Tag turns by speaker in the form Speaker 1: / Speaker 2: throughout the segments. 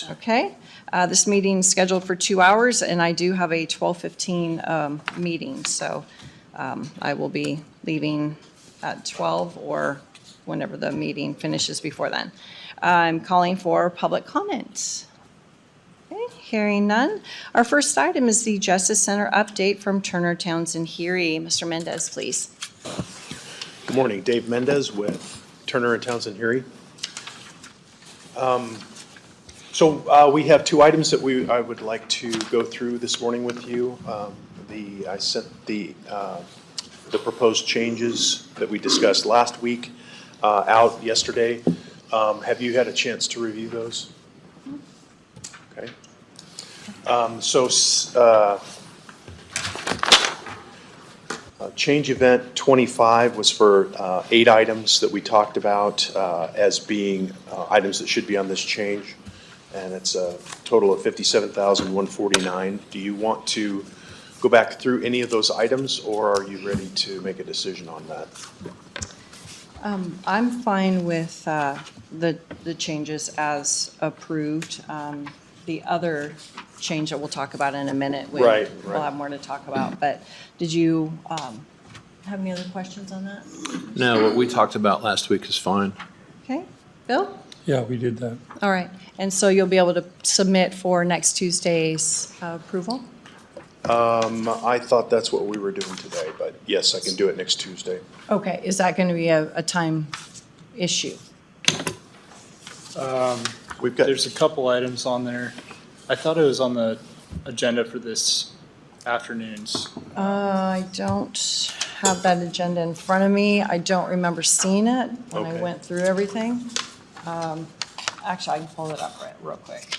Speaker 1: Okay, this meeting's scheduled for 2 hours, and I do have a 12:15 meeting, so I will be leaving at 12 or whenever the meeting finishes before then. I'm calling for public comments. Okay, hearing none. Our first item is the Justice Center update from Turner, Townsend, Heery. Mr. Mendez, please.
Speaker 2: Good morning, Dave Mendez with Turner and Townsend Heery. So we have two items that I would like to go through this morning with you. I sent the proposed changes that we discussed last week out yesterday. Have you had a chance to review those? Okay. Change event 25 was for 8 items that we talked about as being items that should be on this change, and it's a total of $57,149. Do you want to go back through any of those items, or are you ready to make a decision on that?
Speaker 1: I'm fine with the changes as approved. The other change that we'll talk about in a minute, we'll have more to talk about. But did you have any other questions on that?
Speaker 3: No, what we talked about last week is fine.
Speaker 1: Okay, Bill?
Speaker 4: Yeah, we did that.
Speaker 1: All right, and so you'll be able to submit for next Tuesday's approval?
Speaker 2: I thought that's what we were doing today, but yes, I can do it next Tuesday.
Speaker 1: Okay, is that going to be a time issue?
Speaker 2: We've got,
Speaker 5: There's a couple items on there. I thought it was on the agenda for this afternoon's.
Speaker 1: I don't have that agenda in front of me. I don't remember seeing it when I
Speaker 2: Okay.
Speaker 1: went through everything. Actually, I can pull it up real quick.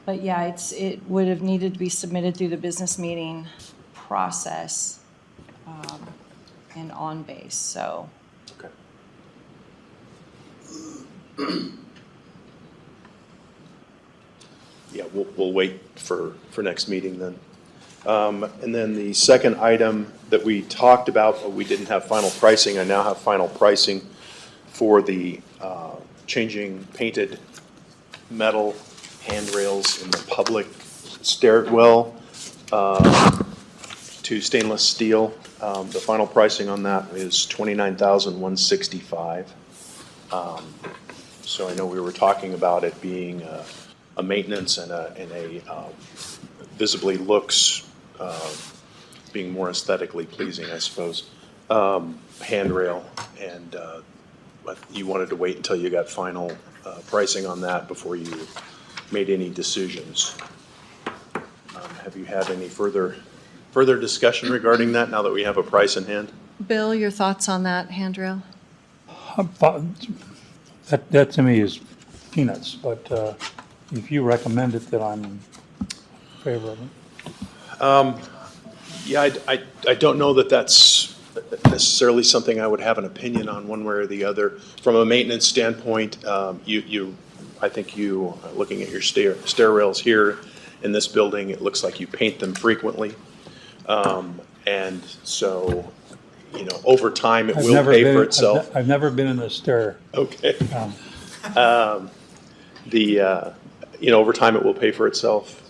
Speaker 1: But yeah, it would have needed to be submitted through the business meeting process and on base, so.
Speaker 2: okay. Yeah, we'll wait for next meeting then. And then the second item that we talked about, but we didn't have final pricing, I now have final pricing for the changing painted metal handrails in the public stairwell to stainless steel. The final pricing on that is $29,165. So I know we were talking about it being a maintenance and a visibly looks being more aesthetically pleasing, I suppose, handrail, and but you wanted to wait until you got final pricing on that before you made any decisions. Have you had any further discussion regarding that now that we have a price in hand?
Speaker 1: Bill, your thoughts on that handrail?
Speaker 4: That to me is peanuts, but if you recommend it, then I'm in favor of it.
Speaker 2: Yeah, I don't know that that's necessarily something I would have an opinion on one way or the other. From a maintenance standpoint, I think you, looking at your stair rails here in this building, it looks like you paint them frequently. And so, over time, it will pay for itself.
Speaker 4: I've never been in a stair.
Speaker 2: Okay. Over time, it will pay for itself,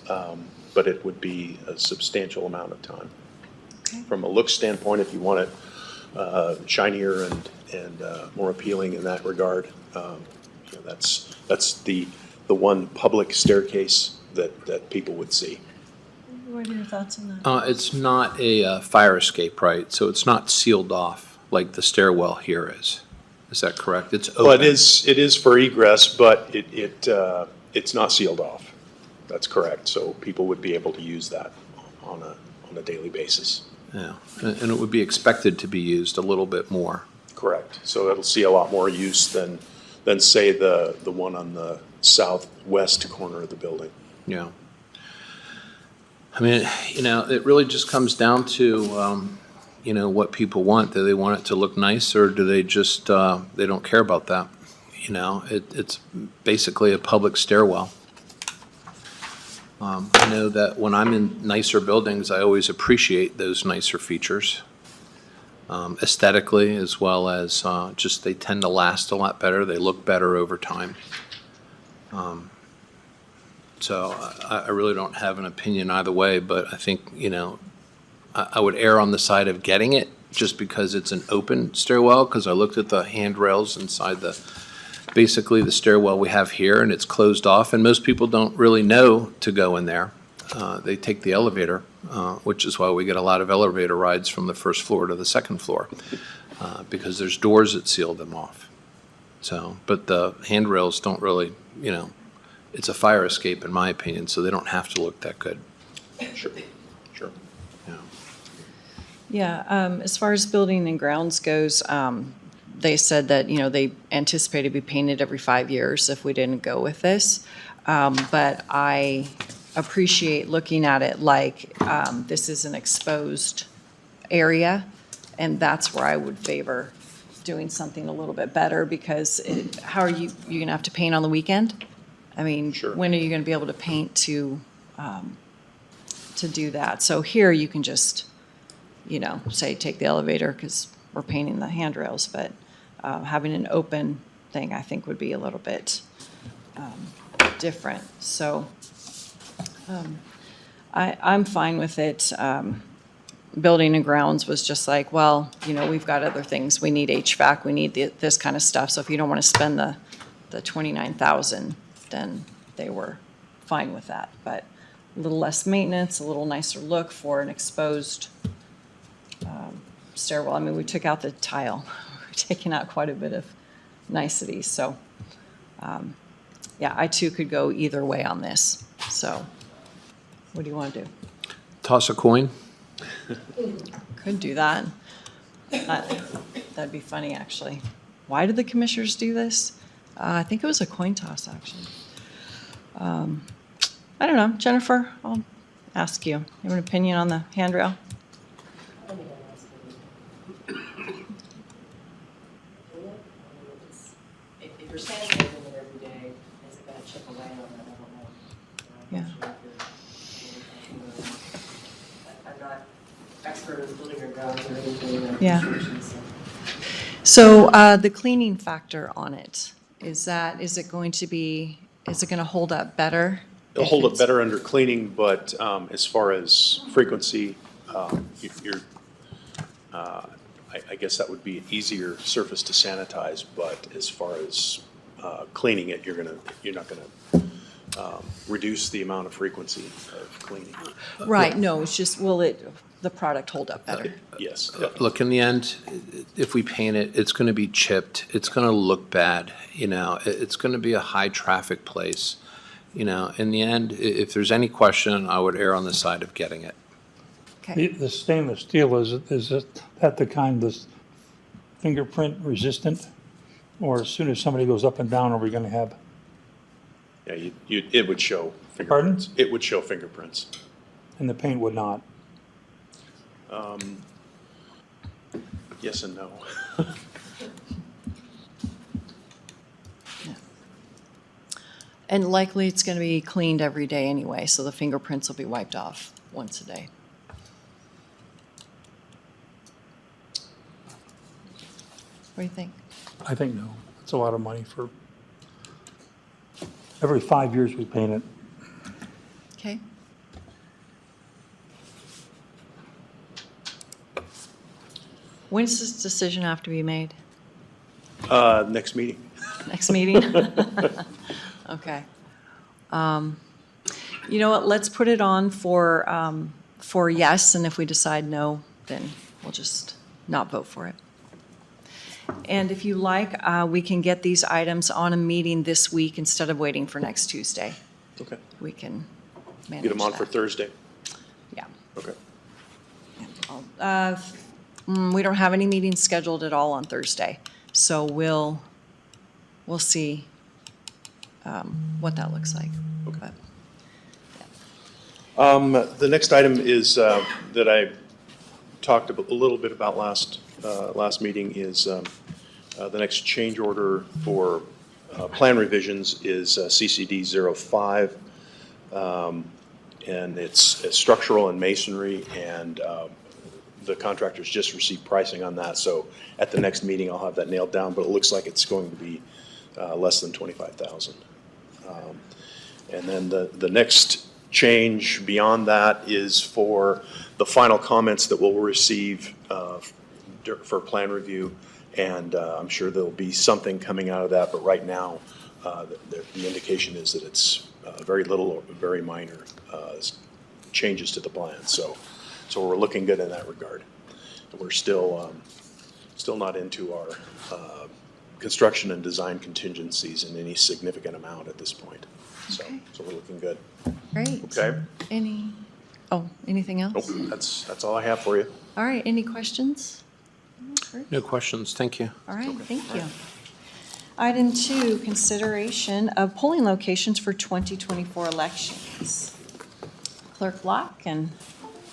Speaker 2: but it would be a substantial amount of time.
Speaker 1: Okay.
Speaker 2: From a look standpoint, if you want it shinier and more appealing in that regard, that's the one public staircase that people would see.
Speaker 1: What are your thoughts on that?
Speaker 3: It's not a fire escape, right? So it's not sealed off like the stairwell here is. Is that correct? It's open.
Speaker 2: Well, it is for egress, but it's not sealed off. That's correct. So people would be able to use that on a daily basis.
Speaker 3: Yeah, and it would be expected to be used a little bit more.
Speaker 2: Correct. So it'll see a lot more use than say the one on the southwest corner of the building.
Speaker 3: Yeah. I mean, it really just comes down to, what people want. Do they want it to look nice, or do they just, they don't care about that? It's basically a public stairwell. I know that when I'm in nicer buildings, I always appreciate those nicer features, aesthetically, as well as just they tend to last a lot better. They look better over time. So I really don't have an opinion either way, but I think, I would err on the side of getting it just because it's an open stairwell, because I looked at the handrails inside basically the stairwell we have here, and it's closed off, and most people don't really know to go in there. They take the elevator, which is why we get a lot of elevator rides from the first floor to the second floor, because there's doors that seal them off. So, but the handrails don't really, it's a fire escape in my opinion, so they don't have to look that good.
Speaker 2: Sure, sure.
Speaker 1: Yeah, as far as building and grounds goes, they said that, they anticipate to be painted every 5 years if we didn't go with this. But I appreciate looking at it like this is an exposed area, and that's where I would favor doing something a little bit better, because how are you going to have to paint on the weekend? I mean,
Speaker 2: Sure.
Speaker 1: when are you going to be able to paint to do that? So here you can just, say take the elevator because we're painting the handrails, but having an open thing I think would be a little bit different. So I'm fine with it. Building and grounds was just like, well, we've got other things. We need HVAC, we need this kind of stuff. So if you don't want to spend the $29,000, then they were fine with that. But a little less maintenance, a little nicer look for an exposed stairwell. I mean, we took out the tile. We're taking out quite a bit of niceties. So, yeah, I too could go either way on this. So, what do you want to do?
Speaker 3: Toss a coin?
Speaker 1: Could do that. That'd be funny, actually. Why did the commissioners do this? I think it was a coin toss, actually. I don't know. Jennifer, I'll ask you. You have an opinion on the handrail?
Speaker 6: If you're standing there doing it every day, is it going to chip away on that? I don't know.
Speaker 1: Yeah.
Speaker 6: I'm not expert in building or grounds or anything.
Speaker 1: Yeah.
Speaker 6: So,
Speaker 1: So the cleaning factor on it, is it going to hold up better?
Speaker 2: It'll
Speaker 1: if
Speaker 2: hold up
Speaker 1: it's-
Speaker 2: better under cleaning, but as far as frequency, I guess that would be an easier surface to sanitize, but as far as cleaning it, you're not gonna reduce the amount of frequency of cleaning.
Speaker 1: Right, no, it's just, will the product hold up better?
Speaker 2: Yes.
Speaker 3: Look, in the end, if we paint it, it's going to be chipped. It's going to look bad. It's going to be a high-traffic place. In the end, if there's any question, I would err on the side of getting it.
Speaker 1: Okay,
Speaker 4: The stainless steel, is that the kind that's fingerprint resistant? Or as soon as somebody goes up and down, are we gonna have,
Speaker 2: Yeah, it would show fingerprints. It would show fingerprints.
Speaker 4: and the paint would not?
Speaker 2: Yes and no.
Speaker 1: and likely it's going to be cleaned every day anyway, so the fingerprints will be wiped off once a day. What do you think?
Speaker 4: I think no. It's a lot of money for, every 5 years we paint it.
Speaker 1: Okay. When does this decision have to be made?
Speaker 2: Next meeting.
Speaker 1: Next meeting? Okay. You know what, let's put it on for yes, and if we decide no, then we'll just not vote for it. And if you like, we can get these items on a meeting this week instead of waiting for next Tuesday.
Speaker 2: Okay.
Speaker 1: We can manage
Speaker 2: Get them on for
Speaker 1: that.
Speaker 2: Thursday.
Speaker 1: Yeah.
Speaker 2: Okay.
Speaker 1: We don't have any meetings scheduled at all on Thursday, so we'll see what that looks like.
Speaker 2: Okay.
Speaker 1: But-
Speaker 2: The next item is, that I talked a little bit about last meeting is, the next change order for plan revisions is CCD 05. and it's structural and masonry, and the contractors just received pricing on that, so at the next meeting, I'll have that nailed down, but it looks like it's going to be less than 25,000. And then the next change beyond that is for the final comments that we'll receive for plan review, and I'm sure there'll be something coming out of that, but right now, the indication is that it's very little or very minor changes to the plan, so we're looking good in that regard. We're still not into our construction and design contingencies in any significant amount at this point. So we're looking good.
Speaker 1: Great.
Speaker 2: Okay?
Speaker 1: Anything else?
Speaker 2: Nope, that's all I have for you.
Speaker 1: All right, any questions?
Speaker 3: No questions, thank you.
Speaker 1: All right, thank you. Item 2, consideration of polling locations for 2024 elections. Clerk Locke and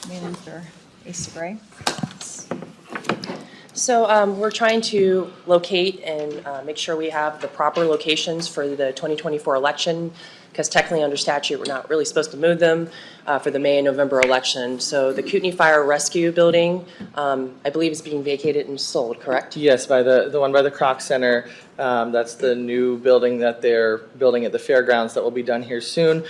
Speaker 1: Manager Asa Gray.
Speaker 6: So we're trying to locate and make sure we have the proper locations for the 2024 election, because technically under statute, we're not really supposed to move them for the May and November election. So the Kootenai Fire Rescue Building, I believe is being vacated and sold, correct?
Speaker 7: Yes, by the one by the Croc Center. That's the new building that they're building at the fairgrounds that will be done here soon.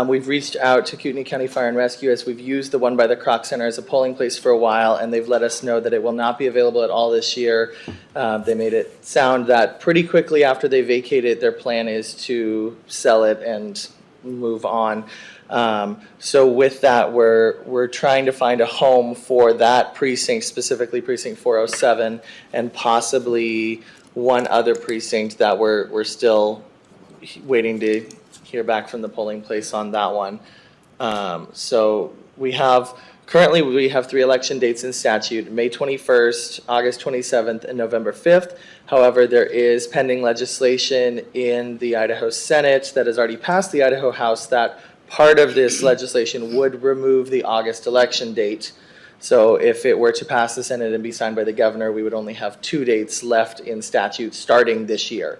Speaker 7: We've reached out to Kootenai County Fire and Rescue as we've used the one by the Croc Center as a polling place for a while, and they've let us know that it will not be available at all this year. They made it sound that pretty quickly after they vacate it, their plan is to sell it and move on. So with that, we're trying to find a home for that precinct, specifically precinct 407, and possibly one other precinct that we're still waiting to hear back from the polling place on that one. So currently we have 3 election dates in statute: May 21st, August 27th, and November 5th. However, there is pending legislation in the Idaho Senate that has already passed the Idaho House that part of this legislation would remove the August election date. So if it were to pass the Senate and be signed by the governor, we would only have 2 dates left in statute starting this year.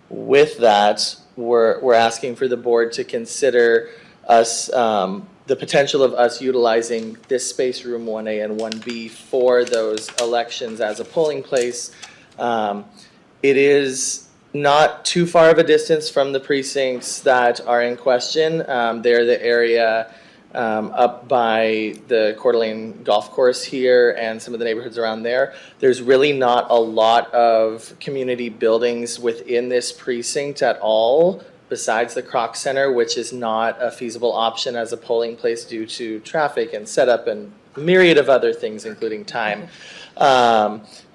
Speaker 7: With that, we're asking for the board to consider us, the potential of us utilizing this space, room 1A and 1B, for those elections as a polling place. It is not too far of a distance from the precincts that are in question. They're the area up by the Coeur d'Alene Golf Course here and some of the neighborhoods around there. There's really not a lot of community buildings within this precinct at all, besides the Croc Center, which is not a feasible option as a polling place due to traffic and setup and a myriad of other things, including time.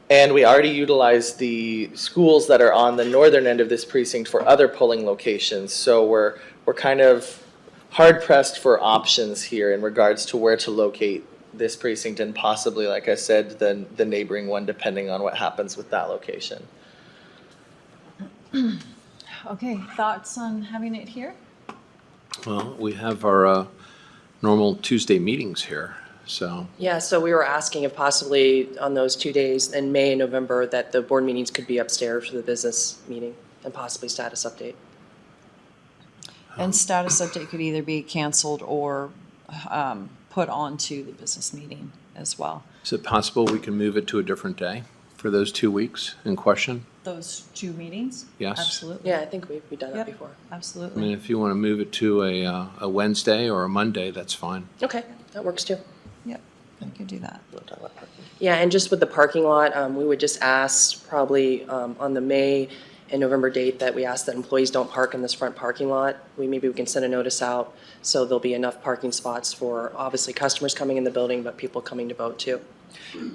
Speaker 7: And we already utilize the schools that are on the northern end of this precinct for other polling locations. So we're kind of hard pressed for options here in regards to where to locate this precinct, and possibly, like I said, the neighboring one, depending on what happens with that location.
Speaker 1: Okay, thoughts on having it here?
Speaker 3: Well, we have our normal Tuesday meetings here, so.
Speaker 6: Yeah, so we were asking if possibly on those 2 days in May and November that the board meetings could be upstairs for the business meeting and possibly status update.
Speaker 1: And status update could either be canceled or put onto the business meeting as well.
Speaker 3: Is it possible we can move it to a different day for those 2 weeks in question?
Speaker 1: Those 2 meetings?
Speaker 3: Yes.
Speaker 1: Absolutely.
Speaker 6: Yeah, I think we've done that
Speaker 1: Yep.
Speaker 6: before.
Speaker 3: I mean,
Speaker 1: Absolutely.
Speaker 3: if you want to move it to a Wednesday or a Monday, that's fine.
Speaker 6: Okay, that works too.
Speaker 1: Yep, we could do that.
Speaker 6: Yeah, and just with the parking lot, we would just ask probably on the May and November date that we ask that employees don't park in this front parking lot. Maybe we can send a notice out so there'll be enough parking spots for obviously customers coming in the building, but people coming to vote too.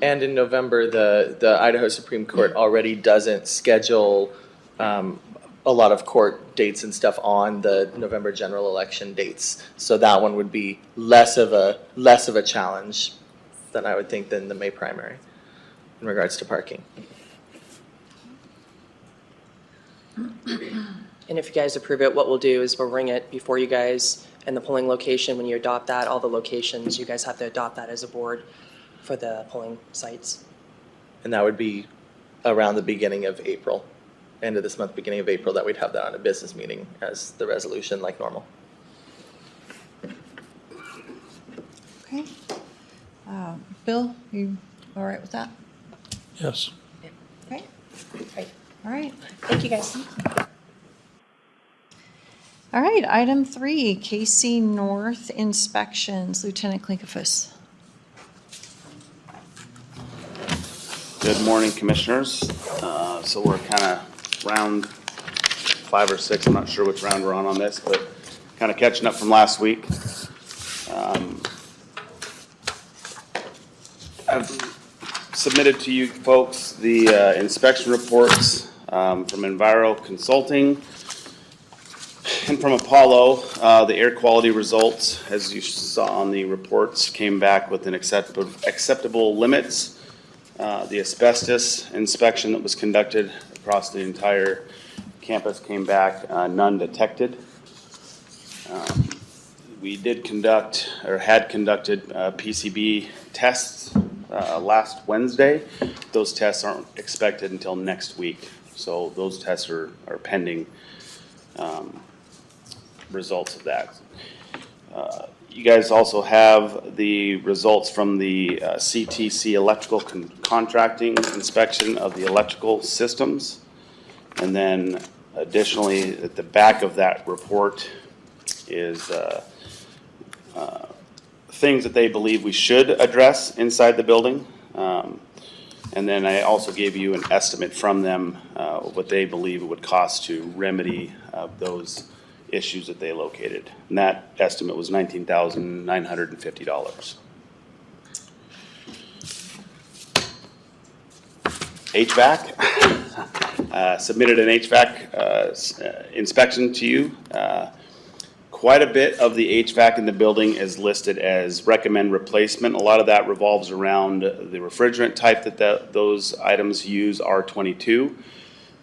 Speaker 7: And in November, the Idaho Supreme Court already doesn't schedule a lot of court dates and stuff on the November general election dates. So that one would be less of a challenge than I would think than the May primary in regards to parking.
Speaker 6: And if you guys approve it, what we'll do is we'll ring it before you guys and the polling location. When you adopt that, all the locations, you guys have to adopt that as a board for the polling sites.
Speaker 7: And that would be around the beginning of April, end of this month, beginning of April, that we'd have that on a business meeting as the resolution like normal.
Speaker 1: Okay. Bill, you all right with that?
Speaker 4: Yes.
Speaker 1: Okay.
Speaker 6: Great.
Speaker 1: All right.
Speaker 6: Thank you, guys.
Speaker 1: All right, item 3, KC North inspections, Lieutenant Klinkefus.
Speaker 8: Good morning, Commissioners. So we're kind of round 5 or 6, I'm not sure which round we're on this, but kind of catching up from last week. I've submitted to you folks the inspection reports from Enviro Consulting and from Apollo. The air quality results, as you saw on the reports, came back with an acceptable limits. The asbestos inspection that was conducted across the entire campus came back, none detected. We did conduct, or had conducted, PCB tests last Wednesday. Those tests aren't expected until next week, so those tests are pending results of that. You guys also have the results from the CTC electrical contracting inspection of the electrical systems. And then additionally, at the back of that report is things that they believe we should address inside the building. And then I also gave you an estimate from them of what they believe it would cost to remedy those issues that they located. And that estimate was $19,950. HVAC, submitted an HVAC inspection to you. Quite a bit of the HVAC in the building is listed as recommend replacement. A lot of that revolves around the refrigerant type that those items use, R22,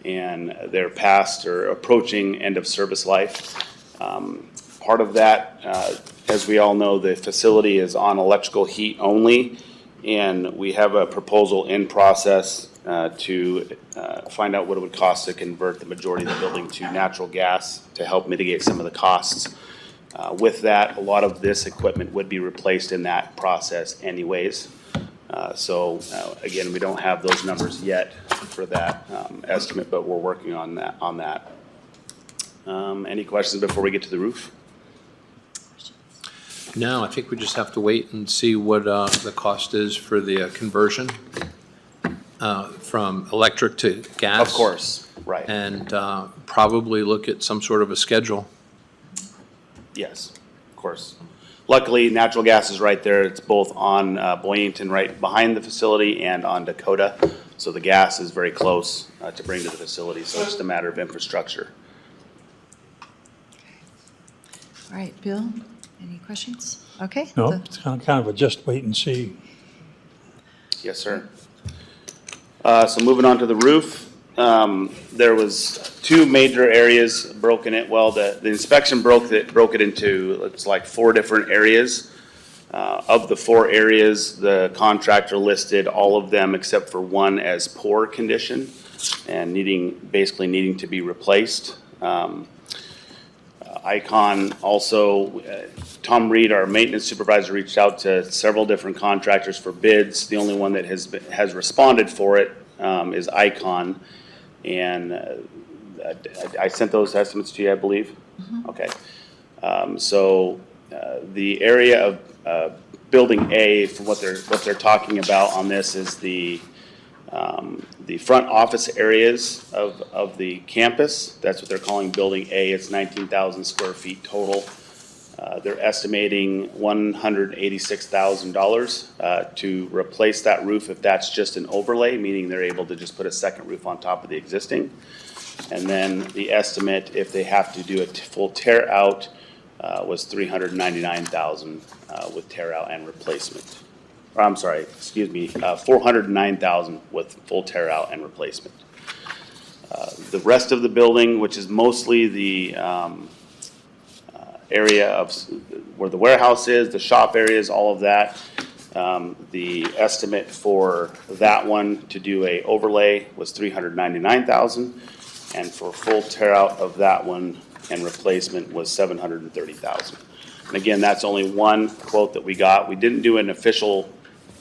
Speaker 8: and they're past or approaching end of service life. Part of that, as we all know, the facility is on electrical heat only, and we have a proposal in process to find out what it would cost to convert the majority of the building to natural gas to help mitigate some of the costs. With that, a lot of this equipment would be replaced in that process anyways. So again, we don't have those numbers yet for that estimate, but we're working on that. Any questions before we get to the roof?
Speaker 3: No, I think we just have to wait and see what the cost is for the conversion from electric to gas.
Speaker 8: Of course, right.
Speaker 3: And probably look at some sort of a schedule.
Speaker 8: Yes, of course. Luckily, natural gas is right there. It's both on Boynton, right behind the facility, and on Dakota. So the gas is very close to bring to the facility. So it's just a matter of infrastructure.
Speaker 1: All right, Bill, any questions? Okay.
Speaker 4: No, it's kind of a just wait and see.
Speaker 8: Yes, sir. So moving on to the roof, there was 2 major areas broken it. Well, the inspection broke it into, it's like 4 different areas. Of the 4 areas, the contractor listed all of them except for one as poor condition and basically needing to be replaced. Icon also, Tom Reed, our maintenance supervisor, reached out to several different contractors for bids. The only one that has responded for it is Icon, and I sent those estimates to you, I believe. Mm-hmm. Okay. So the area of Building A, for what they're talking about on this, is the front office areas of the campus. That's what they're calling Building A. It's 19,000 square feet total. They're estimating $186,000 to replace that roof if that's just an overlay, meaning they're able to just put a second roof on top of the existing. And then the estimate, if they have to do a full tear out, was $399,000 with tear out and replacement. I'm sorry, excuse me, $409,000 with full tear out and replacement. The rest of the building, which is mostly the area of where the warehouse is, the shop areas, all of that, the estimate for that one to do a overlay was $399,000, and for full tear out of that one and replacement was $730,000. And again, that's only one quote that we got. We didn't do an official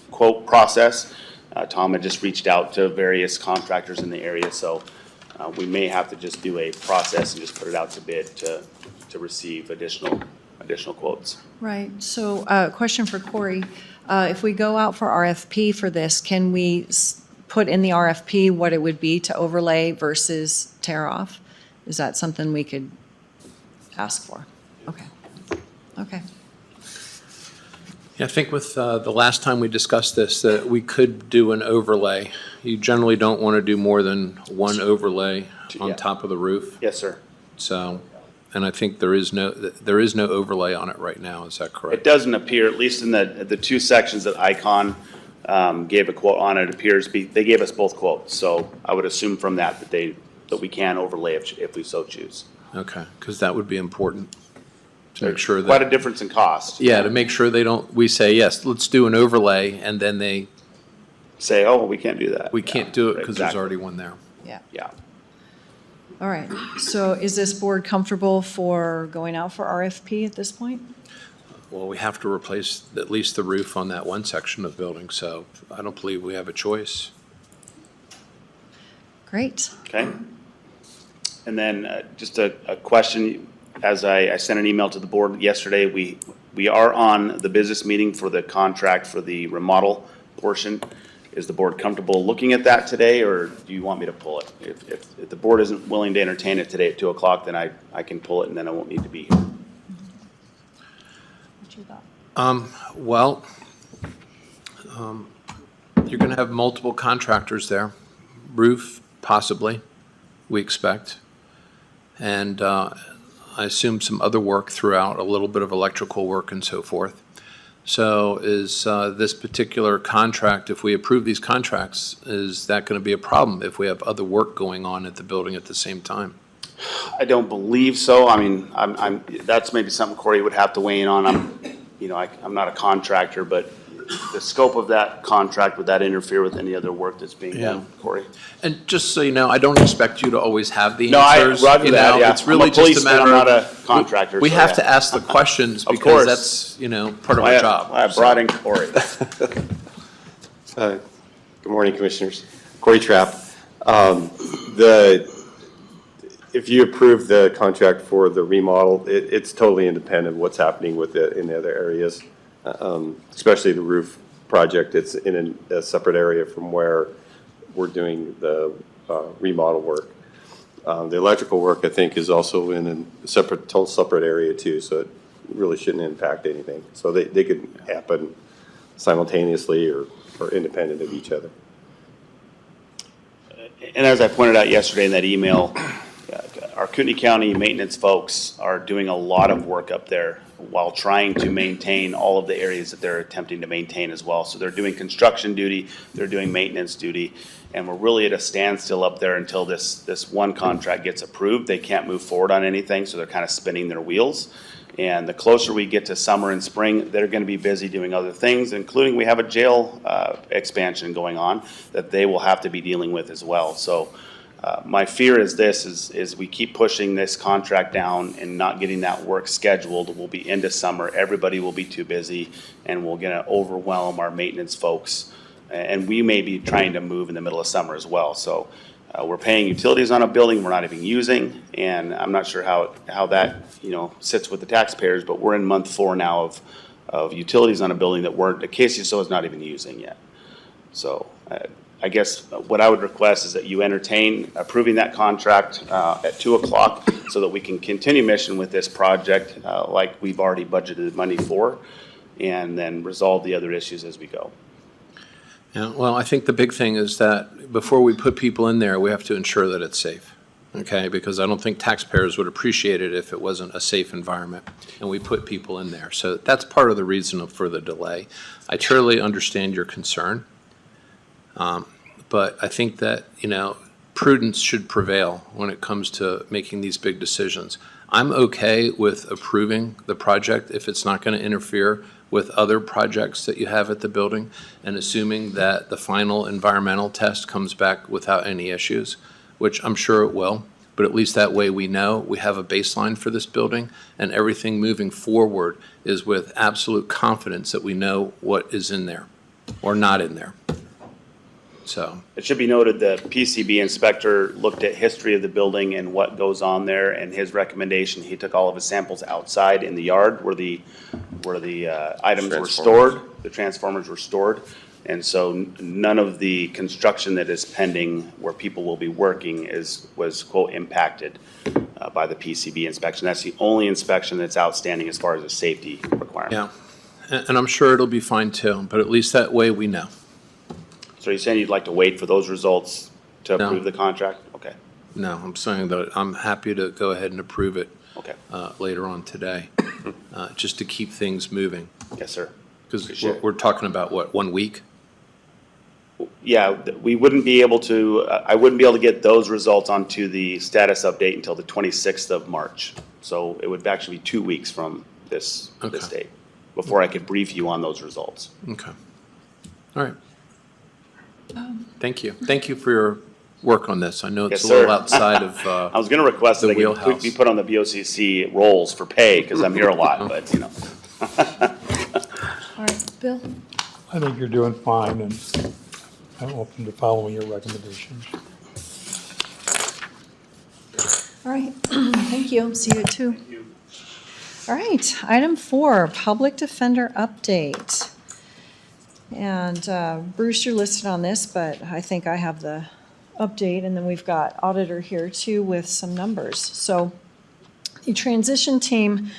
Speaker 8: quote process. Tom had just reached out to various contractors in the area, so we may have to just do a process and just put it out to bid to receive additional quotes.
Speaker 1: Right, so, question for Corey. If we go out for RFP for this, can we put in the RFP what it would be to overlay versus tear off? Is that something we could ask for? Okay, okay.
Speaker 3: Yeah, I think with the last time we discussed this, that we could do an overlay. You generally don't want to do more than one overlay on
Speaker 8: Yeah.
Speaker 3: top of the roof.
Speaker 8: Yes, sir.
Speaker 3: So, and I think there is no overlay on it right now. Is that
Speaker 8: It
Speaker 3: correct?
Speaker 8: doesn't appear, at least in the two sections that Icon gave a quote on, it appears they gave us both quotes. So I would assume from that that we can overlay if we so choose.
Speaker 3: Okay, because that would be important to make sure
Speaker 8: Quite a
Speaker 3: that,
Speaker 8: difference in cost.
Speaker 3: yeah, to make sure we say, yes, let's do an overlay, and then
Speaker 8: Say, oh, we can't do that.
Speaker 3: we can't do it because there's
Speaker 8: Exactly.
Speaker 3: already one there.
Speaker 1: Yeah,
Speaker 8: Yeah.
Speaker 1: all right. So is this board comfortable for going out for RFP at this point?
Speaker 3: Well, we have to replace at least the roof on that one section of the building, so I don't believe we have a choice.
Speaker 1: Great.
Speaker 8: Okay. And then just a question, as I sent an email to the board yesterday, we are on the business meeting for the contract for the remodel portion. Is the board comfortable looking at that today, or do you want me to pull it? If the board isn't willing to entertain it today at 2 o'clock, then I can pull it and then I won't need to be here.
Speaker 1: What you thought?
Speaker 3: Well, you're gonna have multiple contractors there, roof possibly, we expect. And I assume some other work throughout, a little bit of electrical work and so forth. So is this particular contract, if we approve these contracts, is that gonna be a problem if we have other work going on at the building at the same time?
Speaker 8: I don't believe so. I mean, that's maybe something Corey would have to weigh in on. I'm not a contractor, but the scope of that contract, would that interfere with any other work that's being done, Corey?
Speaker 3: And just so you know, I don't expect you to always have the
Speaker 8: No,
Speaker 3: answers.
Speaker 8: roger
Speaker 3: you
Speaker 8: that,
Speaker 3: know,
Speaker 8: yeah.
Speaker 3: It's really
Speaker 8: I'm a
Speaker 3: just a
Speaker 8: policeman,
Speaker 3: matter
Speaker 8: I'm not
Speaker 3: of.
Speaker 8: a contractor,
Speaker 3: We
Speaker 8: so
Speaker 3: have
Speaker 8: yeah.
Speaker 3: to ask the questions
Speaker 8: Of
Speaker 3: because
Speaker 8: course.
Speaker 3: that's, part of
Speaker 8: I
Speaker 3: our job.
Speaker 8: I brought in Corey.
Speaker 9: Good morning, Commissioners. Corey Trapp. If you approve the contract for the remodel, it's totally independent of what's happening with it in the other areas, especially the roof project. It's in a separate area from where we're doing the remodel work. The electrical work, I think, is also in a total separate area too, so it really shouldn't impact anything. So they could happen simultaneously or independent of each other.
Speaker 8: And as I pointed out yesterday in that email, our Kootenai County maintenance folks are doing a lot of work up there while trying to maintain all of the areas that they're attempting to maintain as well. So they're doing construction duty, they're doing maintenance duty, and we're really at a standstill up there until this one contract gets approved. They can't move forward on anything, so they're kind of spinning their wheels. And the closer we get to summer and spring, they're going to be busy doing other things, including we have a jail expansion going on that they will have to be dealing with as well. So my fear is we keep pushing this contract down and not getting that work scheduled. We'll be into summer, everybody will be too busy, and we're going to overwhelm our maintenance folks. And we may be trying to move in the middle of summer as well. So we're paying utilities on a building we're not even using, and I'm not sure how that sits with the taxpayers, but we're in month 4 now of utilities on a building that the KCSO is not even using yet. So I guess what I would request is that you entertain approving that contract at 2 o'clock so that we can continue mission with this project like we've already budgeted money for, and then resolve the other issues as we go.
Speaker 3: Yeah, well, I think the big thing is that before we put people in there, we have to ensure that it's safe, okay? Because I don't think taxpayers would appreciate it if it wasn't a safe environment and we put people in there. So that's part of the reason for the delay. I truly understand your concern, but I think that, prudence should prevail when it comes to making these big decisions. I'm okay with approving the project if it's not going to interfere with other projects that you have at the building, and assuming that the final environmental test comes back without any issues, which I'm sure it will. but at least that way we know we have a baseline for this building, and everything moving forward is with absolute confidence that we know what is in there or not in there. So,
Speaker 8: It should be noted the PCB inspector looked at history of the building and what goes on there, and his recommendation, he took all of his samples outside in the yard where the items were stored, the transformers were stored. And so none of the construction that is pending where people will be working was quote impacted by the PCB inspection. That's the only inspection that's outstanding as far as a safety requirement.
Speaker 3: yeah, and I'm sure it'll be fine too, but at least that way we know.
Speaker 8: So you're saying you'd like to wait for those results to
Speaker 3: No.
Speaker 8: approve the contract? Okay,
Speaker 3: No, I'm saying that I'm happy to go ahead and approve it
Speaker 8: okay.
Speaker 3: later on today, just to keep things moving.
Speaker 8: Yes, sir.
Speaker 3: Because
Speaker 8: Appreciate it.
Speaker 3: we're talking about, what, 1 week?
Speaker 8: Yeah, we wouldn't be able to, I wouldn't be able to get those results onto the status update until the 26th of March. So it would actually be 2 weeks from this
Speaker 3: Okay.
Speaker 8: date before I could brief you on those results.
Speaker 3: Okay. All right. Thank you. Thank you for your work on this. I know it's
Speaker 8: Yes,
Speaker 3: a little
Speaker 8: sir.
Speaker 3: outside of,
Speaker 8: I was going to request
Speaker 3: The
Speaker 8: that I
Speaker 3: wheelhouse.
Speaker 8: be put on the BOCC rolls for pay because I'm here a lot, but you know.
Speaker 1: All right, Bill?
Speaker 4: I think you're doing fine, and I'm open to following your recommendations.
Speaker 1: All right, thank you. See you at 2. All right, item 4, public defender update. And Bruce, you're listed on this, but I think I have the update, and then we've got auditor here too with some numbers. So the transition team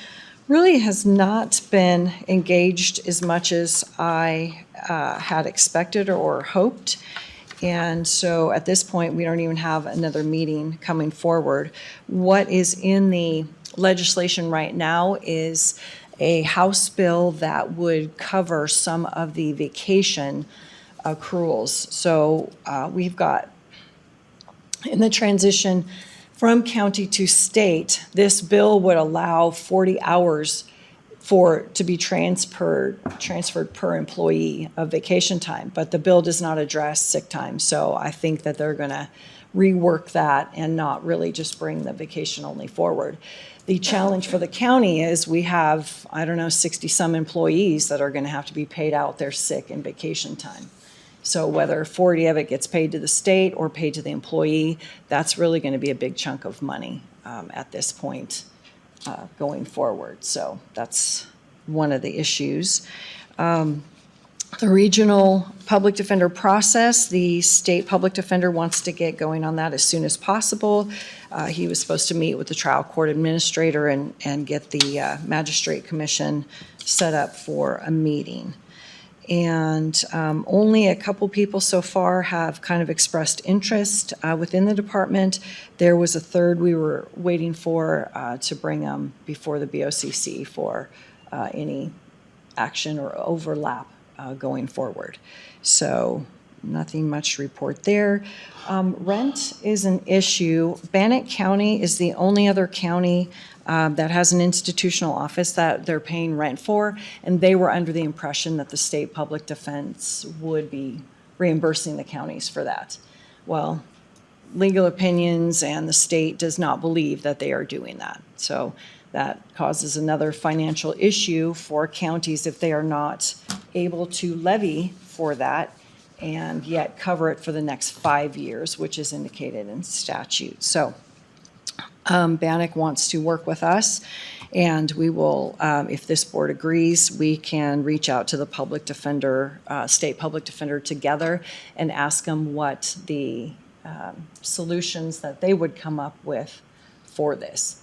Speaker 1: really has not been engaged as much as I had expected or hoped. And so at this point, we don't even have another meeting coming forward. What is in the legislation right now is a House bill that would cover some of the vacation accruals. So we've got, in the transition from county to state, this bill would allow 40 hours to be transferred per employee of vacation time, but the bill does not address sick time. So I think that they're going to rework that and not really just bring the vacation only forward. The challenge for the county is we have, 60-some employees that are going to have to be paid out their sick and vacation time. So whether 40 of it gets paid to the state or paid to the employee, that's really going to be a big chunk of money at this point going forward. So that's one of the issues. The regional public defender process, the state public defender wants to get going on that as soon as possible. He was supposed to meet with the trial court administrator and get the magistrate commission set up for a meeting. And only a couple people so far have kind of expressed interest within the department. There was a third we were waiting for to bring them before the BOCC for any action or overlap going forward. So nothing much to report there. Rent is an issue. Bannock County is the only other county that has an institutional office that they're paying rent for, and they were under the impression that the state public defense would be reimbursing the counties for that. Well, legal opinions and the state does not believe that they are doing that. So that causes another financial issue for counties if they are not able to levy for that and yet cover it for the next 5 years, which is indicated in statute. So Bannock wants to work with us, and we will, if this board agrees, we can reach out to the public defender, state public defender together and ask them what the solutions that they would come up with for this.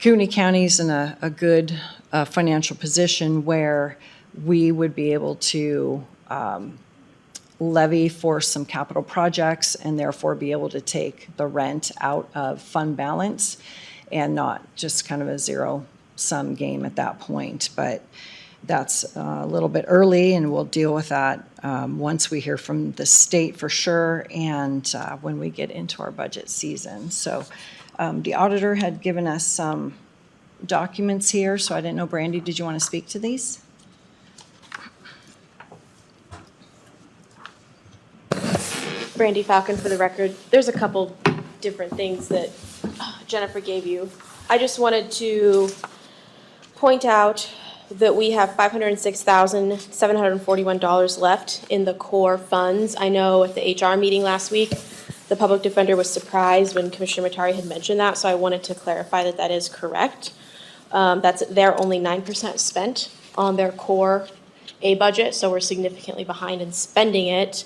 Speaker 1: Kootenai County's in a good financial position where we would be able to levy for some capital projects and therefore be able to take the rent out of fund balance and not just kind of a zero-sum game at that point. But that's a little bit early, and we'll deal with that once we hear from the state for sure and when we get into our budget season. So the auditor had given us some documents here, so I didn't know, Brandy, did you want to speak to these?
Speaker 10: Brandy Falcon for the record. There's a couple different things that Jennifer gave you. I just wanted to point out that we have $506,741 left in the core funds. I know at the HR meeting last week, the public defender was surprised when Commissioner Matari had mentioned that, so I wanted to clarify that that is correct. They're only 9% spent on their core A budget, so we're significantly behind in spending it.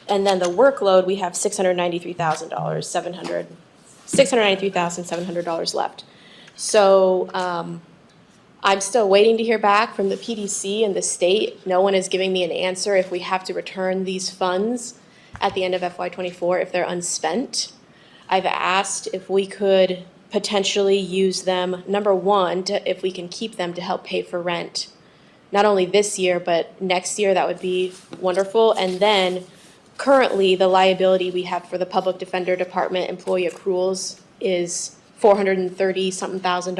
Speaker 10: And then the workload, we have $693,700 left. So I'm still waiting to hear back from the PDC and the state. No one is giving me an answer if we have to return these funds at the end of FY24 if they're unspent. I've asked if we could potentially use them, number one, if we can keep them to help pay for rent. Not only this year, but next year, that would be wonderful. And then currently, the liability we have for the Public Defender Department employee accruals is $430-something thousand.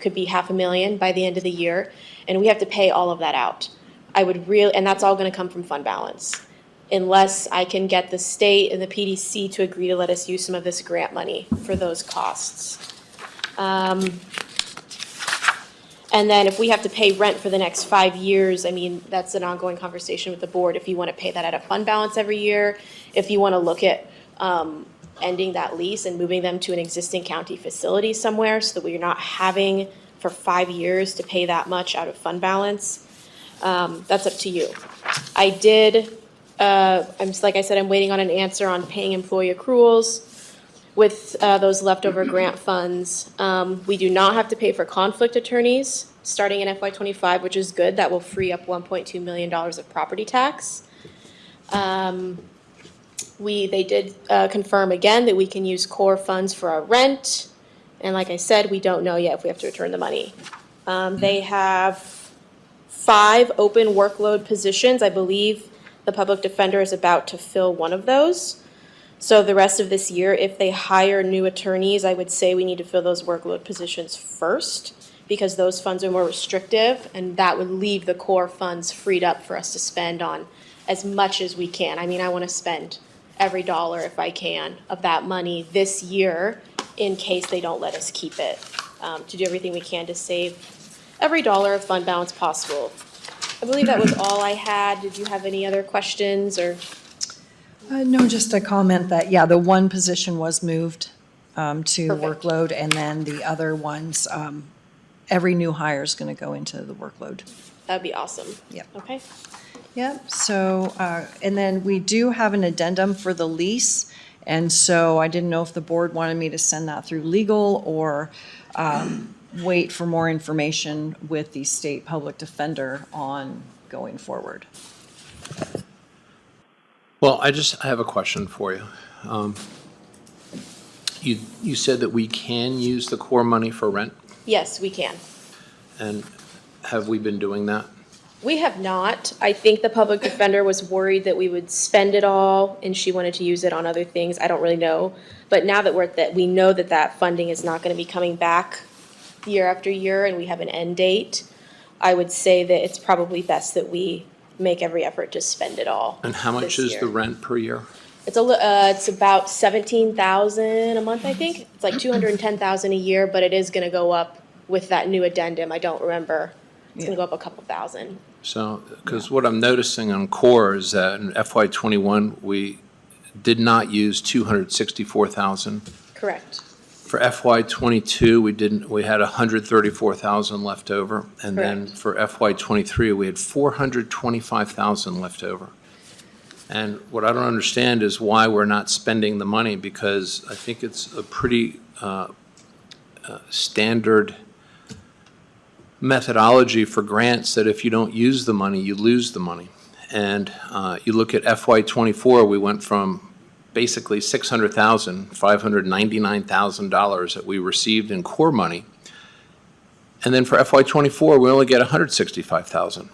Speaker 10: Could be $500,000 by the end of the year, and we have to pay all of that out. And that's all gonna come from fund balance, unless I can get the state and the PDC to agree to let us use some of this grant money for those costs. And then if we have to pay rent for the next 5 years, I mean, that's an ongoing conversation with the board, if you wanna pay that out of fund balance every year, if you wanna look at, ending that lease and moving them to an existing county facility somewhere so that we're not having for 5 years to pay that much out of fund balance. That's up to you. I did, like I said, I'm waiting on an answer on paying employee accruals with those leftover grant funds. We do not have to pay for conflict attorneys starting in FY25, which is good. That will free up $1.2 million of property tax. They did confirm again that we can use core funds for our rent. And like I said, we don't know yet if we have to return the money. They have 5 open workload positions. I believe the public defender is about to fill one of those. So the rest of this year, if they hire new attorneys, I would say we need to fill those workload positions first, because those funds are more restrictive, and that would leave the core funds freed up for us to spend on as much as we can. I mean, I want to spend every dollar, if I can, of that money this year in case they don't let us keep it, to do everything we can to save every dollar of fund balance possible. I believe that was all I had. Did you have any other questions or?
Speaker 1: No, just a comment that, yeah, the one position was moved to
Speaker 10: Perfect.
Speaker 1: workload, and then the other ones, every new hire is going to go into the workload.
Speaker 10: That'd be awesome.
Speaker 1: Yep.
Speaker 10: Okay.
Speaker 1: Yep, so, and then we do have an addendum for the lease, and so I didn't know if the board wanted me to send that through legal or wait for more information with the state public defender on going forward.
Speaker 3: Well, I have a question for you. You said that we can use the core money for rent,
Speaker 10: Yes, we can.
Speaker 3: and have we been doing that?
Speaker 10: We have not. I think the public defender was worried that we would spend it all and she wanted to use it on other things. I don't really know. But now that we know that that funding is not going to be coming back year after year and we have an end date, I would say that it's probably best that we make every effort to spend it all.
Speaker 3: And how much is the rent per year?
Speaker 10: It's about $17,000 a month, I think. It's like $210,000 a year, but it is going to go up with that new addendum. I don't remember. It's going to go up a couple thousand.
Speaker 3: So, because what I'm noticing on core is that in FY21, we did not use $264,000.
Speaker 10: Correct.
Speaker 3: For FY22, we had $134,000 left over. And then
Speaker 10: Correct.
Speaker 3: for FY23, we had $425,000 left over. And what I don't understand is why we're not spending the money, because I think it's a pretty standard methodology for grants that if you don't use the money, you lose the money. And you look at FY24, we went from basically $699,000 that we received in core money. And then for FY24, we only get $165,000.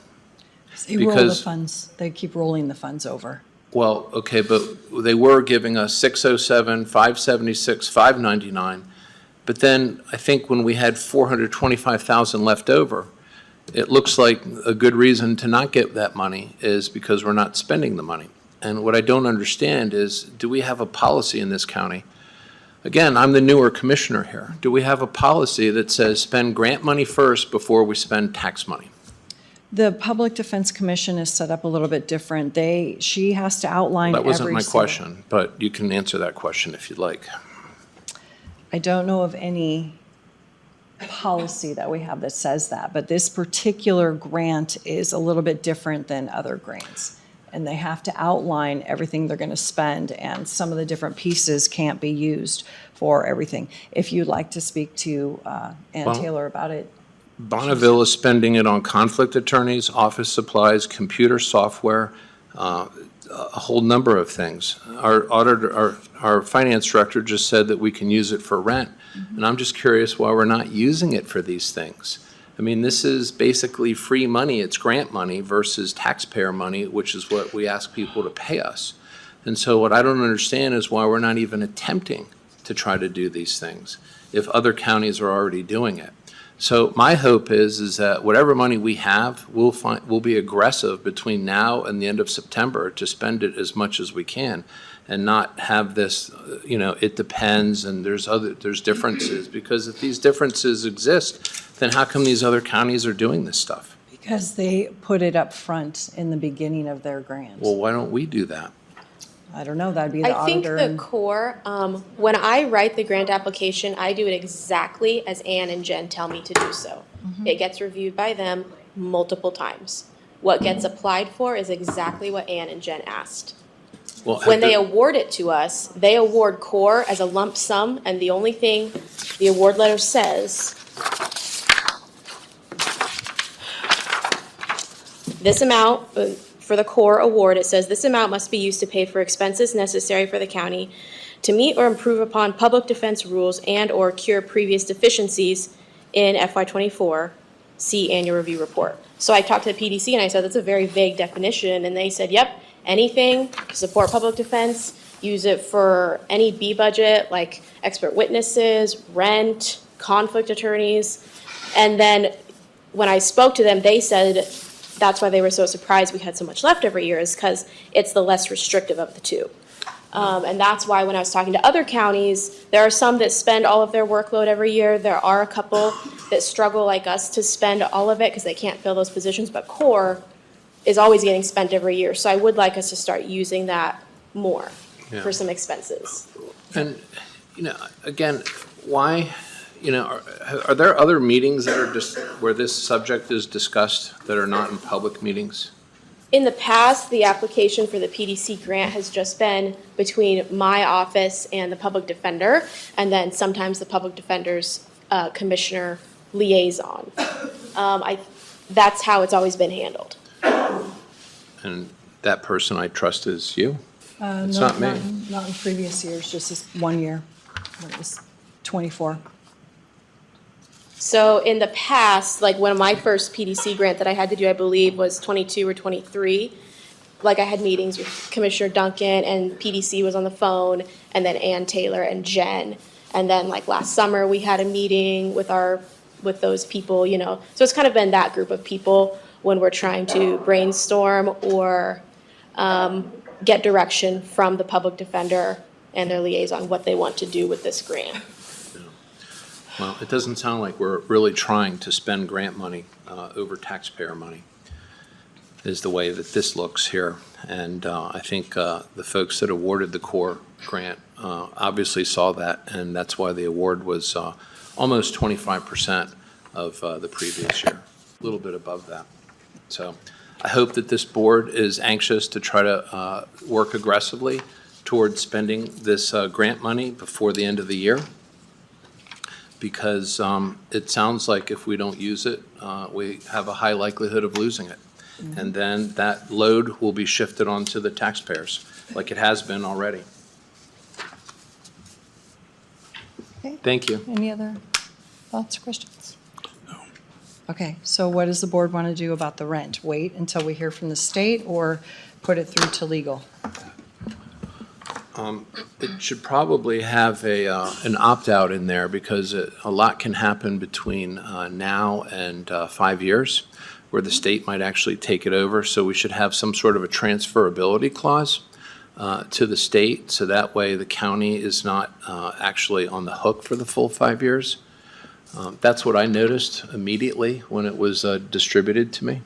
Speaker 1: They roll the
Speaker 3: Because-
Speaker 1: funds, they keep rolling the funds over.
Speaker 3: Well, okay, but they were giving us 607, 576, 599. But then I think when we had 425,000 left over, it looks like a good reason to not get that money is because we're not spending the money. And what I don't understand is, do we have a policy in this county again, I'm the newer commissioner here. Do we have a policy that says spend grant money first before we spend tax money?
Speaker 1: The Public Defense Commission is set up a little bit different. She has to outline
Speaker 3: That wasn't
Speaker 1: every
Speaker 3: my
Speaker 1: single-
Speaker 3: question, but you can answer that question if you'd like.
Speaker 1: I don't know of any policy that we have that says that, but this particular grant is a little bit different than other grants. And they have to outline everything they're going to spend, and some of the different pieces can't be used for everything. If you'd like to speak to Ann
Speaker 3: Well-
Speaker 1: Taylor about it.
Speaker 3: Bonneville is spending it on conflict attorneys, office supplies, computer software, a whole number of things. Our auditor, our finance director just said that we can use it for rent. And I'm just curious why we're not using it for these things. I mean, this is basically free money. It's grant money versus taxpayer money, which is what we ask people to pay us. And so what I don't understand is why we're not even attempting to try to do these things if other counties are already doing it. So my hope is that whatever money we have, we'll be aggressive between now and the end of September to spend it as much as we can and not have this, it depends and there's differences, because if these differences exist, then how come these other counties are doing this stuff?
Speaker 1: Because they put it up front in the beginning of their grant.
Speaker 3: Well, why don't we do that?
Speaker 1: I don't know, that'd be the
Speaker 10: I think
Speaker 1: auditor.
Speaker 10: the
Speaker 1: and-
Speaker 10: core, when I write the grant application, I do it exactly as Ann and Jen tell me to do so. It gets reviewed by them multiple times. What gets applied for is exactly what Ann and Jen asked.
Speaker 3: Well,
Speaker 10: When they award it to us, they award core as a lump sum, and the only thing the award letter says, this amount, for the core award, it says this amount must be used to pay for expenses necessary for the county to meet or improve upon public defense rules and/or cure previous deficiencies in FY '24, see annual review report. So I talked to the PDC and I said, that's a very vague definition, and they said, yep, anything to support public defense, use it for any B budget, like expert witnesses, rent, conflict attorneys. And then when I spoke to them, they said that's why they were so surprised we had so much left every year, is because it's the less restrictive of the two. And that's why when I was talking to other counties, there are some that spend all of their workload every year. There are a couple that struggle like us to spend all of it because they can't fill those positions, but core is always getting spent every year. So I would like us to start using that more for some expenses.
Speaker 3: And, again, why, are there other meetings that are just where this subject is discussed that are not in public meetings?
Speaker 10: In the past, the application for the PDC grant has just been between my office and the public defender, and then sometimes the public defender's commissioner liaison. That's how it's always been handled.
Speaker 3: And that person I trust is you? It's not me.
Speaker 1: Not in previous years, just this 1 year, when it was 24.
Speaker 10: So in the past, like one of my first PDC grant that I had to do, I believe, was 22 or 23. Like I had meetings with Commissioner Duncan, and PDC was on the phone, and then Ann Taylor and Jen. And then like last summer, we had a meeting with those people, So it's kind of been that group of people when we're trying to brainstorm or get direction from the public defender and their liaison, what they want to do with this grant.
Speaker 3: Well, it doesn't sound like we're really trying to spend grant money over taxpayer money, is the way that this looks here. And I think the folks that awarded the core grant obviously saw that, and that's why the award was almost 25% of the previous year, a little bit above that. So I hope that this board is anxious to try to work aggressively towards spending this grant money before the end of the year, because it sounds like if we don't use it, we have a high likelihood of losing it. Mm-hmm. And then that load will be shifted onto the taxpayers, like it has been already.
Speaker 1: Okay.
Speaker 3: Thank you.
Speaker 1: Any other thoughts or questions? No. Okay, so what does the board want to do about the rent? Wait until we hear from the state or put it through to legal?
Speaker 3: It should probably have an opt-out in there, because a lot can happen between now and 5 years, where the state might actually take it over. So we should have some sort of a transferability clause to the state, so that way the county is not actually on the hook for the full 5 years. That's what I noticed immediately when it was distributed to me.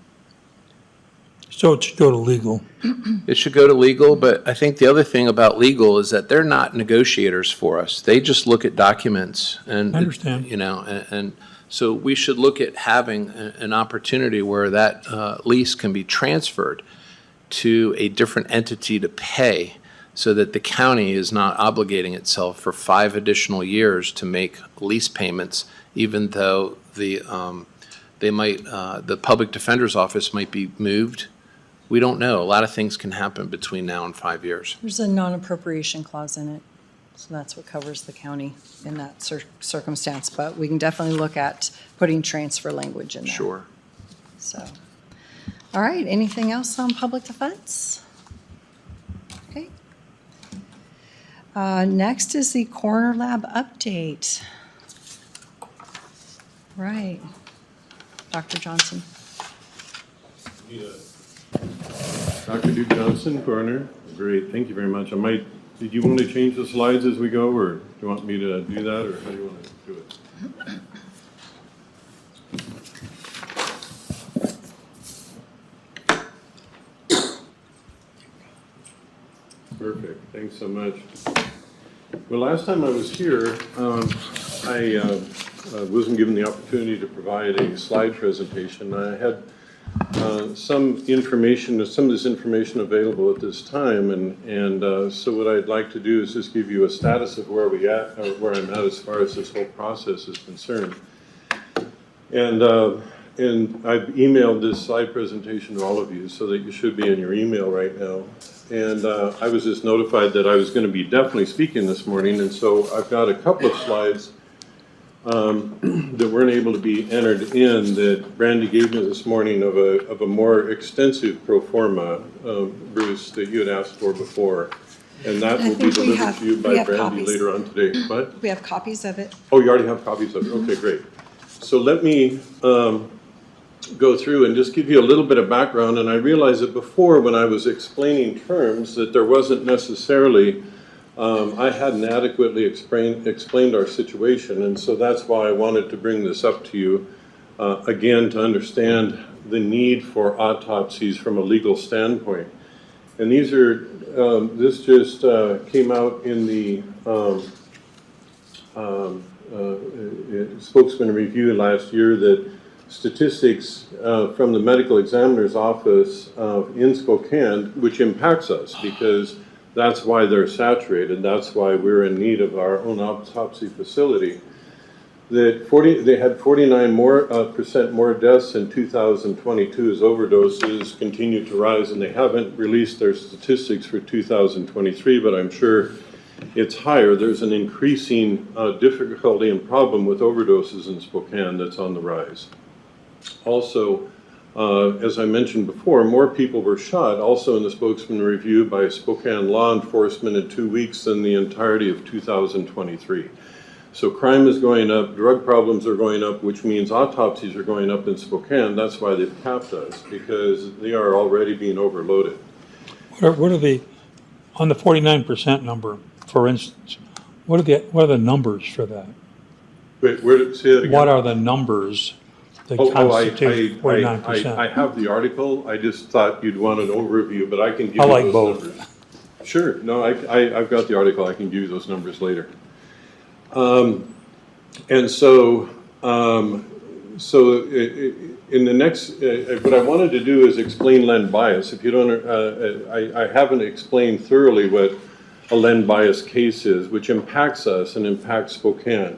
Speaker 4: So it should go to legal.
Speaker 3: It should go to legal, but I think the other thing about legal is that they're not negotiators for us. They just look at documents and.
Speaker 4: I understand.
Speaker 3: You know, and so we should look at having an opportunity where that lease can be transferred to a different entity to pay, so that the county is not obligating itself for 5 additional years to make lease payments, even though the public defender's office might be moved. We don't know. A lot of things can happen between now and 5 years.
Speaker 1: There's a non-appropriation clause in it, so that's what covers the county in that circumstance. But we can definitely look at putting transfer language in there.
Speaker 3: Sure.
Speaker 1: So, all right, anything else on public defense? Okay. Next is the Coroner Lab update. Right. Dr. Johnson.
Speaker 11: Dr. Duke Johnson, coroner. Great, thank you very much. Did you want to change the slides as we go, or do you want me to do that, or how do you want to do it? Perfect, thanks so much. Well, last time I was here, I wasn't given the opportunity to provide a slide presentation. I had some of this information available at this time, and so what I'd like to do is just give you a status of where I'm at as far as this whole process is concerned. And I've emailed this slide presentation to all of you, so that you should be in your email right now. And I was just notified that I was going to be definitely speaking this morning, and so I've got a couple of slides that weren't able to be entered in, that Brandy gave me this morning of a more extensive pro forma, Bruce, that you had asked for before. And that will be delivered to you by Brandy later on today. What?
Speaker 1: We have copies of it.
Speaker 11: Oh, you already have copies of it? Okay, great. So let me go through and just give you a little bit of background. And I realized that before, when I was explaining terms, that there wasn't necessarily I hadn't adequately explained our situation, and so that's why I wanted to bring this up to you again, to understand the need for autopsies from a legal standpoint. And these are, this just came out in the Spokesman Review last year, that statistics from the medical examiner's office in Spokane, which impacts us because that's why they're saturated. That's why we're in need of our own autopsy facility. That they had 49% more deaths in 2022 as overdoses continue to rise, and they haven't released their statistics for 2023, but I'm sure it's higher. There's an increasing difficulty and problem with overdoses in Spokane that's on the rise. Also, as I mentioned before, more people were shot also in the Spokesman Review by Spokane law enforcement in 2 weeks than the entirety of 2023. So crime is going up, drug problems are going up, which means autopsies are going up in Spokane. That's why they've capped us, because they are already being overloaded.
Speaker 4: What are the, on the 49% number, for instance, what are the numbers for that?
Speaker 11: Wait, say that again?
Speaker 4: What are the numbers that constitute 49%?
Speaker 11: I have the article. I just thought you'd want an overview, but I can give you
Speaker 4: like
Speaker 11: those
Speaker 4: both.
Speaker 11: numbers. Sure. No, I've got the article. I can give you those numbers later. And so, in the next, what I wanted to do is explain Len bias. If you don't, I haven't explained thoroughly what a Len bias case is, which impacts us and impacts Spokane.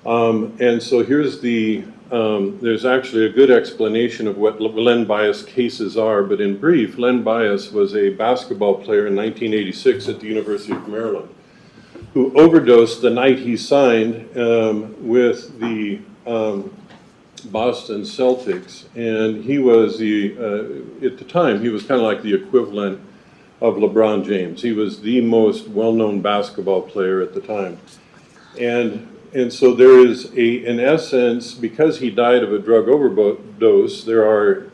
Speaker 11: And so here's the, there's actually a good explanation of what Len bias cases are, but in brief, Len bias was a basketball player in 1986 at the University of Maryland, who overdosed the night he signed with the Boston Celtics. And he was at the time, he was kind of like the equivalent of LeBron James. He was the most well-known basketball player at the time. And so there is in essence, because he died of a drug overdose, there's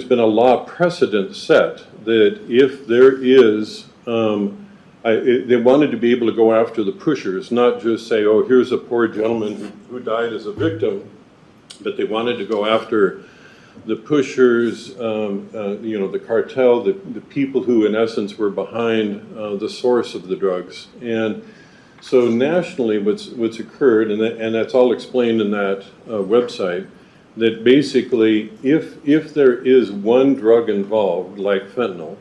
Speaker 11: been a law precedent set that if there is, they wanted to be able to go after the pushers, not just say, oh, here's a poor gentleman who died as a victim, but they wanted to go after the pushers, the cartel, the people who in essence were behind the source of the drugs. And so nationally what's occurred, and that's all explained in that website, that basically if there is one drug involved, like fentanyl,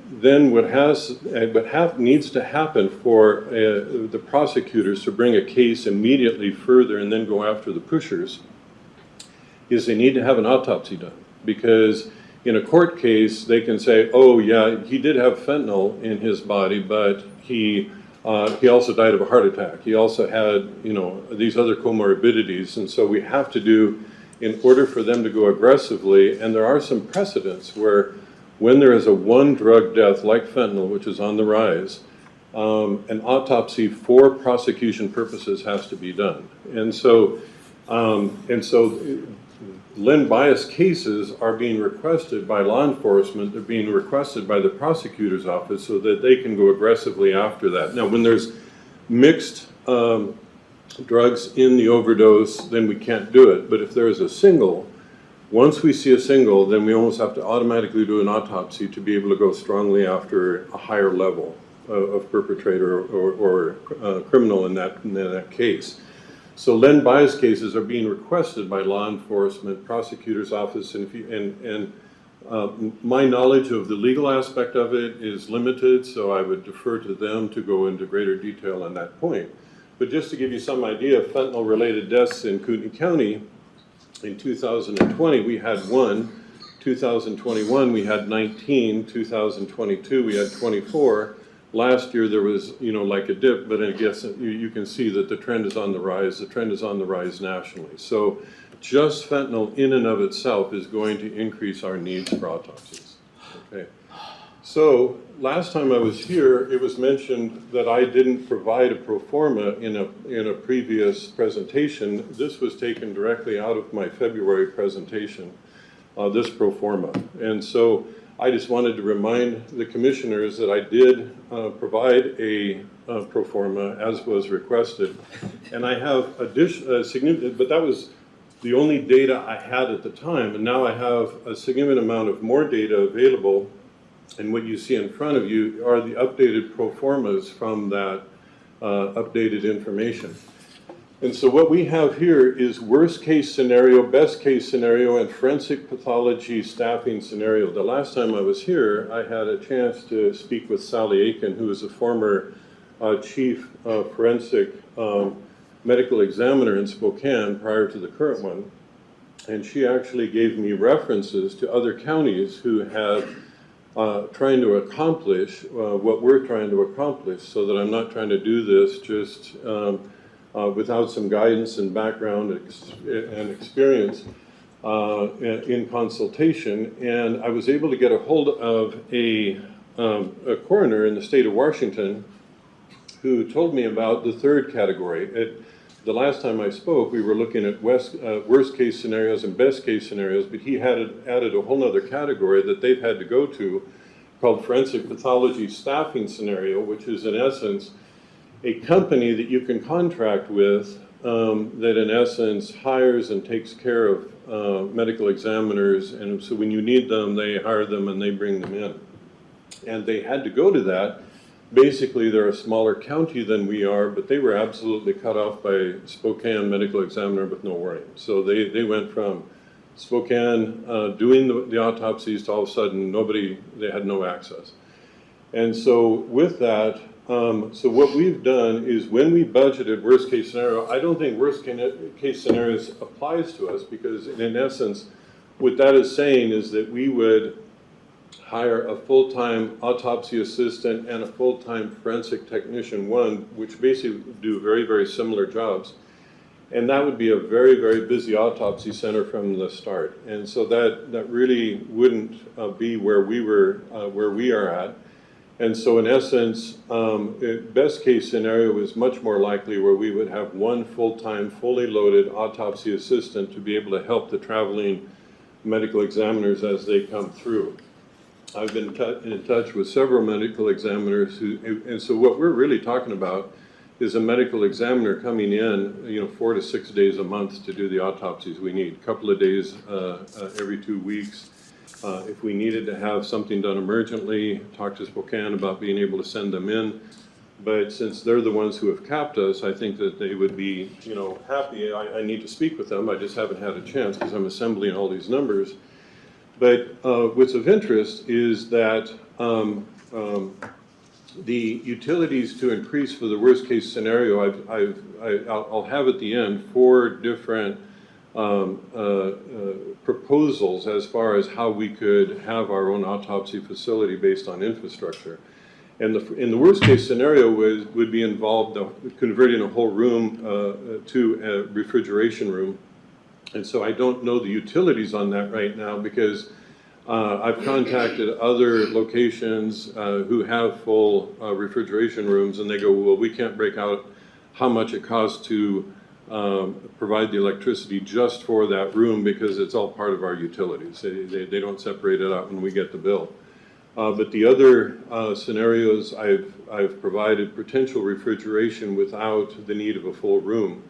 Speaker 11: then what needs to happen for the prosecutors to bring a case immediately further and then go after the pushers is they need to have an autopsy done. Because in a court case, they can say, oh yeah, he did have fentanyl in his body, but he also died of a heart attack. He also had, these other comorbidities. And so we have to do, in order for them to go aggressively, and there are some precedents where when there is a one drug death like fentanyl, which is on the rise, an autopsy for prosecution purposes has to be done. And so Len bias cases are being requested by law enforcement, they're being requested by the prosecutor's office so that they can go aggressively after that. Now, when there's mixed drugs in the overdose, then we can't do it. But if there is a single, once we see a single, then we almost have to automatically do an autopsy to be able to go strongly after a higher level of perpetrator or criminal in that case. So Len bias cases are being requested by law enforcement, prosecutor's office, and my knowledge of the legal aspect of it is limited, so I would defer to them to go into greater detail on that point. But just to give you some idea of fentanyl-related deaths in Kootenai County, in 2020 we had 1, 2021 we had 19, 2022 we had 24. Last year there was, like a dip, but I guess you can see that the trend is on the rise. The trend is on the rise nationally. So just fentanyl in and of itself is going to increase our needs for autopsies. Okay. So last time I was here, it was mentioned that I didn't provide a pro forma in a previous presentation. This was taken directly out of my February presentation, this pro forma. And so I just wanted to remind the commissioners that I did provide a pro forma as was requested. And I have significant, but that was the only data I had at the time. And now I have a significant amount of more data available. And what you see in front of you are the updated pro formas from that updated information. And so what we have here is worst case scenario, best case scenario, and forensic pathology staffing scenario. The last time I was here, I had a chance to speak with Sally Aiken, who is a former chief forensic medical examiner in Spokane prior to the current one. And she actually gave me references to other counties who have trying to accomplish what we're trying to accomplish, so that I'm not trying to do this just without some guidance and background and experience in consultation. And I was able to get a hold of a coroner in the state of Washington who told me about the third category. The last time I spoke, we were looking at worst case scenarios and best case scenarios, but he had added a whole other category that they've had to go to called forensic pathology staffing scenario, which is in essence a company that you can contract with that in essence hires and takes care of medical examiners. And so when you need them, they hire them and they bring them in. And they had to go to that. Basically, they're a smaller county than we are, but they were absolutely cut off by Spokane medical examiner with no warning. So they went from Spokane doing the autopsies to all of a sudden they had no access. And so with that, so what we've done is when we budgeted worst case scenario, I don't think worst case scenarios applies to us, because in essence, what that is saying is that we would hire a full-time autopsy assistant and a full-time forensic technician, one, which basically do very, very similar jobs. And that would be a very, very busy autopsy center from the start. And so that really wouldn't be where we are at. And so in essence, best case scenario is much more likely where we would have one full-time, fully loaded autopsy assistant to be able to help the traveling medical examiners as they come through. I've been in touch with several medical examiners and so what we're really talking about is a medical examiner coming in, 4 to 6 days a month to do the autopsies we need. A couple of days every 2 weeks. If we needed to have something done emergently, talk to Spokane about being able to send them in. But since they're the ones who have capped us, I think that they would be, happy. I need to speak with them. I just haven't had a chance because I'm assembling all these numbers. But what's of interest is that the utilities to increase for the worst case scenario, I'll have at the end 4 different proposals as far as how we could have our own autopsy facility based on infrastructure. And in the worst case scenario would be involved converting a whole room to a refrigeration room. And so I don't know the utilities on that right now because I've contacted other locations who have full refrigeration rooms and they go, well, we can't break out how much it costs to provide the electricity just for that room because it's all part of our utilities. They don't separate it out when we get the bill. But the other scenarios I've provided potential refrigeration without the need of a full room.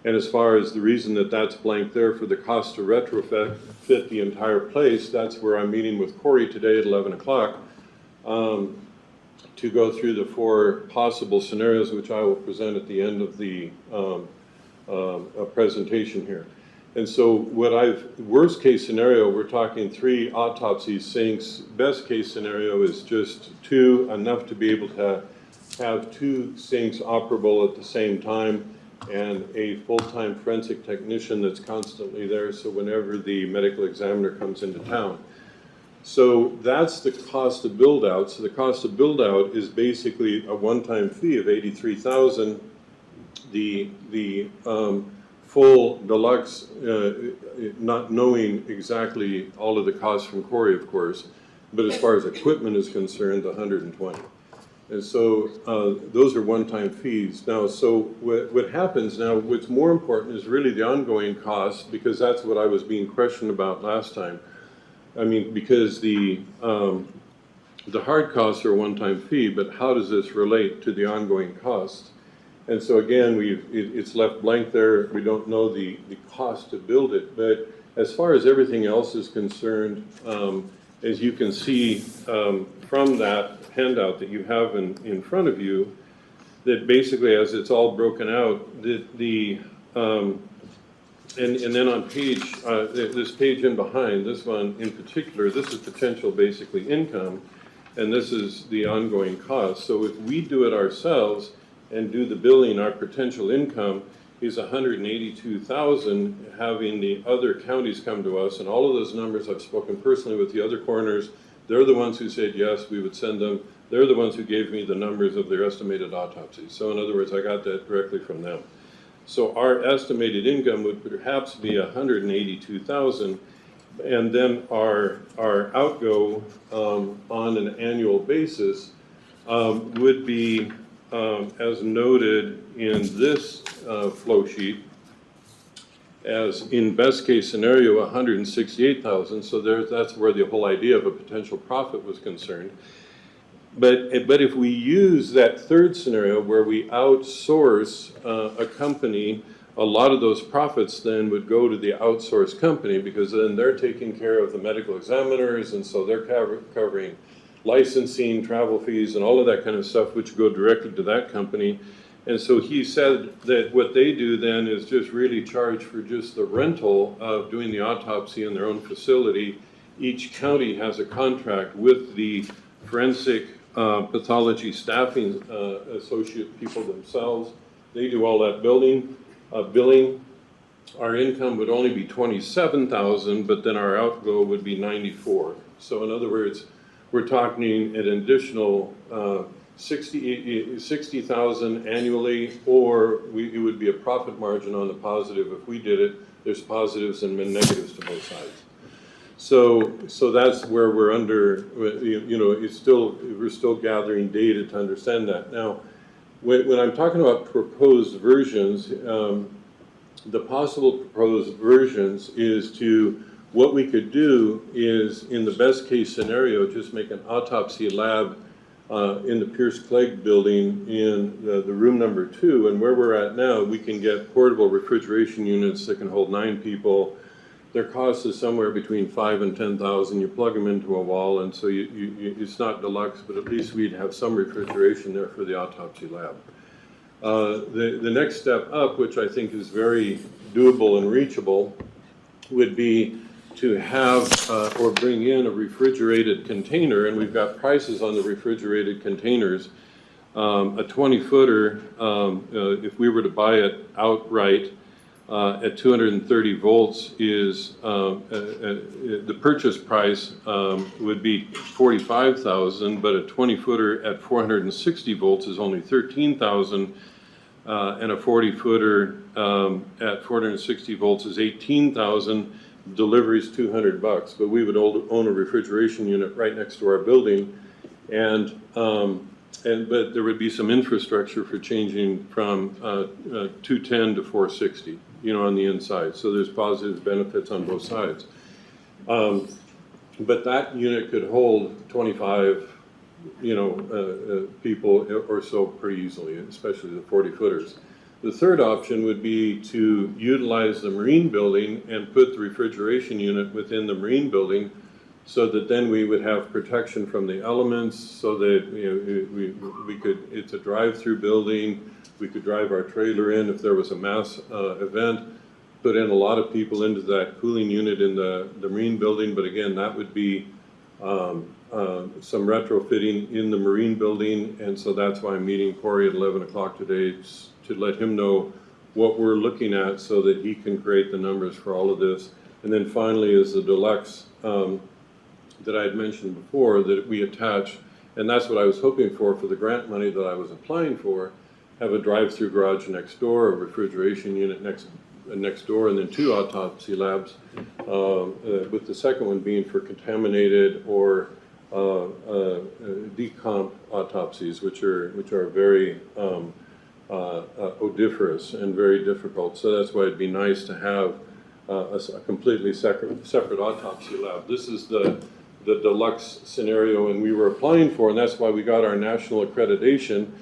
Speaker 11: And as far as the reason that that's blank there for the cost to retrofit the entire place, that's where I'm meeting with Corey today at 11 o'clock to go through the 4 possible scenarios, which I will present at the end of the presentation here. And so worst case scenario, we're talking 3 autopsy sinks. Best case scenario is just 2, enough to be able to have 2 sinks operable at the same time and a full-time forensic technician that's constantly there so whenever the medical examiner comes into town. So that's the cost of build out. So the cost of build out is basically a one-time fee of $83,000. The full deluxe, not knowing exactly all of the costs from Corey, of course, but as far as equipment is concerned, $120. And so those are one-time fees. Now, so what happens now, what's more important is really the ongoing costs, because that's what I was being questioned about last time. I mean, because the hard costs are a one-time fee, but how does this relate to the ongoing costs? And so again, it's left blank there. We don't know the cost to build it. But as far as everything else is concerned, as you can see from that handout that you have in front of you, that basically as it's all broken out, and then on page, this page in behind, this one in particular, this is potential basically income, and this is the ongoing cost. So if we do it ourselves and do the billing, our potential income is $182,000, having the other counties come to us, and all of those numbers I've spoken personally with the other coroners. They're the ones who said yes, we would send them. They're the ones who gave me the numbers of their estimated autopsies. So in other words, I got that directly from them. So our estimated income would perhaps be $182,000, and then our outgo on an annual basis would be, as noted in this flow sheet, as in best case scenario, $168,000. So that's where the whole idea of a potential profit was concerned. But if we use that third scenario where we outsource a company, a lot of those profits then would go to the outsourced company, because then they're taking care of the medical examiners, and so they're covering licensing, travel fees, and all of that kind of stuff, which go directly to that company. And so he said that what they do then is just really charge for just the rental of doing the autopsy in their own facility. Each county has a contract with the forensic pathology staffing associate people themselves. They do all that billing. Our income would only be $27,000, but then our outgo would be $94,000. So in other words, we're talking an additional $60,000 annually, or it would be a profit margin on the positive. If we did it, there's positives and negatives to both sides. So that's where we're under, we're still gathering data to understand that. Now, when I'm talking about proposed versions, the possible proposed versions is to What we could do is, in the best case scenario, just make an autopsy lab in the Pierce Clegg building in the room number 2. And where we're at now, we can get portable refrigeration units that can hold 9 people. Their cost is somewhere between $5,000 and $10,000. You plug them into a wall, and so it's not deluxe, but at least we'd have some refrigeration there for the autopsy lab. The next step up, which I think is very doable and reachable, would be to have or bring in a refrigerated container, and we've got prices on the refrigerated containers. A 20-footer, if we were to buy it outright, at 230 volts is, the purchase price would be $45,000, but a 20-footer at 460 volts is only $13,000, and a 40-footer at 460 volts is $18,000. Delivery's $200, but we would own a refrigeration unit right next to our building, but there would be some infrastructure for changing from 210 to 460. On the inside. So there's positive benefits on both sides. But that unit could hold 25, people or so pretty easily, especially the 40-footers. The third option would be to utilize the marine building and put the refrigeration unit within the marine building so that then we would have protection from the elements so that we could, it's a drive-through building. We could drive our trailer in if there was a mass event, put in a lot of people into that cooling unit in the marine building. But again, that would be some retrofitting in the marine building. And so that's why I'm meeting Corey at 11 o'clock today to let him know what we're looking at so that he can create the numbers for all of this. And then finally is the deluxe that I had mentioned before that we attach. And that's what I was hoping for the grant money that I was applying for. Have a drive-through garage next door, a refrigeration unit next door, and then 2 autopsy labs, with the second one being for contaminated or decomp autopsies, which are very odoriferous and very difficult. So that's why it'd be nice to have a completely separate autopsy lab. This is the deluxe scenario, and we were applying for, and that's why we got our national accreditation.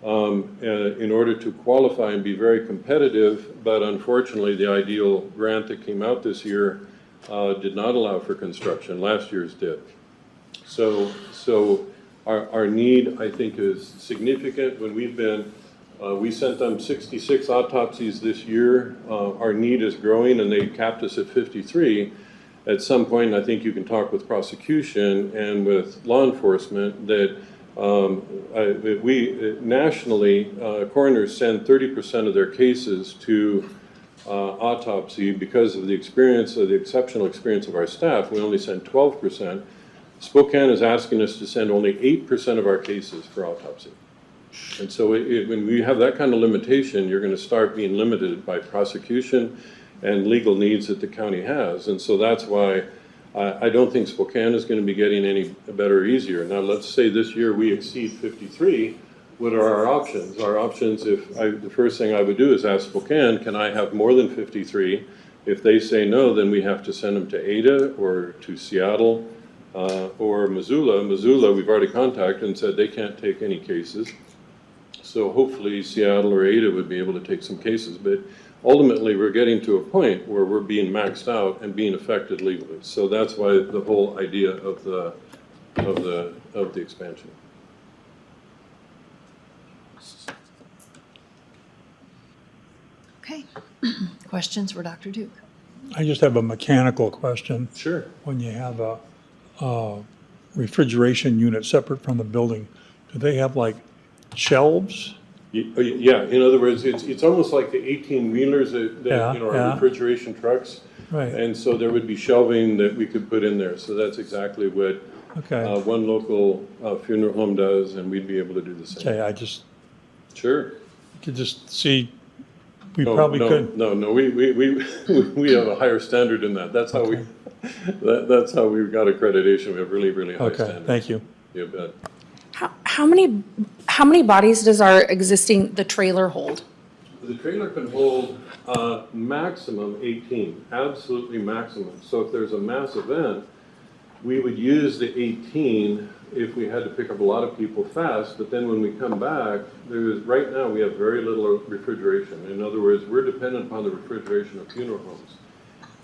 Speaker 11: In order to qualify and be very competitive, but unfortunately the ideal grant that came out this year did not allow for construction. Last year's did. So our need, I think, is significant. When we sent them 66 autopsies this year. Our need is growing, and they capped us at 53. At some point, I think you can talk with prosecution and with law enforcement that we nationally, coroners send 30% of their cases to autopsy because of the experience, of the exceptional experience of our staff. We only send 12%. Spokane is asking us to send only 8% of our cases for autopsy. And so when we have that kind of limitation, you're going to start being limited by prosecution and legal needs that the county has. And so that's why I don't think Spokane is going to be getting any better or easier. Now, let's say this year we exceed 53. What are our options? Our options, the first thing I would do is ask Spokane, can I have more than 53? If they say no, then we have to send them to Ada or to Seattle or Missoula. Missoula, we've already contacted and said they can't take any cases. So hopefully Seattle or Ada would be able to take some cases. But ultimately, we're getting to a point where we're being maxed out and being affected legally. So that's why the whole idea of the expansion.
Speaker 1: Okay. Questions for Dr. Duke?
Speaker 4: I just have a mechanical question.
Speaker 11: Sure.
Speaker 4: When you have a refrigeration unit separate from the building, do they have like shelves?
Speaker 11: Yeah, in other words, it's almost like the 18-wheelers that are refrigeration trucks.
Speaker 4: Right.
Speaker 11: And so there would be shelving that we could put in there. So that's exactly what one local funeral home does, and we'd be able to do the same.
Speaker 4: Okay, I just
Speaker 11: Sure.
Speaker 4: could just see, we probably could.
Speaker 11: No, we have a higher standard than that. That's how that's how we got accreditation. We have really, really high standards.
Speaker 4: Okay, thank you.
Speaker 11: You bet.
Speaker 12: How many bodies does the trailer hold?
Speaker 11: The trailer can hold maximum 18, absolutely maximum. So if there's a mass event, we would use the 18 if we had to pick up a lot of people fast, but then when we come back, right now we have very little refrigeration. In other words, we're dependent upon the refrigeration of funeral homes.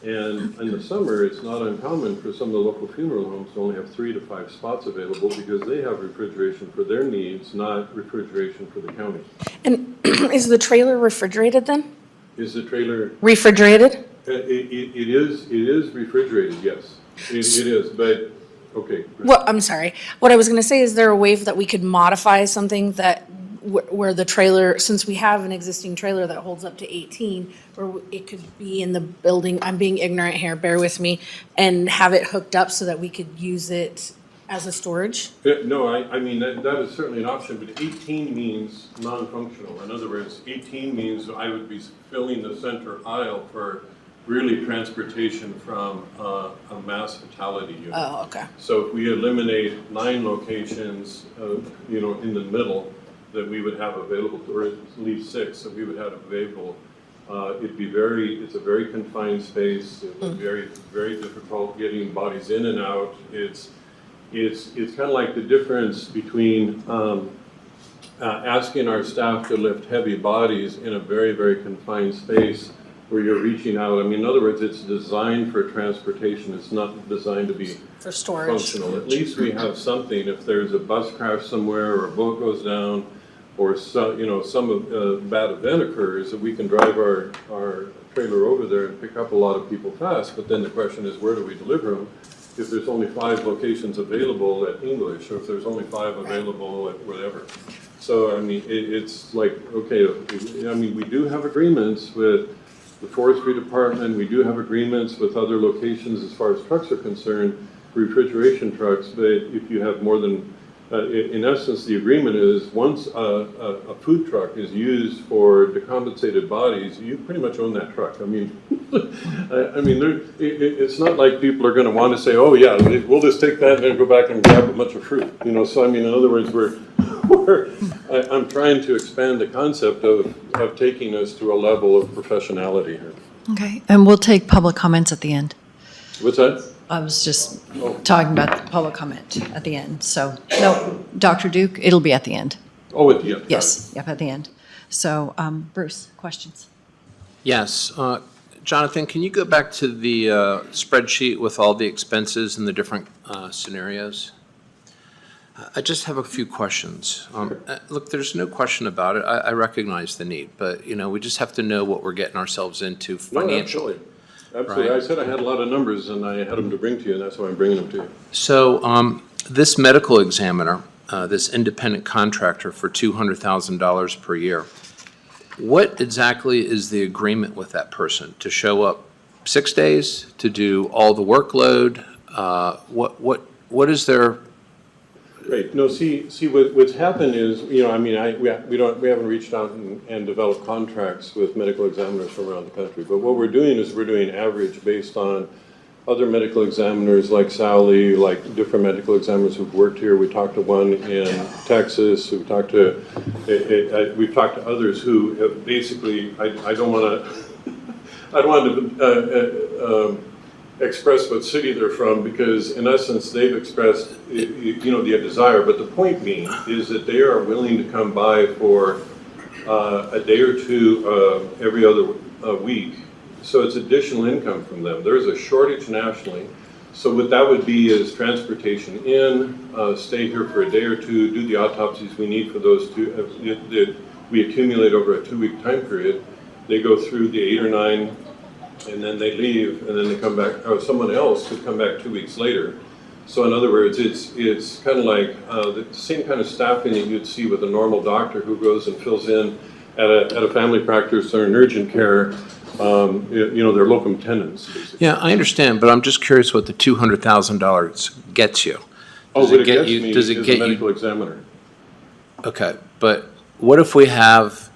Speaker 11: And in the summer, it's not uncommon for some of the local funeral homes to only have 3 to 5 spots available because they have refrigeration for their needs, not refrigeration for the county.
Speaker 12: And is the trailer refrigerated then?
Speaker 11: Is the trailer?
Speaker 12: Refrigerated?
Speaker 11: It is refrigerated, yes. It is, but, okay.
Speaker 12: Well, I'm sorry. What I was going to say, is there a way that we could modify something that, where the trailer, since we have an existing trailer that holds up to 18, where it could be in the building, I'm being ignorant here, bear with me, and have it hooked up so that we could use it as a storage?
Speaker 11: No, I mean, that is certainly an option, but 18 means non-functional. In other words, 18 means I would be filling the center aisle for really transportation from a mass fatality unit.
Speaker 12: Oh, okay.
Speaker 11: So if we eliminate 9 locations, in the middle that we would have available, or at least 6 that we would have available, it's a very confined space. It's very, very difficult getting bodies in and out. It's kind of like the difference between asking our staff to lift heavy bodies in a very, very confined space where you're reaching out. I mean, in other words, it's designed for transportation. It's not designed to be
Speaker 12: For storage.
Speaker 11: functional. At least we have something. If there's a bus crash somewhere or a boat goes down or some bad event occurs, that we can drive our trailer over there and pick up a lot of people fast. But then the question is, where do we deliver them? If there's only 5 locations available at English, or if there's only 5 available at whatever. So, I mean, it's like, okay, I mean, we do have agreements with the forestry department, we do have agreements with other locations as far as trucks are concerned, refrigeration trucks, but if you have more than, in essence, the agreement is once a food truck is used for decompensated bodies, you pretty much own that truck. I mean, it's not like people are going to want to say, oh yeah, we'll just take that and then go back and grab a bunch of fruit. So I mean, in other words, I'm trying to expand the concept of taking us to a level of professionality here.
Speaker 1: Okay, and we'll take public comments at the end.
Speaker 11: What's that?
Speaker 1: I was just talking about the public comment at the end, so, no, Dr. Duke, it'll be at the end.
Speaker 11: Oh, at the end.
Speaker 1: Yes, yep, at the end. So, Bruce, questions?
Speaker 3: Yes. Jonathan, can you go back to the spreadsheet with all the expenses and the different scenarios? I just have a few questions. Look, there's no question about it. I recognize the need, but, we just have to know what we're getting ourselves into financially.
Speaker 11: No, absolutely.
Speaker 3: Right.
Speaker 11: I said I had a lot of numbers and I had them to bring to you, and that's why I'm bringing them to you.
Speaker 3: So this medical examiner, this independent contractor for $200,000 per year, what exactly is the agreement with that person? To show up 6 days, to do all the workload? What is their...
Speaker 11: Right. No, see, what's happened is, we haven't reached out and developed contracts with medical examiners from around the country. But what we're doing is we're doing average based on other medical examiners like Sally, like different medical examiners who've worked here. We talked to one in Texas. We've talked to others who have basically, I don't want to express what city they're from, because in essence they've expressed the desire, but the point being is that they are willing to come by for a day or two every other week, so it's additional income from them. There's a shortage nationally, so what that would be is transportation in, stay here for a day or two, do the autopsies we need for those two that we accumulate over a 2-week time period. They go through the 8 or 9 and then they leave, and then they come back, or someone else could come back 2 weeks later. So in other words, it's kind of like the same kind of staffing that you'd see with a normal doctor who goes and fills in at a family practice or an urgent care. They're locum tenens, basically.
Speaker 3: Yeah, I understand, but I'm just curious what the $200,000 gets you.
Speaker 11: What it gets me is a medical examiner.
Speaker 3: Okay, but what if we have,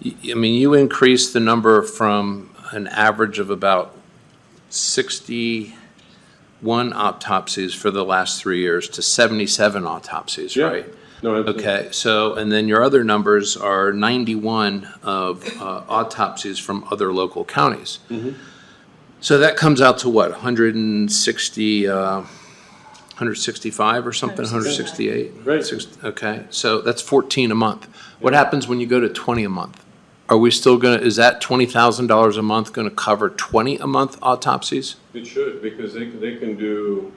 Speaker 3: you increase the number from an average of about 61 autopsies for the last 3 years to 77 autopsies,
Speaker 11: Yeah.
Speaker 3: right?
Speaker 11: No, absolutely.
Speaker 3: Okay, so, and then your other numbers are 91 of autopsies from other local counties. So that comes out to what, 160, 165 or something, 168?
Speaker 11: Right.
Speaker 3: Okay, so that's 14 a month. What happens when you go to 20 a month? Are we still gonna, is that $20,000 a month gonna cover 20 a month autopsies?
Speaker 11: It should, because they can do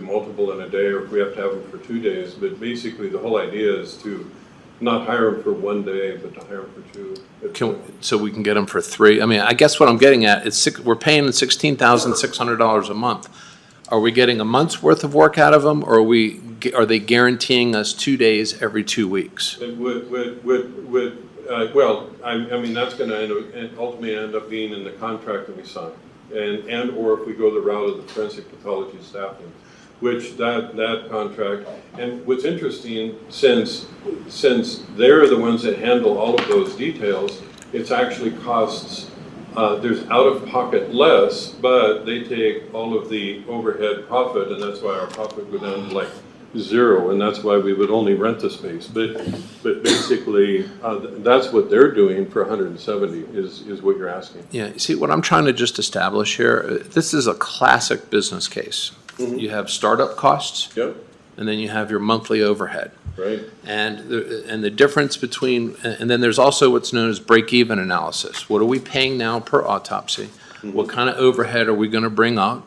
Speaker 11: multiple in a day, or if we have to have them for 2 days. But basically, the whole idea is to not hire them for 1 day, but to hire them for 2.
Speaker 3: So we can get them for 3? I mean, I guess what I'm getting at, we're paying $16,600 a month. Are we getting a month's worth of work out of them, or are they guaranteeing us 2 days every 2 weeks?
Speaker 11: It well, I mean, that's going to ultimately end up being in the contract that we sign. Or if we go the route of the forensic pathology staffing, which that contract, and what's interesting, since they're the ones that handle all of those details, it's actually costs, there's out-of-pocket less, but they take all of the overhead profit, and that's why our profit would go down to like 0, and that's why we would only rent the space. But basically, that's what they're doing for 170 is what you're asking.
Speaker 3: Yeah, you see, what I'm trying to just establish here, this is a classic business case. You have startup costs.
Speaker 11: Yep.
Speaker 3: And then you have your monthly overhead.
Speaker 11: Right.
Speaker 3: And the difference between, and then there's also what's known as break-even analysis. What are we paying now per autopsy? What kind of overhead are we going to bring on?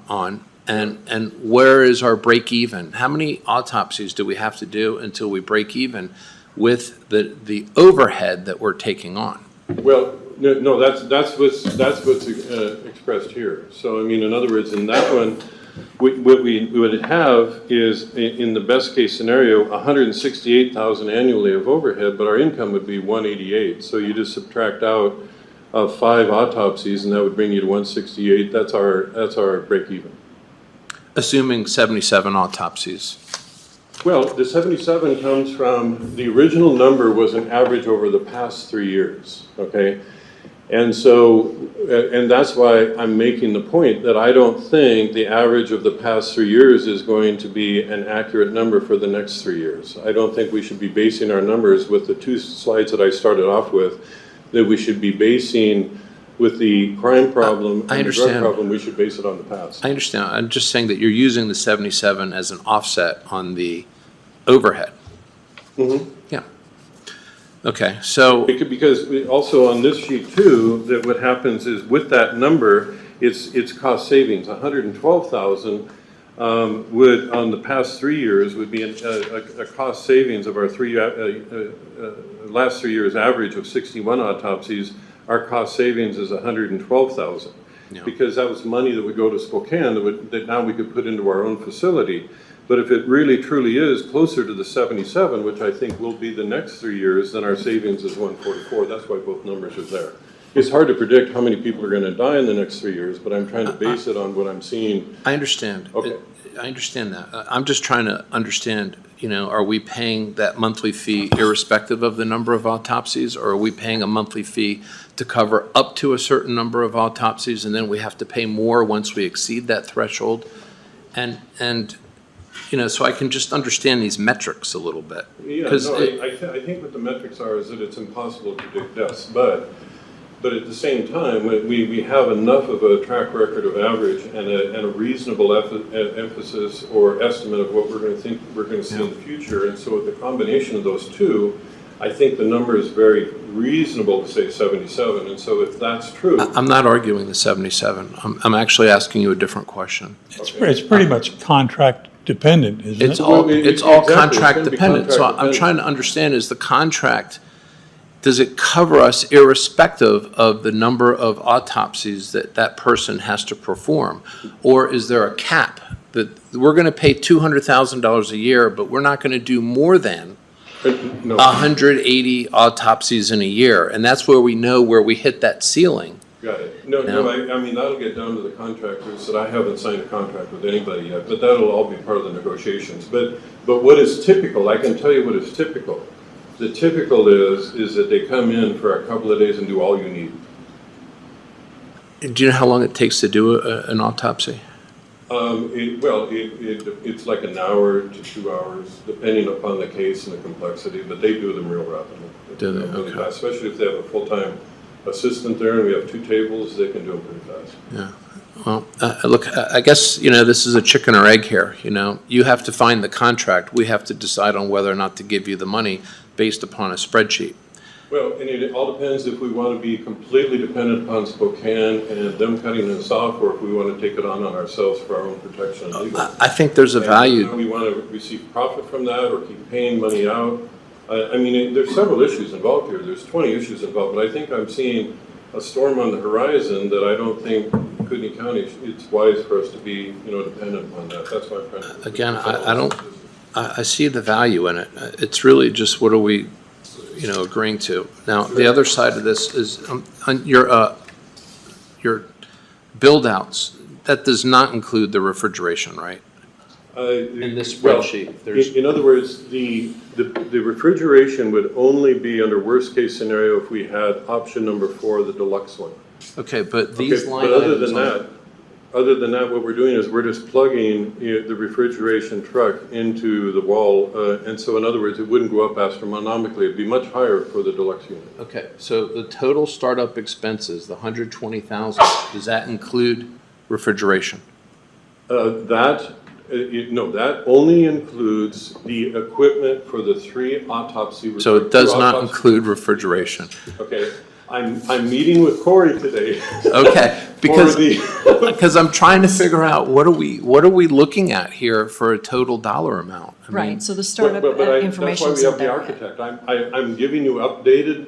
Speaker 3: And where is our break-even? How many autopsies do we have to do until we break even with the overhead that we're taking on?
Speaker 11: Well, no, that's what's expressed here. So I mean, in other words, in that one, what we would have is, in the best case scenario, 168,000 annually of overhead, but our income would be 188. So you just subtract out 5 autopsies, and that would bring you to 168. That's our break even.
Speaker 3: Assuming 77 autopsies.
Speaker 11: Well, the 77 comes from, the original number was an average over the past 3 years, okay? And so, and that's why I'm making the point that I don't think the average of the past 3 years is going to be an accurate number for the next 3 years. I don't think we should be basing our numbers with the 2 slides that I started off with, that we should be basing with the crime problem and the drug problem, we should base it on the past.
Speaker 3: I understand. I'm just saying that you're using the 77 as an offset on the overhead. Yeah. Okay, so.
Speaker 11: Because also on this sheet too, that what happens is with that number, it's cost savings. 112,000 would, on the past 3 years, would be a cost savings of our last 3 years average of 61 autopsies. Our cost savings is 112,000. Yeah. Because that was money that would go to Spokane that now we could put into our own facility. But if it really truly is closer to the 77, which I think will be the next 3 years, then our savings is 144. That's why both numbers are there. It's hard to predict how many people are going to die in the next 3 years, but I'm trying to base it on what I'm seeing.
Speaker 3: I understand.
Speaker 11: Okay.
Speaker 3: I understand that. I'm just trying to understand, are we paying that monthly fee irrespective of the number of autopsies, or are we paying a monthly fee to cover up to a certain number of autopsies, and then we have to pay more once we exceed that threshold? And so I can just understand these metrics a little bit.
Speaker 11: Yeah, no, I think what the metrics are is that it's impossible to predict deaths, but at the same time, we have enough of a track record of average and a reasonable emphasis or estimate of what we're going to think we're going to see in the future. And so with the combination of those two, I think the number is very reasonable to say 77. And so if that's true.
Speaker 3: I'm not arguing the 77. I'm actually asking you a different question.
Speaker 4: It's pretty much contract dependent, isn't it?
Speaker 3: It's all
Speaker 11: Exactly.
Speaker 3: contract dependent. So I'm trying to understand, is the contract, does it cover us irrespective of the number of autopsies that person has to perform? Or is there a cap that we're going to pay $200,000 a year, but we're not going to do more than 180 autopsies in a year? And that's where we know where we hit that ceiling.
Speaker 11: Got it. No, I mean, that'll get down to the contractors, that I haven't signed a contract with anybody yet, but that'll all be part of the negotiations. But what is typical, I can tell you what is typical. The typical is that they come in for a couple of days and do all you need.
Speaker 3: Do you know how long it takes to do an autopsy?
Speaker 11: It's like an hour to 2 hours, depending upon the case and the complexity, but they do them real rapidly.
Speaker 3: Do they?
Speaker 11: Really
Speaker 3: Okay.
Speaker 11: fast, especially if they have a full-time assistant there and we have 2 tables, they can do them pretty fast.
Speaker 3: Yeah. Well, look, I guess, this is a chicken or egg here, You have to find the contract. We have to decide on whether or not to give you the money based upon a spreadsheet.
Speaker 11: Well, and it all depends if we want to be completely dependent upon Spokane and them cutting us off, or if we want to take it on ourselves for our own protection and legal.
Speaker 3: I think there's a
Speaker 11: And
Speaker 3: value.
Speaker 11: we want to receive profit from that or keep paying money out. There's several issues involved here. There's 20 issues involved, but I think I'm seeing a storm on the horizon that I don't think Kootenai County, it's wise for us to be, dependent upon that. That's why I'm trying to.
Speaker 3: Again, I see the value in it. It's really just what are we, agreeing to. Now, the other side of this is on your build-outs, that does not include the refrigeration, right? In this spreadsheet, there's.
Speaker 11: In other words, the refrigeration would only be under worst-case scenario if we had option number 4, the deluxe one.
Speaker 3: Okay, but these
Speaker 11: Okay,
Speaker 3: line
Speaker 11: but
Speaker 3: items.
Speaker 11: other than that, what we're doing is we're just plugging the refrigeration truck into the wall. And so in other words, it wouldn't go up astronomically. It'd be much higher for the deluxe unit.
Speaker 3: Okay, so the total startup expenses, the 120,000, does that include refrigeration?
Speaker 11: That only includes the equipment for the 3 autopsy.
Speaker 3: So it does
Speaker 11: 2
Speaker 3: not
Speaker 11: autopsy-
Speaker 3: include refrigeration.
Speaker 11: Okay, I'm meeting with Corey today.
Speaker 3: Okay, because
Speaker 11: For the-
Speaker 3: because I'm trying to figure out what are we looking at here for a total dollar amount? I mean,
Speaker 1: Right, so the startup
Speaker 11: That's
Speaker 1: information
Speaker 11: why we
Speaker 1: isn't
Speaker 11: have the
Speaker 1: there yet.
Speaker 11: architect. I'm giving you updated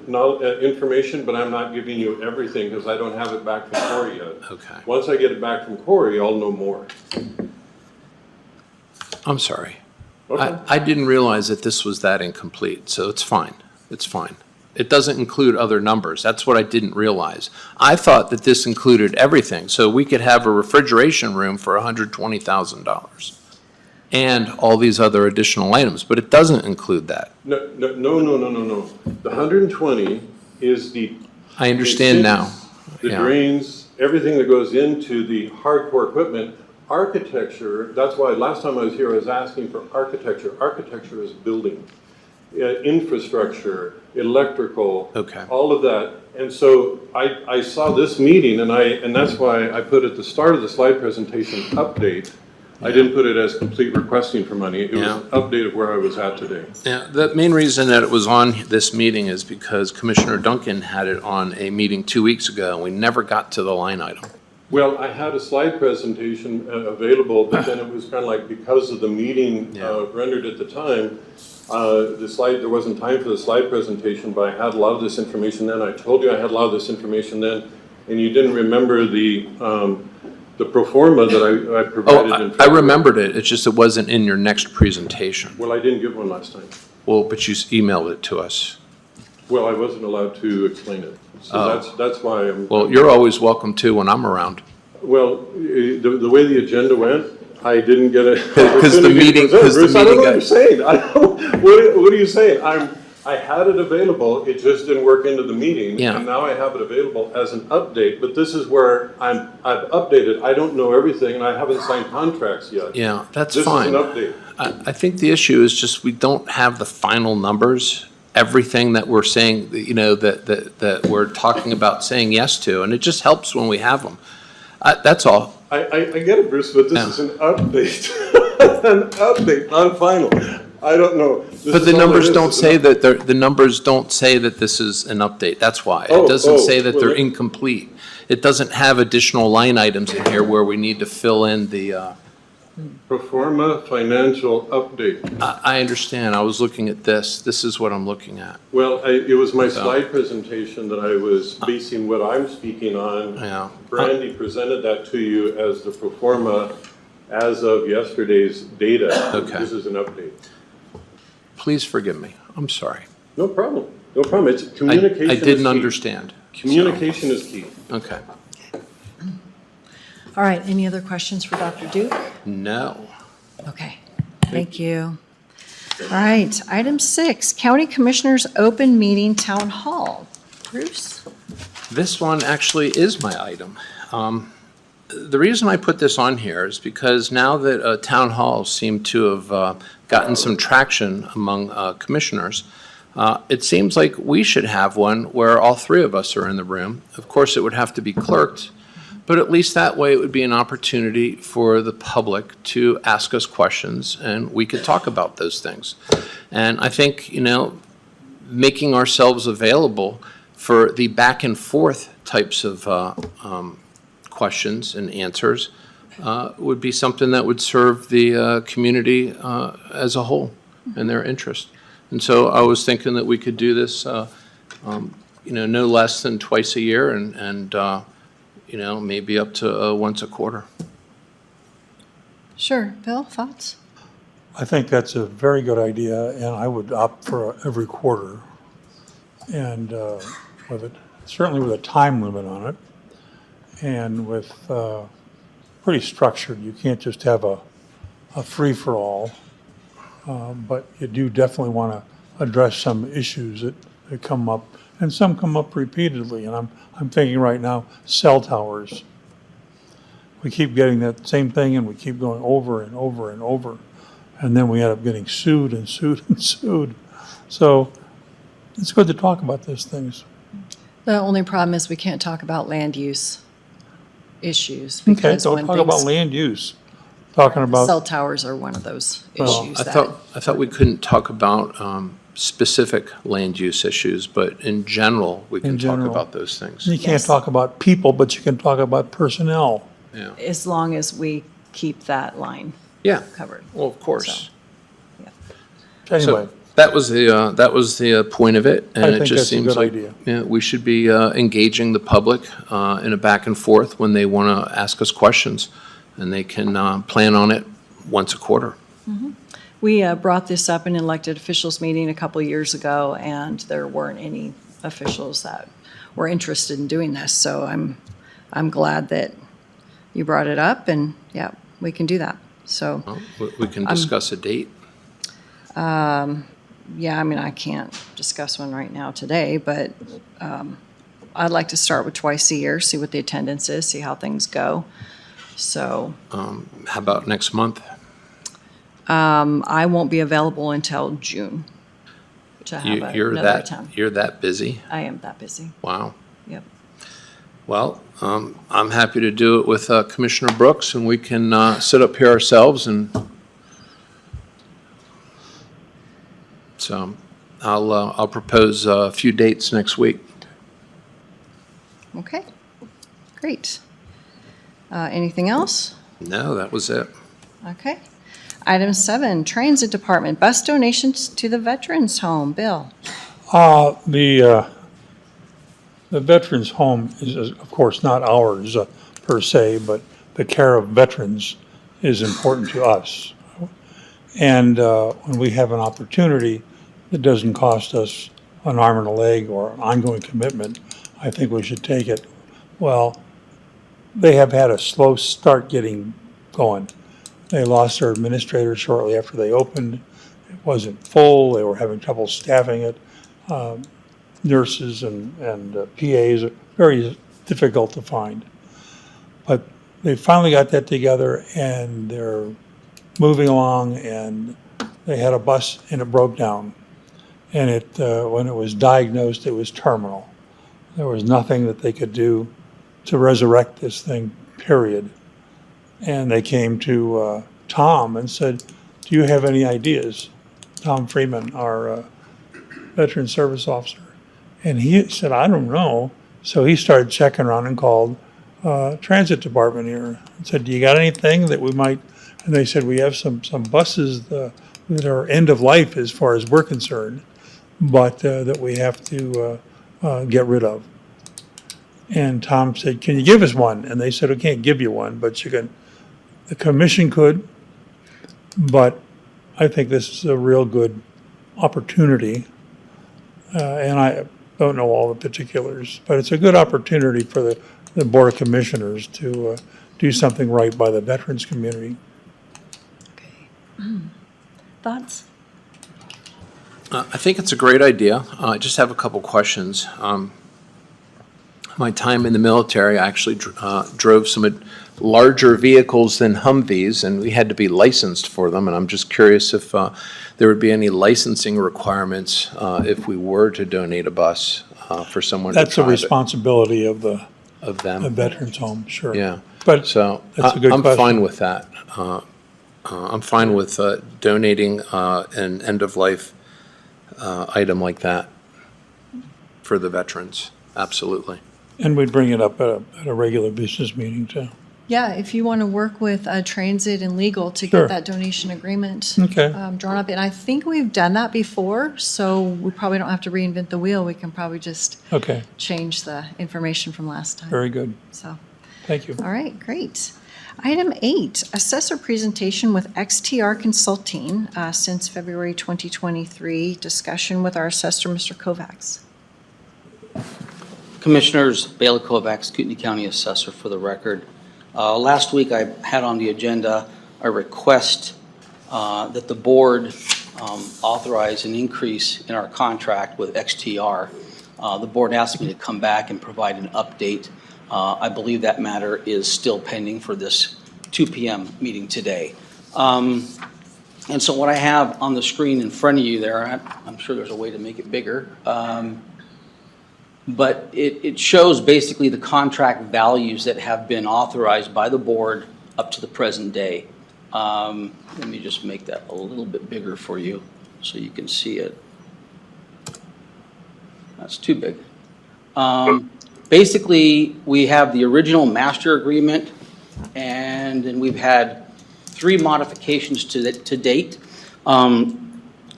Speaker 11: information, but I'm not giving you everything because I don't have it back from Corey yet.
Speaker 3: Okay,
Speaker 11: Once I get it back from Corey, I'll know more.
Speaker 3: I'm sorry.
Speaker 11: Okay.
Speaker 3: I didn't realize that this was that incomplete, so it's fine. It's fine. It doesn't include other numbers. That's what I didn't realize. I thought that this included everything, so we could have a refrigeration room for $120,000 and all these other additional items, but it doesn't include that.
Speaker 11: No. The 120 is the.
Speaker 3: I understand now.
Speaker 11: The
Speaker 3: Yeah.
Speaker 11: drains, everything that goes into the hardcore equipment. Architecture, that's why last time I was here, I was asking for architecture. Architecture is building, infrastructure, electrical.
Speaker 3: Okay.
Speaker 11: All of that. And so I saw this meeting and that's why I put at the start of the slide presentation, update. I didn't put it as complete requesting for money. It was
Speaker 3: Yeah.
Speaker 11: an update of where I was at today.
Speaker 3: Yeah, the main reason that it was on this meeting is because Commissioner Duncan had it on a meeting 2 weeks ago, and we never got to the line item.
Speaker 11: Well, I had a slide presentation available, but then it was kind of like because of the meeting
Speaker 3: Yeah.
Speaker 11: rendered at the time, there wasn't time for the slide presentation, but I had a lot of this information then. I told you I had a lot of this information then, and you didn't remember the pro forma that I provided.
Speaker 3: Oh,
Speaker 11: in
Speaker 3: I
Speaker 11: February.
Speaker 3: remembered it, it's just it wasn't in your next presentation.
Speaker 11: Well, I didn't give one last time.
Speaker 3: Well, but you emailed it to us.
Speaker 11: Well, I wasn't allowed to explain it. So
Speaker 3: Oh.
Speaker 11: that's why I'm.
Speaker 3: Well, you're always welcome to when I'm around.
Speaker 11: Well, the way the agenda went, I didn't get a.
Speaker 3: Because the meeting- because the
Speaker 11: Bruce, I don't know
Speaker 3: meeting
Speaker 11: what you're saying. I don't, what are you saying? I had it available, it just didn't work into the meeting.
Speaker 3: Yeah.
Speaker 11: And now I have it available as an update, but this is where I've updated. I don't know everything and I haven't signed contracts yet.
Speaker 3: Yeah, that's
Speaker 11: This is
Speaker 3: fine.
Speaker 11: an update.
Speaker 3: I think the issue is just we don't have the final numbers, everything that we're saying, that we're talking about saying yes to, and it just helps when we have them. That's all.
Speaker 11: I get it, Bruce, but this
Speaker 3: Yeah.
Speaker 11: is an update. An update, not final. I don't know. This
Speaker 3: But
Speaker 11: is
Speaker 3: the
Speaker 11: all
Speaker 3: numbers
Speaker 11: it is.
Speaker 3: don't
Speaker 11: It's
Speaker 3: say
Speaker 11: an
Speaker 3: that the numbers don't say that this is an update. That's why.
Speaker 11: Oh,
Speaker 3: It doesn't
Speaker 11: oh,
Speaker 3: say that
Speaker 11: well,
Speaker 3: they're
Speaker 11: that-
Speaker 3: incomplete. It doesn't have additional line items in here where we need to fill in the,
Speaker 11: Pro forma financial update.
Speaker 3: I understand. I was looking at this. This is what I'm looking at.
Speaker 11: Well, it was my slide presentation that I was basing what I'm speaking on.
Speaker 3: Yeah.
Speaker 11: Brandy presented that to you as the pro forma as of yesterday's data.
Speaker 3: Okay.
Speaker 11: This is an update.
Speaker 3: Please forgive me. I'm sorry.
Speaker 11: No problem. No problem. It's communication.
Speaker 3: I
Speaker 11: is
Speaker 3: didn't
Speaker 11: key.
Speaker 3: understand.
Speaker 11: Communication is key.
Speaker 3: Okay.
Speaker 1: All right, any other questions for Dr. Duke?
Speaker 3: No.
Speaker 1: Okay, thank you. All right, item 6, County Commissioners Open Meeting Town Hall. Bruce?
Speaker 3: This one actually is my item. The reason I put this on here is because now that town halls seem to have gotten some traction among commissioners, it seems like we should have one where all three of us are in the room. Of course, it would have to be clerked, but at least that way it would be an opportunity for the public to ask us questions and we could talk about those things. And I think, making ourselves available for the back and forth types of questions and answers would be something that would serve the community as a whole and their interest. And so I was thinking that we could do this, no less than twice a year and maybe up to once a quarter.
Speaker 1: Sure. Bill, thoughts?
Speaker 4: I think that's a very good idea, and I would opt for every quarter. And certainly with a time limit on it, and with pretty structured. You can't just have a free-for-all, but you do definitely want to address some issues that come up, and some come up repeatedly. And I'm thinking right now, cell towers. We keep getting that same thing, and we keep going over and over and over. And then we end up getting sued and sued and sued. So it's good to talk about those things.
Speaker 1: The only problem is we can't talk about land use issues.
Speaker 4: Okay,
Speaker 1: because
Speaker 4: don't
Speaker 1: when
Speaker 4: talk about
Speaker 1: things-
Speaker 4: land use. Talking about,
Speaker 1: Cell towers are one of those
Speaker 3: Well,
Speaker 1: issues
Speaker 3: I
Speaker 1: that.
Speaker 3: thought we couldn't talk about specific land use issues, but in general, we can
Speaker 4: In
Speaker 3: talk
Speaker 4: general.
Speaker 3: about those things.
Speaker 4: you can't
Speaker 1: Yes.
Speaker 4: talk about people, but you can talk about personnel.
Speaker 3: Yeah.
Speaker 1: As long as we keep that line
Speaker 3: Yeah.
Speaker 1: covered.
Speaker 3: Well, of course.
Speaker 4: Anyway,
Speaker 3: So that was the point of it, and
Speaker 4: I
Speaker 3: it
Speaker 4: think
Speaker 3: just
Speaker 4: that's a
Speaker 3: seems
Speaker 4: good
Speaker 3: like
Speaker 4: idea.
Speaker 3: we should be engaging the public in a back and forth when they want to ask us questions, and they can plan on it once a quarter.
Speaker 1: We brought this up in an elected officials meeting a couple of years ago, and there weren't any officials that were interested in doing this. So I'm glad that you brought it up, and yeah, we can do that. So,
Speaker 3: Well, we can discuss a date.
Speaker 1: yeah, I mean, I can't discuss one right now today, but I'd like to start with twice a year, see what the attendance is, see how things go. So
Speaker 3: How about next month?
Speaker 1: I won't be available until June, which I have another attempt.
Speaker 3: You're that busy?
Speaker 1: I am that busy.
Speaker 3: Wow.
Speaker 1: Yep.
Speaker 3: Well, I'm happy to do it with Commissioner Brooks, and we can sit up here ourselves, and so I'll propose a few dates next week.
Speaker 1: Okay. Great. Anything else?
Speaker 3: No, that was it.
Speaker 1: Okay. Item 7, Transit Department, bus donations to the Veterans Home. Bill?
Speaker 4: The Veterans Home is, of course, not ours per se, but the care of veterans is important to us. And when we have an opportunity that doesn't cost us an arm and a leg or an ongoing commitment, I think we should take it. Well, they have had a slow start getting going. They lost their administrator shortly after they opened. It wasn't full. They were having trouble staffing it. Nurses and PAs are very difficult to find. But they finally got that together, and they're moving along, and they had a bus and it broke down. And when it was diagnosed, it was terminal. There was nothing that they could do to resurrect this thing, period. And they came to Tom and said, do you have any ideas? Tom Freeman, our Veteran Service Officer. And he said, I don't know. So he started checking around and called Transit Department here and said, do you got anything that we might? And they said, we have some buses that are end of life as far as we're concerned, but that we have to get rid of. And Tom said, can you give us one? And they said, we can't give you one, but you can. The commission could, but I think this is a real good opportunity. And I don't know all the particulars, but it's a good opportunity for the Board of Commissioners to do something right by the veterans community.
Speaker 1: Okay. Thoughts?
Speaker 3: I think it's a great idea. I just have a couple questions. my time in the military, I actually drove some larger vehicles than Humvees, and we had to be licensed for them. And I'm just curious if there would be any licensing requirements if we were to donate a bus for someone to
Speaker 4: That's a
Speaker 3: drive it,
Speaker 4: responsibility of the
Speaker 3: of them.
Speaker 4: veterans home, sure.
Speaker 3: Yeah.
Speaker 4: But
Speaker 3: So
Speaker 4: that's a good
Speaker 3: I'm
Speaker 4: question.
Speaker 3: fine with that. I'm fine with donating an end-of-life item like that for the veterans. Absolutely.
Speaker 4: And we'd bring it up at a regular business meeting too.
Speaker 1: Yeah, if you want to work with transit and legal to
Speaker 4: Sure.
Speaker 1: get that donation agreement
Speaker 4: Okay.
Speaker 1: drawn up. And I think we've done that before, so we probably don't have to reinvent the wheel. We can probably just
Speaker 4: Okay,
Speaker 1: change the information from last time.
Speaker 4: very good.
Speaker 1: So,
Speaker 4: Thank you.
Speaker 1: all right, great. Item 8, Assessor Presentation with XTR Consulting since February 2023. Discussion with our assessor, Mr. Kovacs.
Speaker 13: Commissioners, Bailey Kovacs, Kootenai County Assessor for the record. Last week I had on the agenda a request that the board authorize an increase in our contract with XTR. The board asked me to come back and provide an update. I believe that matter is still pending for this 2 p.m. meeting today. And so what I have on the screen in front of you there, I'm sure there's a way to make it bigger. But it shows basically the contract values that have been authorized by the board up to the present day. Let me just make that a little bit bigger for you so you can see it. That's too big. Basically, we have the original master agreement, and then we've had 3 modifications to date.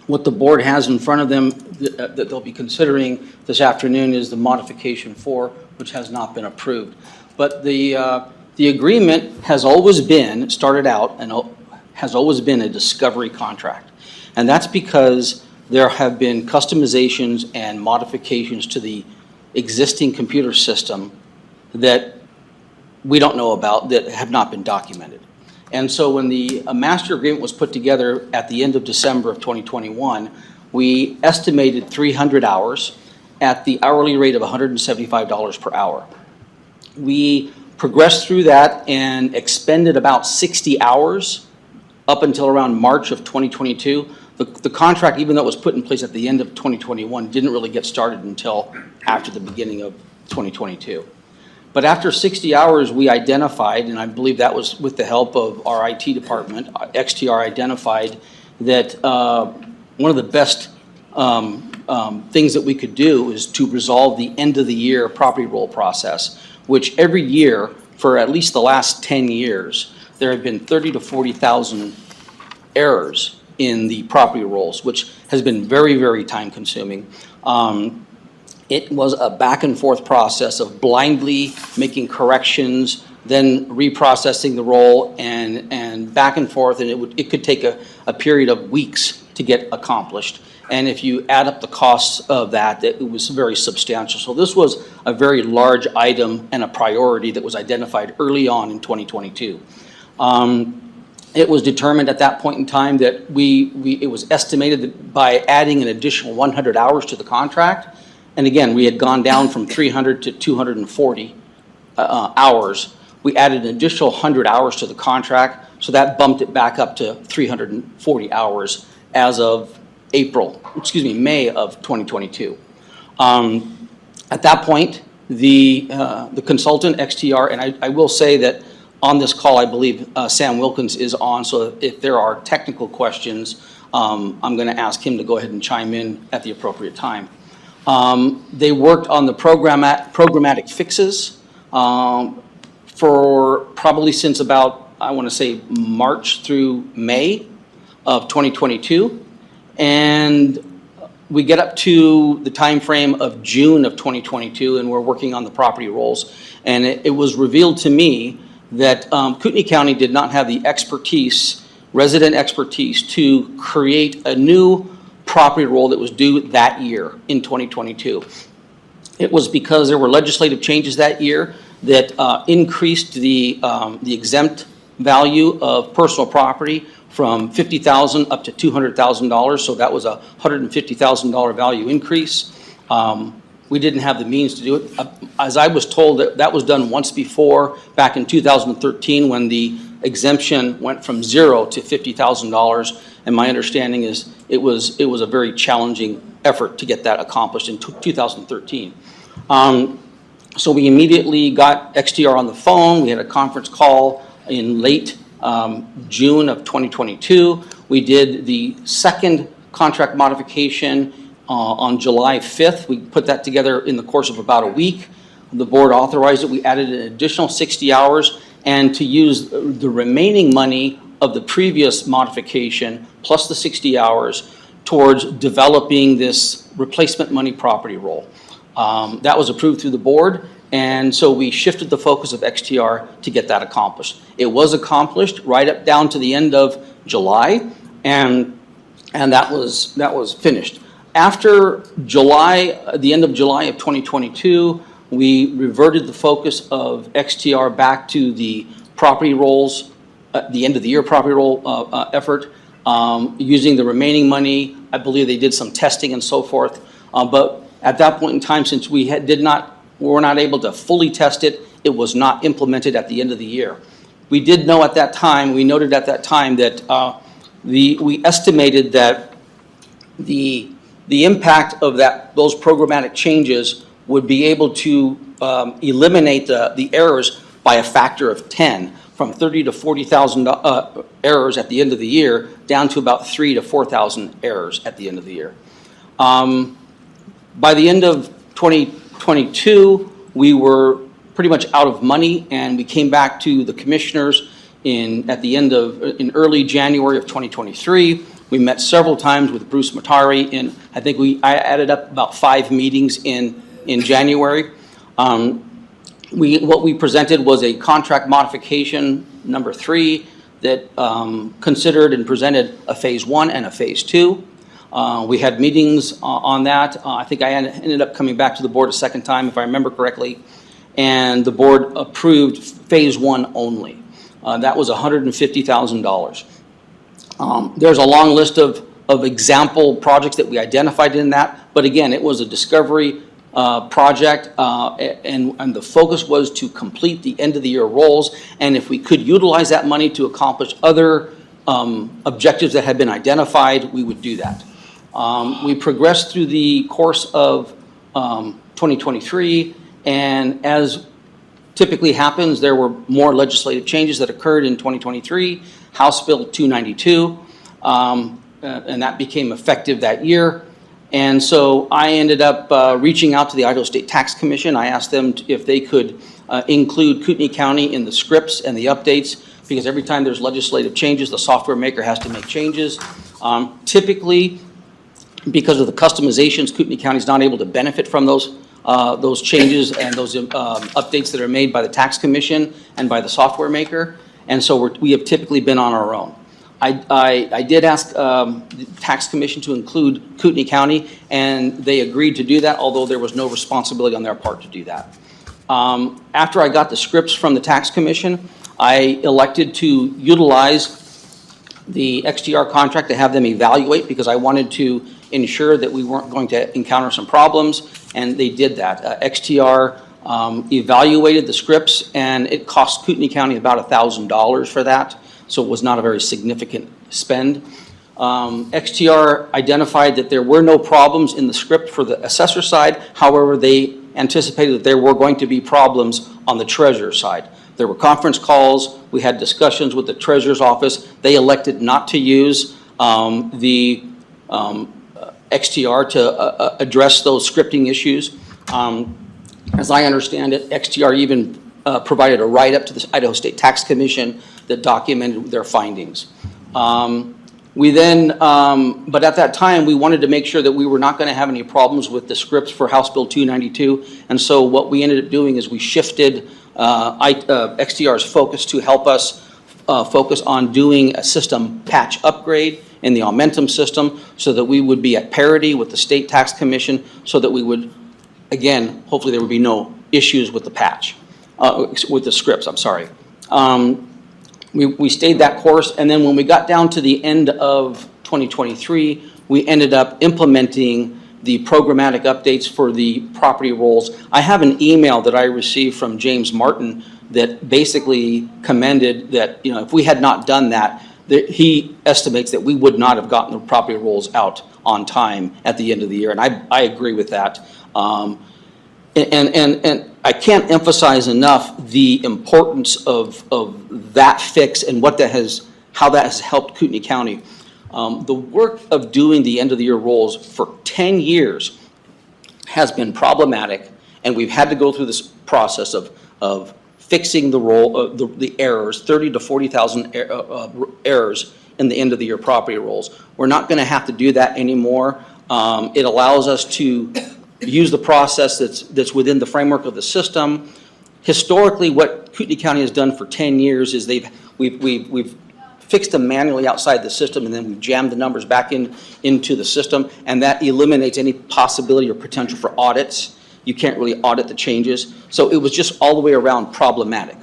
Speaker 13: What the board has in front of them that they'll be considering this afternoon is the modification 4, which has not been approved. But the agreement has always been, started out, and has always been a discovery contract. And that's because there have been customizations and modifications to the existing computer system that we don't know about, that have not been documented. And so when the master agreement was put together at the end of December of 2021, we estimated 300 hours at the hourly rate of $175 per hour. We progressed through that and expended about 60 hours up until around March of 2022. The contract, even though it was put in place at the end of 2021, didn't really get started until after the beginning of 2022. But after 60 hours, we identified, and I believe that was with the help of our IT department, XTR identified that one of the best things that we could do is to resolve the end of the year property roll process, which every year for at least the last 10 years, there have been 30 to 40,000 errors in the property rolls, which has been very, very time consuming. It was a back and forth process of blindly making corrections, then reprocessing the roll and back and forth, and it could take a period of weeks to get accomplished. And if you add up the costs of that, it was very substantial. So this was a very large item and a priority that was identified early on in 2022. It was determined at that point in time that it was estimated that by adding an additional 100 hours to the contract, and again, we had gone down from 300 to 240 hours. We added an additional 100 hours to the contract, so that bumped it back up to 340 hours as of May of 2022. At that point, the consultant, XTR, and I will say that on this call, I believe Sam Wilkins is on, so if there are technical questions, I'm going to ask him to go ahead and chime in at the appropriate time. They worked on the programmatic fixes for probably since about, I want to say, March through May of 2022. And we get up to the time frame of June of 2022, and we're working on the property rolls. And it was revealed to me that Kootenai County did not have the expertise, resident expertise, to create a new property roll that was due that year in 2022. It was because there were legislative changes that year that increased the exempt value of personal property from $50,000 up to $200,000. So that was a $150,000 value increase. we didn't have the means to do it. As I was told, that was done once before, back in 2013, when the exemption went from $0 to $50,000. And my understanding is it was a very challenging effort to get that accomplished in 2013. So we immediately got XTR on the phone. We had a conference call in late June of 2022. We did the second contract modification on July 5th. We put that together in the course of about a week. The board authorized it. We added an additional 60 hours, and to use the remaining money of the previous modification plus the 60 hours towards developing this replacement money property roll. That was approved through the board, and so we shifted the focus of XTR to get that accomplished. It was accomplished right up down to the end of July, and that was finished. After July, the end of July of 2022, we reverted the focus of XTR back to the property rolls, the end of the year property roll effort, using the remaining money. I believe they did some testing and so forth, but at that point in time, since we were not able to fully test it, it was not implemented at the end of the year. We did know at that time, we noted at that time that we estimated that the impact of those programmatic changes would be able to eliminate the errors by a factor of 10, from 30 to 40,000 errors at the end of the year, down to about 3,000 to 4,000 errors at the end of the year. By the end of 2022, we were pretty much out of money, and we came back to the commissioners in early January of 2023. We met several times with Bruce Matari, and I think I added up about 5 meetings in January. What we presented was a contract modification number 3 that considered and presented a phase 1 and a phase 2. We had meetings on that. I think I ended up coming back to the board a second time, if I remember correctly, and the board approved phase 1 only. That was $150,000. There's a long list of example projects that we identified in that, but again, it was a discovery project, and the focus was to complete the end of the year rolls, and if we could utilize that money to accomplish other objectives that had been identified, we would do that. We progressed through the course of 2023, and as typically happens, there were more legislative changes that occurred in 2023, House Bill 292, and that became effective that year. And so I ended up reaching out to the Idaho State Tax Commission. I asked them if they could include Kootenai County in the scripts and the updates, because every time there's legislative changes, the software maker has to make changes. Typically, because of the customizations, Kootenai County is not able to benefit from those changes and those updates that are made by the Tax Commission and by the software maker. And so we have typically been on our own. I did ask the Tax Commission to include Kootenai County, and they agreed to do that, although there was no responsibility on their part to do that. After I got the scripts from the Tax Commission, I elected to utilize the XTR contract to have them evaluate, because I wanted to ensure that we weren't going to encounter some problems, and they did that. XTR evaluated the scripts, and it cost Kootenai County about $1,000 for that, so it was not a very significant spend. XTR identified that there were no problems in the script for the assessor side. However, they anticipated that there were going to be problems on the treasurer side. There were conference calls. We had discussions with the treasurer's office. They elected not to use the XTR to address those scripting issues. As I understand it, XTR even provided a write-up to the Idaho State Tax Commission that documented their findings. We then, but at that time, we wanted to make sure that we were not going to have any problems with the scripts for House Bill 292. And so what we ended up doing is we shifted XTR's focus to help us focus on doing a system patch upgrade in the Aumentum system, so that we would be at parity with the State Tax Commission, so that we would, again, hopefully there would be no issues with the patch, with the scripts, I'm sorry. We stayed that course, and then when we got down to the end of 2023, we ended up implementing the programmatic updates for the property rolls. I have an email that I received from James Martin that basically commended that, you know, if we had not done that, he estimates that we would not have gotten the property rolls out on time at the end of the year, and I agree with that. And I can't emphasize enough the importance of that fix and what that has, how that has helped Kootenai County. The work of doing the end of the year rolls for 10 years has been problematic, and we've had to go through this process of fixing the roll, the errors, 30 to 40,000 errors in the end of the year property rolls. We're not going to have to do that anymore. It allows us to use the process that's within the framework of the system. Historically, what Kootenai County has done for 10 years is we've fixed them manually outside the system, and then we've jammed the numbers back into the system, and that eliminates any possibility or potential for audits. You can't really audit the changes. So it was just all the way around problematic.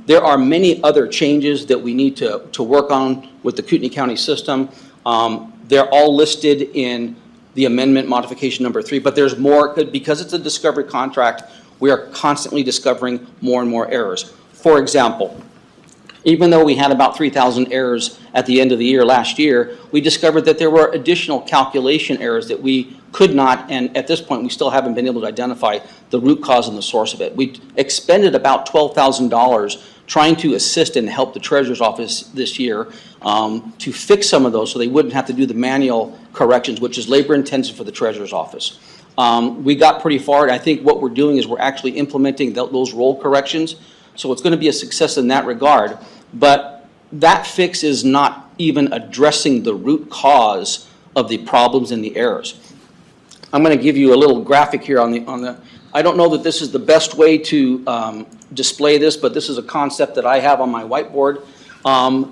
Speaker 13: There are many other changes that we need to work on with the Kootenai County system. They're all listed in the amendment modification number 3, but there's more, because it's a discovery contract, we are constantly discovering more and more errors. For example, even though we had about 3,000 errors at the end of the year last year, we discovered that there were additional calculation errors that we could not, and at this point we still haven't been able to identify the root cause and the source of it. We expended about $12,000 trying to assist and help the Treasurer's Office this year to fix some of those so they wouldn't have to do the manual corrections, which is labor intensive for the Treasurer's Office. We got pretty far, and I think what we're doing is we're actually implementing those roll corrections. So it's going to be a success in that regard, but that fix is not even addressing the root cause of the problems and the errors. I'm going to give you a little graphic here on the. I don't know that this is the best way to display this, but this is a concept that I have on my whiteboard.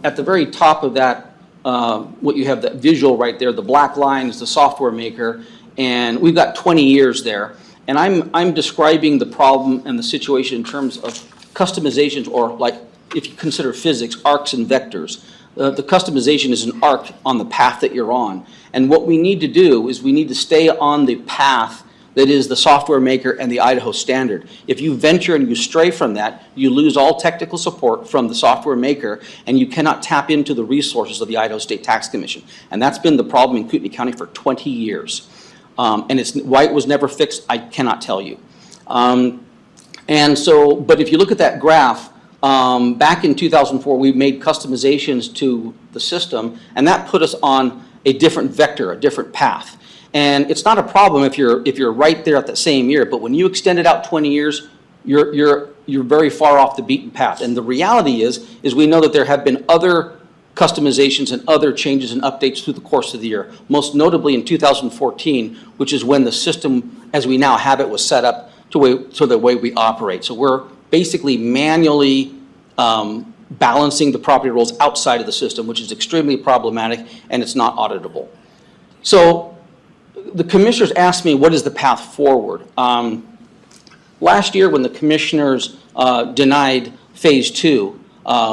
Speaker 13: At the very top of that, what you have that visual right there, the black line is the software maker, and we've got 20 years there. And I'm describing the problem and the situation in terms of customizations, or like if you consider physics, arcs and vectors. The customization is an arc on the path that you're on. And what we need to do is we need to stay on the path that is the software maker and the Idaho standard. If you venture and you stray from that, you lose all technical support from the software maker, and you cannot tap into the resources of the Idaho State Tax Commission. And that's been the problem in Kootenai County for 20 years. And it's why it was never fixed, I cannot tell you. And so, but if you look at that graph, back in 2004, we made customizations to the system, and that put us on a different vector, a different path. And it's not a problem if you're right there at the same year, but when you extend it out 20 years, you're very far off the beaten path. And the reality is we know that there have been other customizations and other changes and updates through the course of the year, most notably in 2014, which is when the system, as we now have it, was set up to the way we operate. So we're basically manually balancing the property rolls outside of the system, which is extremely problematic, and it's not auditable. So the commissioners asked me, what is the path forward? Last year, when the commissioners denied phase 2,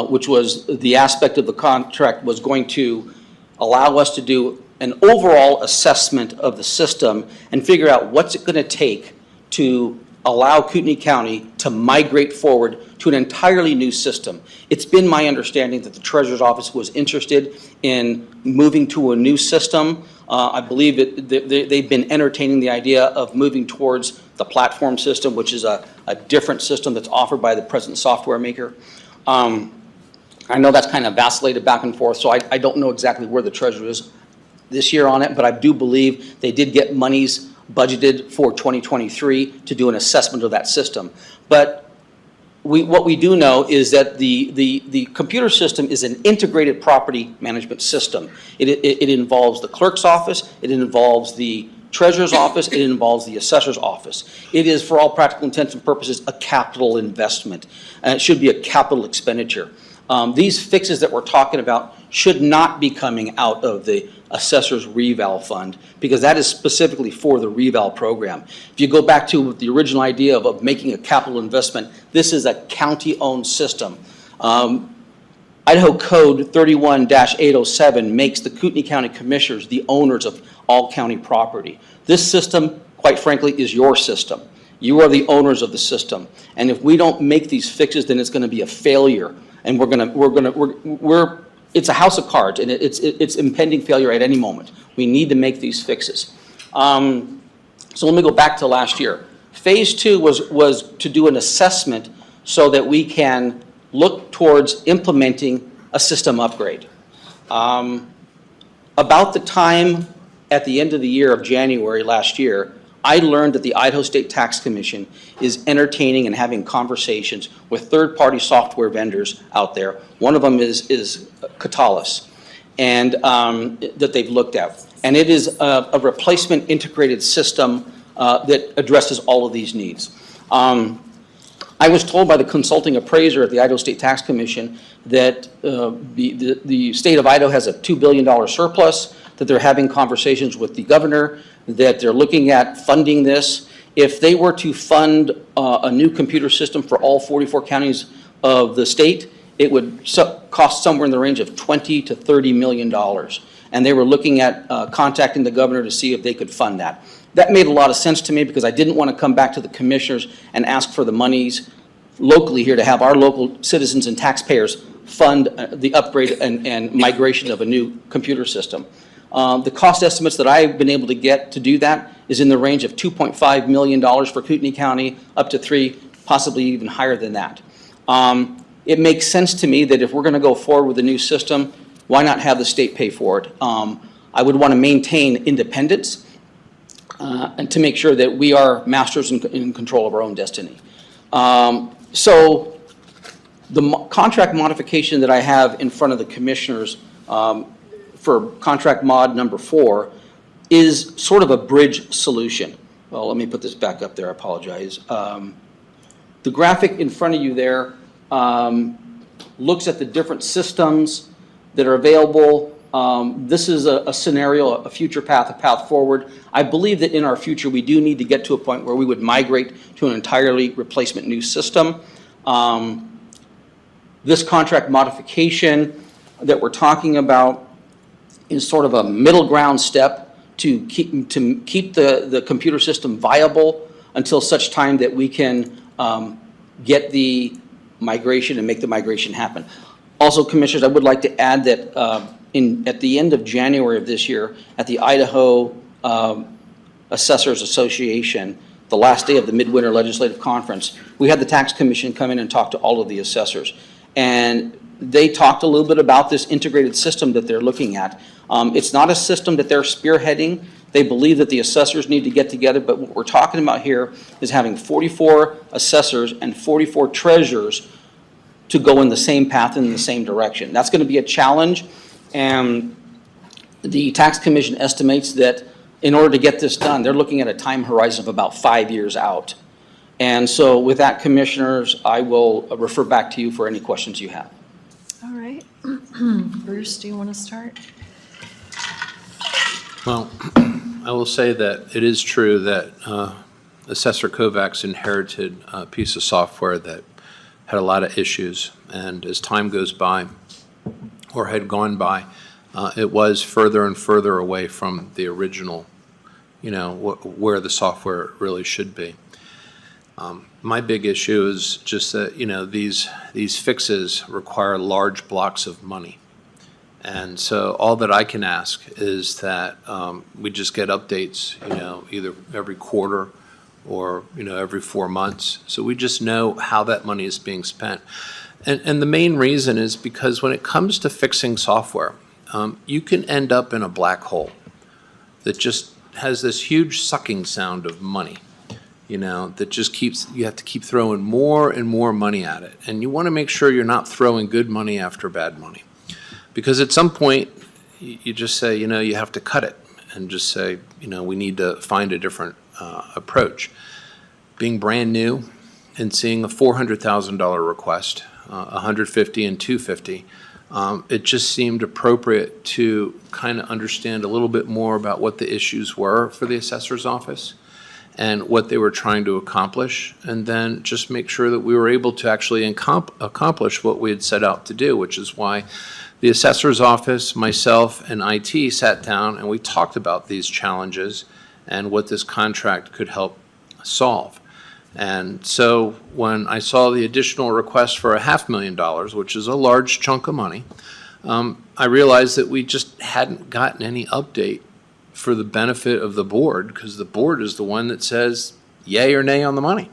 Speaker 13: which was the aspect of the contract was going to allow us to do an overall assessment of the system and figure out what's it going to take to allow Kootenai County to migrate forward to an entirely new system. It's been my understanding that the Treasurer's Office was interested in moving to a new system. I believe they've been entertaining the idea of moving towards the platform system, which is a different system that's offered by the present software maker. I know that's kind of vacillated back and forth, so I don't know exactly where the Treasurer is this year on it, but I do believe they did get monies budgeted for 2023 to do an assessment of that system. But what we do know is that the computer system is an integrated property management system. It involves the clerk's office, it involves the Treasurer's office, it involves the Assessor's office. It is, for all practical intents and purposes, a capital investment, and it should be a capital expenditure. These fixes that we're talking about should not be coming out of the Assessor's Reval Fund, because that is specifically for the Reval program. If you go back to the original idea of making a capital investment, this is a county-owned system. Idaho Code 31-807 makes the Kootenai County Commissioners the owners of all county property. This system, quite frankly, is your system. You are the owners of the system. And if we don't make these fixes, then it's going to be a failure. And it's a house of cards, and it's impending failure at any moment. We need to make these fixes. So let me go back to last year. Phase 2 was to do an assessment so that we can look towards implementing a system upgrade. About the time at the end of the year of January last year, I learned that the Idaho State Tax Commission is entertaining and having conversations with third-party software vendors out there. One of them is Catalyst, and that they've looked at. And it is a replacement integrated system that addresses all of these needs. I was told by the consulting appraiser at the Idaho State Tax Commission that the state of Idaho has a $2 billion surplus, that they're having conversations with the governor, that they're looking at funding this. If they were to fund a new computer system for all 44 counties of the state, it would cost somewhere in the range of $20 to $30 million. And they were looking at contacting the governor to see if they could fund that. That made a lot of sense to me because I didn't want to come back to the commissioners and ask for the monies locally here to have our local citizens and taxpayers fund the upgrade and migration of a new computer system. The cost estimates that I've been able to get to do that is in the range of $2.5 million for Kootenai County, up to $3 million, possibly even higher than that. It makes sense to me that if we're going to go forward with a new system, why not have the state pay for it? I would want to maintain independence and to make sure that we are masters in control of our own destiny. So the contract modification that I have in front of the commissioners for contract mod number 4 is sort of a bridge solution. Well, let me put this back up there, I apologize. The graphic in front of you there looks at the different systems that are available. This is a scenario, a future path, a path forward. I believe that in our future we do need to get to a point where we would migrate to an entirely replacement new system. This contract modification that we're talking about is sort of a middle ground step to keep the computer system viable until such time that we can get the migration and make the migration happen. Also, Commissioners, I would like to add that at the end of January of this year, at the Idaho Assessors Association, the last day of the Midwinter Legislative Conference, we had the Tax Commission come in and talk to all of the assessors. And they talked a little bit about this integrated system that they're looking at. It's not a system that they're spearheading. They believe that the assessors need to get together, but what we're talking about here is having 44 assessors and 44 treasurers to go in the same path and in the same direction. That's going to be a challenge, and the Tax Commission estimates that in order to get this done, they're looking at a time horizon of about 5 years out. And so with that, Commissioners, I will refer back to you for any questions you have.
Speaker 1: All right. Bruce, do you want to start?
Speaker 3: Well, I will say that it is true that Assessor Kovacs inherited a piece of software that had a lot of issues, and as time goes by, or had gone by, it was further and further away from the original, where the software really should be. My big issue is just that, these fixes require large blocks of money. And so all that I can ask is that we just get updates, either every quarter or, every 4 months. So we just know how that money is being spent. And the main reason is because when it comes to fixing software, you can end up in a black hole that just has this huge sucking sound of money, that just you have to keep throwing more and more money at it. And you want to make sure you're not throwing good money after bad money. Because at some point, you just say, you have to cut it and just say, we need to find a different approach. Being brand new and seeing a $400,000 request, $150,000 and $250,000, it just seemed appropriate to kind of understand a little bit more about what the issues were for the assessor's office. and what they were trying to accomplish, and then just make sure that we were able to actually accomplish what we had set out to do, which is why the assessor's office, myself, and IT sat down and we talked about these challenges and what this contract could help solve. And so when I saw the additional request for $500,000, which is a large chunk of money, I realized that we just hadn't gotten any update for the benefit of the board, because the board is the one that says yay or nay on the money.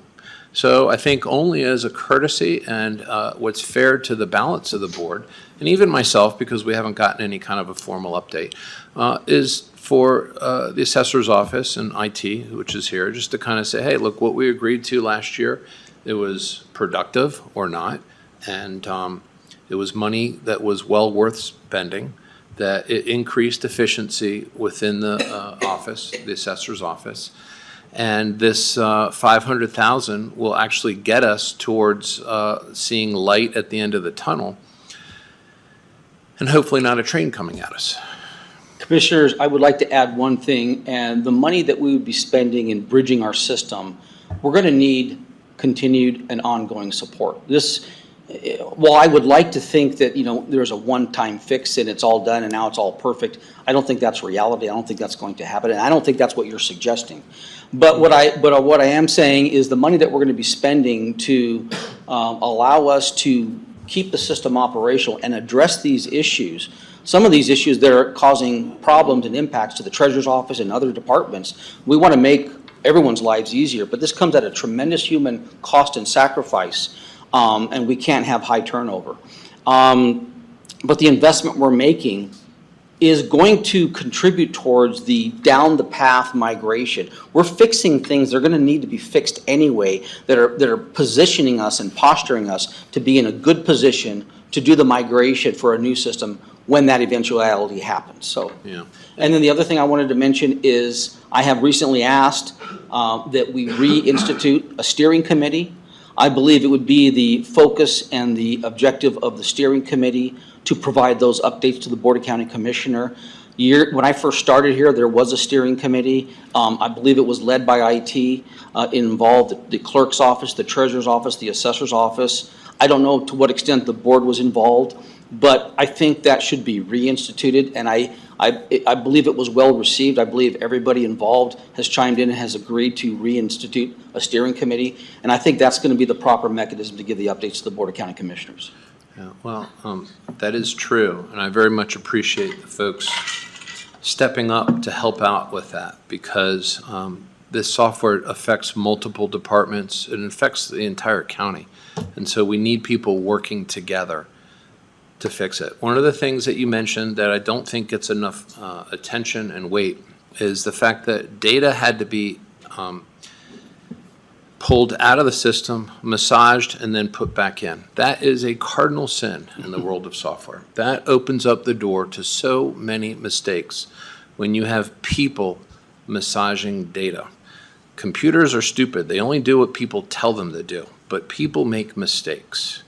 Speaker 3: So I think only as a courtesy and what's fair to the balance of the board, and even myself, because we haven't gotten any kind of a formal update, is for the assessor's office and IT, which is here, just to kind of say, hey, look, what we agreed to last year, it was productive or not, and it was money that was well worth spending, that it increased efficiency within the office, the assessor's office. And this $500,000 will actually get us towards seeing light at the end of the tunnel, and hopefully not a train coming at us.
Speaker 13: Commissioners, I would like to add one thing, and the money that we would be spending in bridging our system, we're going to need continued and ongoing support. This, while I would like to think that, you know, there's a one-time fix and it's all done and now it's all perfect, I don't think that's reality. I don't think that's going to happen, and I don't think that's what you're suggesting. But what I am saying is the money that we're going to be spending to allow us to keep the system operational and address these issues, some of these issues that are causing problems and impacts to the treasurer's office and other departments, we want to make everyone's lives easier, but this comes at a tremendous human cost and sacrifice, and we can't have high turnover. But the investment we're making is going to contribute towards the down the path migration. We're fixing things that are going to need to be fixed anyway, that are positioning us and posturing us to be in a good position to do the migration for a new system when that eventuality happens. So,
Speaker 3: Yeah.
Speaker 13: and then the other thing I wanted to mention is I have recently asked that we reinstitute a steering committee. I believe it would be the focus and the objective of the steering committee to provide those updates to the Board of County Commissioner. When I first started here, there was a steering committee. I believe it was led by IT. It involved the clerk's office, the treasurer's office, the assessor's office. I don't know to what extent the board was involved, but I think that should be reinstituted, and I believe it was well received. I believe everybody involved has chimed in and has agreed to reinstitute a steering committee, and I think that's going to be the proper mechanism to give the updates to the Board of County Commissioners.
Speaker 3: Yeah, well, that is true, and I very much appreciate the folks stepping up to help out with that, because this software affects multiple departments. It affects the entire county, and so we need people working together to fix it. One of the things that you mentioned that I don't think gets enough attention and weight is the fact that data had to be pulled out of the system, massaged, and then put back in. That is a cardinal sin in the world of software. That opens up the door to so many mistakes when you have people massaging data. Computers are stupid. They only do what people tell them to do, but people make mistakes.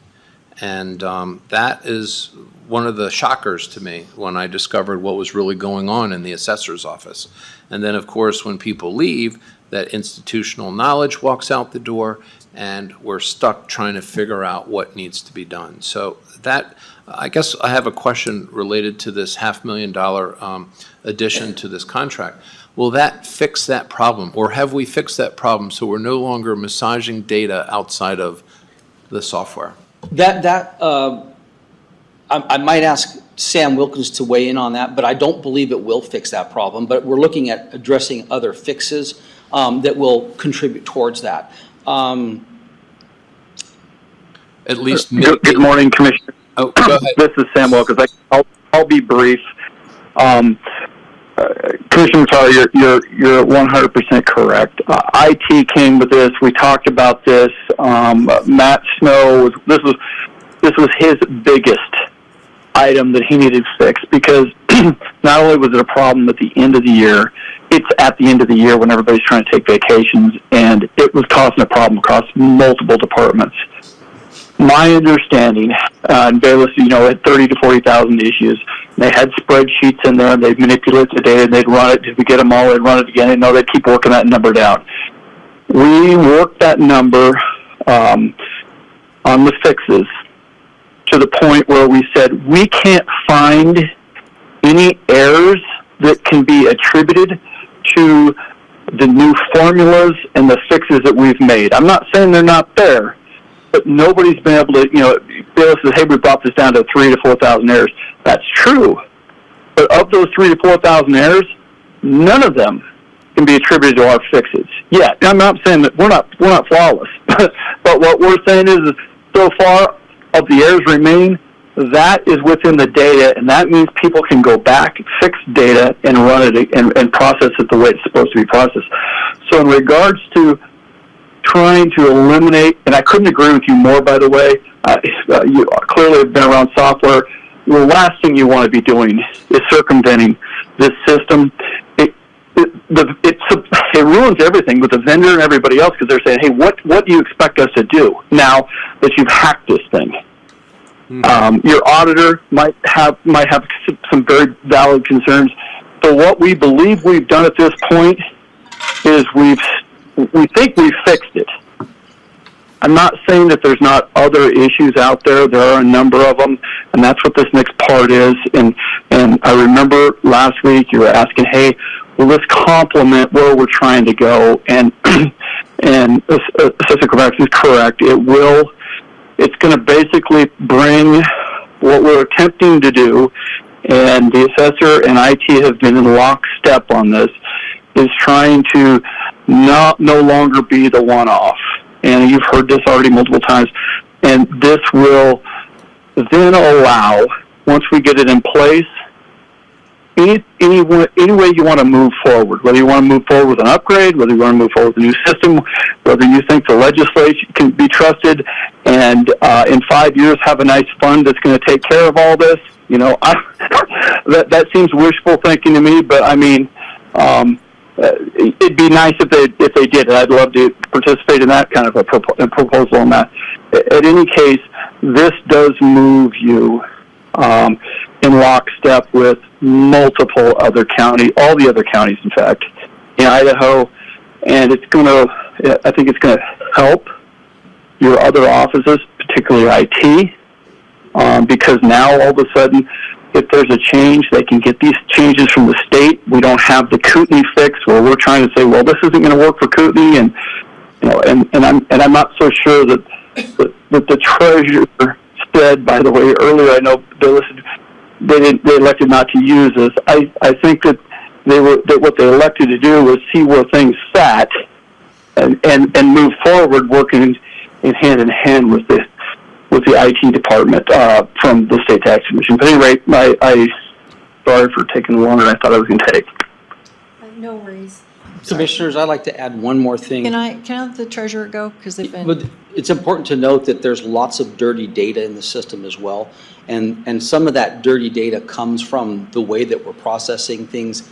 Speaker 3: And that is one of the shockers to me when I discovered what was really going on in the assessor's office. And then, of course, when people leave, that institutional knowledge walks out the door, and we're stuck trying to figure out what needs to be done. So that, I guess I have a question related to this $500,000 addition to this contract. Will that fix that problem, or have we fixed that problem so we're no longer massaging data outside of the software?
Speaker 13: I might ask Sam Wilkins to weigh in on that, but I don't believe it will fix that problem. But we're looking at addressing other fixes that will contribute towards that.
Speaker 3: At least.
Speaker 14: Good morning, Commissioner.
Speaker 3: Oh, go ahead.
Speaker 14: This is Sam Wilkins. I'll be brief. Commissioner Tyler, you're 100% correct. IT came with this. We talked about this. Matt Snow, this was his biggest item that he needed fixed, because not only was it a problem at the end of the year, it's at the end of the year when everybody's trying to take vacations, and it was causing a problem across multiple departments. My understanding, and Bayless, had 30 to 40,000 issues. They had spreadsheets in there, and they'd manipulate the data, and they'd run it. Did we get them all? They'd run it again, and no, they'd keep working that number down. we worked that number on the fixes to the point where we said we can't find any errors that can be attributed to the new formulas and the fixes that we've made. I'm not saying they're not there, but nobody's been able to, Bill says, hey, we brought this down to 3,000 to 4,000 errors. That's true. But of those 3,000 to 4,000 errors, none of them can be attributed to our fixes. Yeah, I'm not saying that we're not flawless, but what we're saying is so far of the errors remain, that is within the data, and that means people can go back, fix data, and run it and process it the way it's supposed to be processed. So in regards to trying to eliminate, and I couldn't agree with you more, by the way, you clearly have been around software. The last thing you want to be doing is circumventing this system. It ruins everything with the vendor and everybody else because they're saying, hey, what do you expect us to do now that you've hacked this thing? Mm-hmm. Your auditor might have some very valid concerns. So what we believe we've done at this point is we think we've fixed it. I'm not saying that there's not other issues out there. There are a number of them, and that's what this next part is. And I remember last week you were asking, hey, will this complement where we're trying to go? And Assessor Presentation is correct. It will. It's going to basically bring what we're attempting to do, and the assessor and IT have been in lockstep on this, is trying to no longer be the one-off. And you've heard this already multiple times. And this will then allow, once we get it in place, any way you want to move forward, whether you want to move forward with an upgrade, whether you want to move forward with a new system, whether you think the legislation can be trusted, and in 5 years have a nice fund that's going to take care of all this. That seems wishful thinking to me, but I mean, it'd be nice if they did it. I'd love to participate in that kind of a proposal on that. At any case, this does move you in lockstep with multiple other counties, all the other counties, in fact, in Idaho, and I think it's going to help your other offices, particularly IT, because now all of a sudden, if there's a change, they can get these changes from the state. We don't have the Kootenai fix where we're trying to say, well, this isn't going to work for Kootenai, and I'm not so sure that the treasurer said, by the way, earlier, I know they elected not to use this. I think that what they elected to do was see where things sat and move forward, working in hand with the IT department from the state tax commission. But anyway, I sorry for taking longer than I thought I was going to take.
Speaker 1: No worries.
Speaker 13: Commissioners, I'd like to add one more thing.
Speaker 1: Can I let the treasurer go? Because they've been.
Speaker 13: But it's important to note that there's lots of dirty data in the system as well. And some of that dirty data comes from the way that we're processing things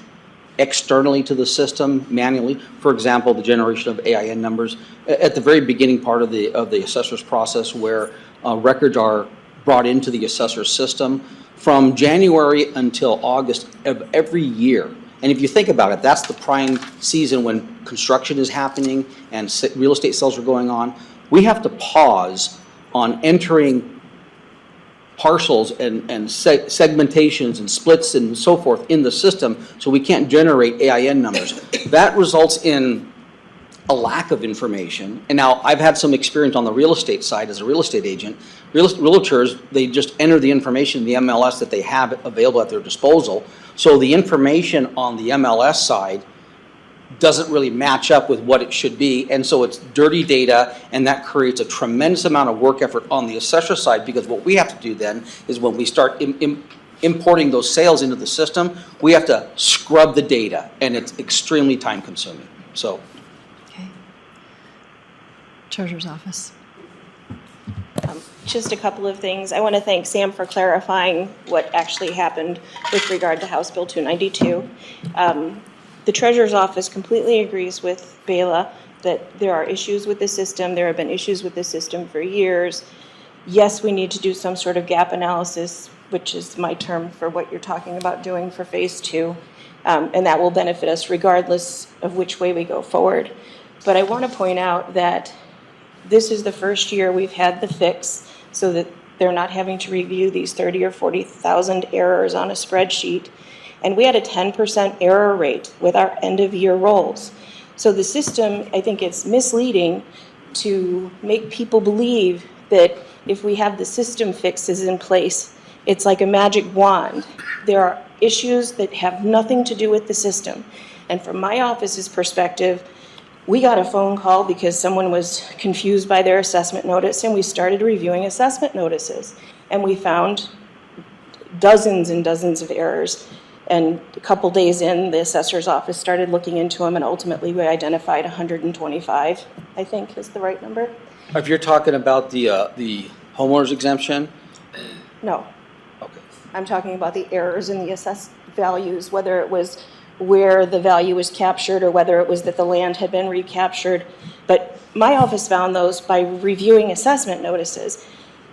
Speaker 13: externally to the system manually. For example, the generation of AIN numbers. At the very beginning part of the assessor's process where records are brought into the assessor's system from January until August of every year. And if you think about it, that's the prime season when construction is happening and real estate sales are going on. We have to pause on entering parcels and segmentations and splits and so forth in the system, so we can't generate AIN numbers. That results in a lack of information. And now I've had some experience on the real estate side as a real estate agent. Realtors, they just enter the information in the MLS that they have available at their disposal. So the information on the MLS side doesn't really match up with what it should be, and so it's dirty data, and that creates a tremendous amount of work effort on the assessor side, because what we have to do then is when we start importing those sales into the system, we have to scrub the data, and it's extremely time consuming. So.
Speaker 1: Okay. Treasurer's office.
Speaker 10: Just a couple of things. I want to thank Sam for clarifying what actually happened with regard to House Bill 292. The Treasurer's Office completely agrees with Bela that there are issues with the system. There have been issues with the system for years. Yes, we need to do some sort of gap analysis, which is my term for what you're talking about doing for Phase 2, and that will benefit us regardless of which way we go forward. But I want to point out that this is the first year we've had the fix so that they're not having to review these 30 or 40,000 errors on a spreadsheet. And we had a 10% error rate with our end-of-year rolls. So the system, I think it's misleading to make people believe that if we have the system fixes in place, it's like a magic wand. There are issues that have nothing to do with the system. And from my office's perspective, we got a phone call because someone was confused by their assessment notice, and we started reviewing assessment notices. And we found dozens and dozens of errors. And a couple days in, the assessor's office started looking into them, and ultimately we identified 125, I think is the right number.
Speaker 13: If you're talking about the homeowner's exemption?
Speaker 10: No.
Speaker 13: Okay.
Speaker 10: I'm talking about the errors in the assessed values, whether it was where the value was captured or whether it was that the land had been recaptured. But my office found those by reviewing assessment notices.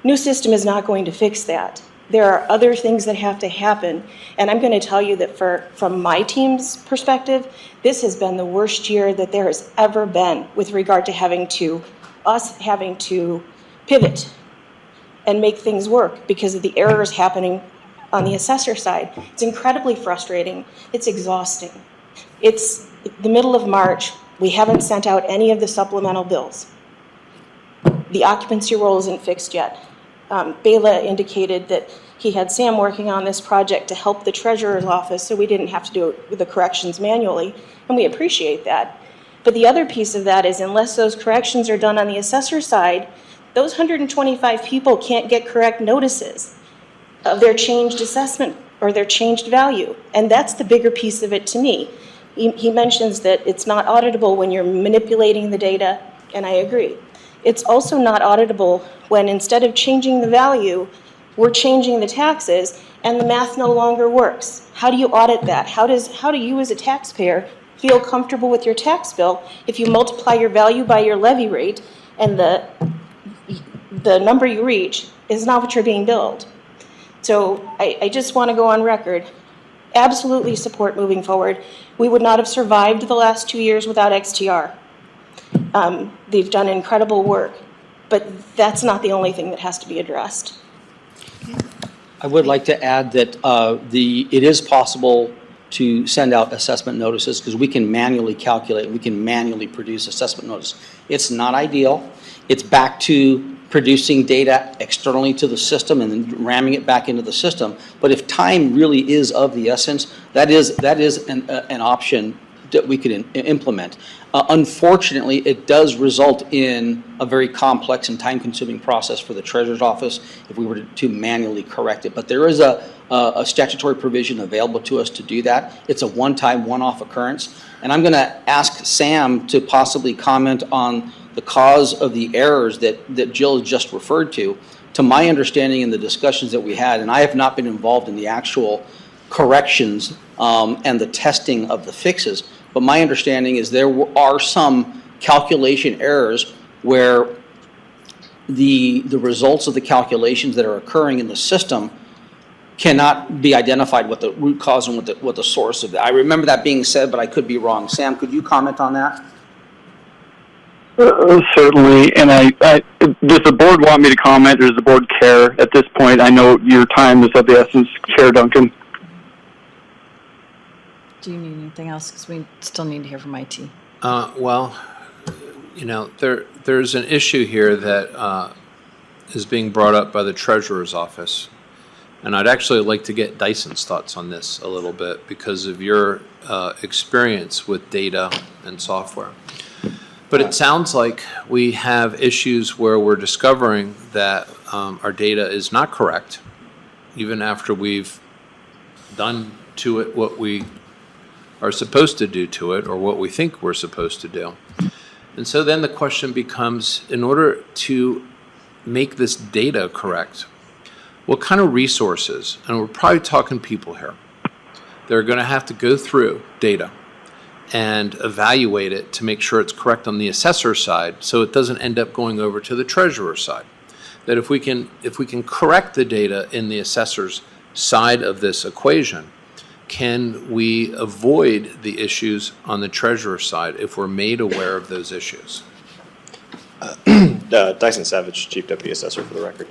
Speaker 10: New system is not going to fix that. There are other things that have to happen. And I'm going to tell you that from my team's perspective, this has been the worst year that there has ever been with regard to us having to pivot and make things work because of the errors happening on the assessor side. It's incredibly frustrating. It's exhausting. It's the middle of March. We haven't sent out any of the supplemental bills. The occupancy roll isn't fixed yet. Bela indicated that he had Sam working on this project to help the treasurer's office so we didn't have to do it with the corrections manually, and we appreciate that. But the other piece of that is unless those corrections are done on the assessor side, those 125 people can't get correct notices of their changed assessment or their changed value. And that's the bigger piece of it to me. He mentions that it's not auditable when you're manipulating the data, and I agree. It's also not auditable when instead of changing the value, we're changing the taxes and the math no longer works. How do you audit that? How do you as a taxpayer feel comfortable with your tax bill if you multiply your value by your levy rate and the number you reach is not what you're being billed? So I just want to go on record, absolutely support moving forward. We would not have survived the last 2 years without XTR. They've done incredible work, but that's not the only thing that has to be addressed.
Speaker 13: I would like to add that it is possible to send out assessment notices because we can manually calculate, we can manually produce assessment notice. It's not ideal. It's back to producing data externally to the system and then ramming it back into the system. But if time really is of the essence, that is an option that we could implement. Unfortunately, it does result in a very complex and time-consuming process for the treasurer's office if we were to manually correct it. But there is a statutory provision available to us to do that. It's a one-time, one-off occurrence. And I'm going to ask Sam to possibly comment on the cause of the errors that Jill just referred to. To my understanding in the discussions that we had, and I have not been involved in the actual corrections and the testing of the fixes, but my understanding is there are some calculation errors where the results of the calculations that are occurring in the system cannot be identified what the root cause and what the source of that. I remember that being said, but I could be wrong. Sam, could you comment on that?
Speaker 14: Certainly, and does the board want me to comment, or does the board care at this point? I know your time is of the essence, Chair Duncan.
Speaker 1: Do you need anything else? Because we still need to hear from IT.
Speaker 3: Well, you know, there's an issue here that is being brought up by the treasurer's office. And I'd actually like to get Dyson's thoughts on this a little bit because of your experience with data and software. But it sounds like we have issues where we're discovering that our data is not correct, even after we've done to it what we are supposed to do to it or what we think we're supposed to do. And so then the question becomes, in order to make this data correct, what kind of resources, and we're probably talking people here, they're going to have to go through data and evaluate it to make sure it's correct on the assessor side so it doesn't end up going over to the treasurer side. That if we can correct the data in the assessor's side of this equation, can we avoid the issues on the treasurer's side if we're made aware of those issues?
Speaker 15: Dyson Savage, Chief Deputy Assessor for the record.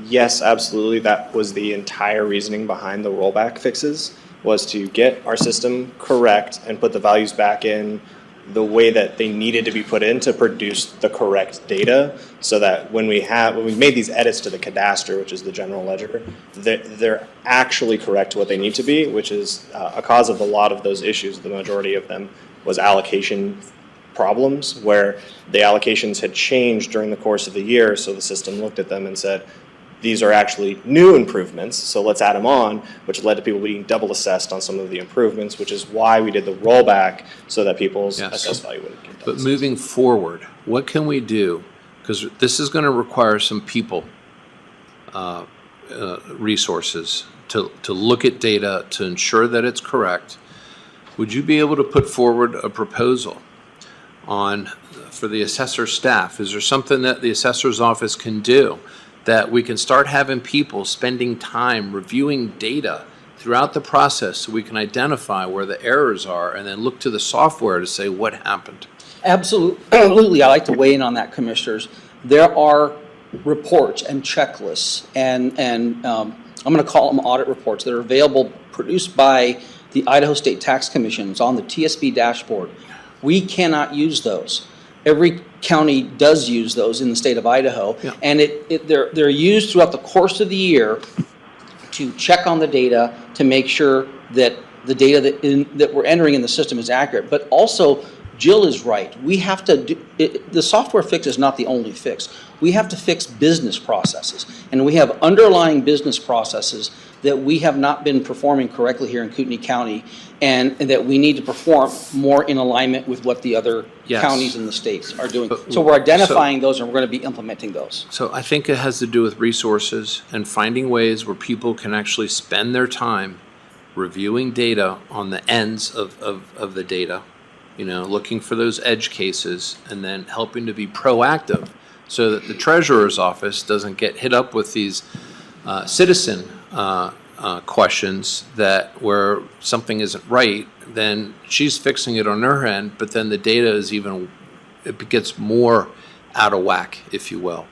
Speaker 15: Yes, absolutely. That was the entire reasoning behind the rollback fixes, was to get our system correct and put the values back in the way that they needed to be put in to produce the correct data, so that when we made these edits to the cadastre, which is the general ledger, they're actually correct to what they need to be, which is a cause of a lot of those issues. The majority of them was allocation problems, where the allocations had changed during the course of the year, so the system looked at them and said, these are actually new improvements, so let's add them on, which led to people being double assessed on some of the improvements, which is why we did the rollback, so that people's assessed value wouldn't get double
Speaker 3: But moving forward, what can we do? Because this is going to require some people resources to look at data to ensure that it's correct. Would you be able to put forward a proposal for the assessor staff? Is there something that the assessor's office can do that we can start having people spending time reviewing data throughout the process so we can identify where the errors are and then look to the software to say what happened?
Speaker 13: Absolutely. I like to weigh in on that, Commissioners. There are reports and checklists and I'm going to call them audit reports that are available, produced by the Idaho State Tax Commission. It's on the TSB dashboard. We cannot use those. Every county does use those in the state of Idaho, and they're used throughout the course of the year to check on the data to make sure that the data that we're entering in the system is accurate. But also, Jill is right. We have to the software fix is not the only fix. We have to fix business processes, and we have underlying business processes that we have not been performing correctly here in Kootenai County, and that we need to perform more in alignment with what the other counties in the states are doing. So we're identifying those, and we're going to be implementing those.
Speaker 3: So I think it has to do with resources and finding ways where people can actually spend their time reviewing data on the ends of the data, looking for those edge cases, and then helping to be proactive so that the treasurer's office doesn't get hit up with these citizen questions that where something isn't right, then she's fixing it on her end, but then the data is it gets more out of whack, if you will.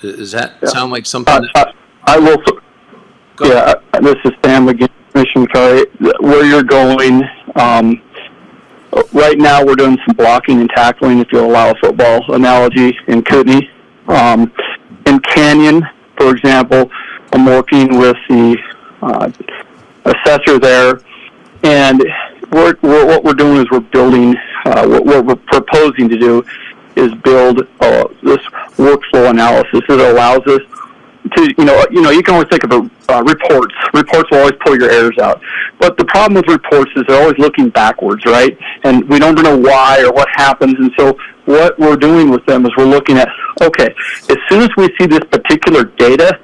Speaker 3: Does that sound like something that...
Speaker 14: I will... This is Sam again, Commissioner Curry. Where you're going, right now we're doing some blocking and tackling, if you'll allow a football analogy, in Kootenai. In Canyon, for example, I'm working with the assessor there, and what we're doing is we're building, what we're proposing to do is build this workflow analysis that allows us to, you can always think of reports. Reports will always pull your errors out. But the problem with reports is they're always looking backwards, right? And we don't know why or what happens. And so what we're doing with them is we're looking at, okay, as soon as we see this particular data,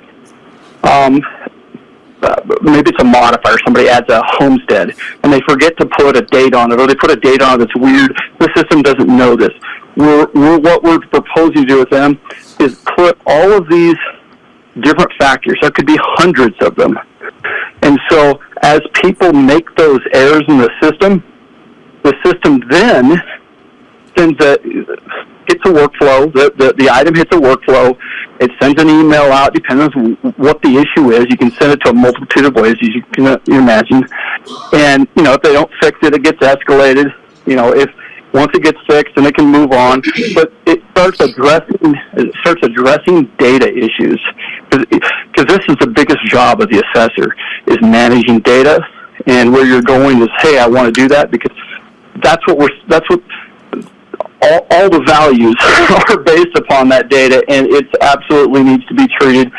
Speaker 14: maybe it's a modifier, somebody adds a homestead, and they forget to put a date on it, or they put a date on it that's weird. The system doesn't know this. What we're proposing to do with them is put all of these different factors, there could be hundreds of them. And so as people make those errors in the system then hits a workflow, the item hits a workflow, it sends an email out, depending on what the issue is. You can send it to a multitude of ways, as you can imagine. And, if they don't fix it, it gets escalated. Once it gets fixed, then it can move on. But it starts addressing data issues, because this is the biggest job of the assessor, is managing data. And where you're going is, hey, I want to do that, because that's what all the values are based upon that data, and it absolutely needs to be treated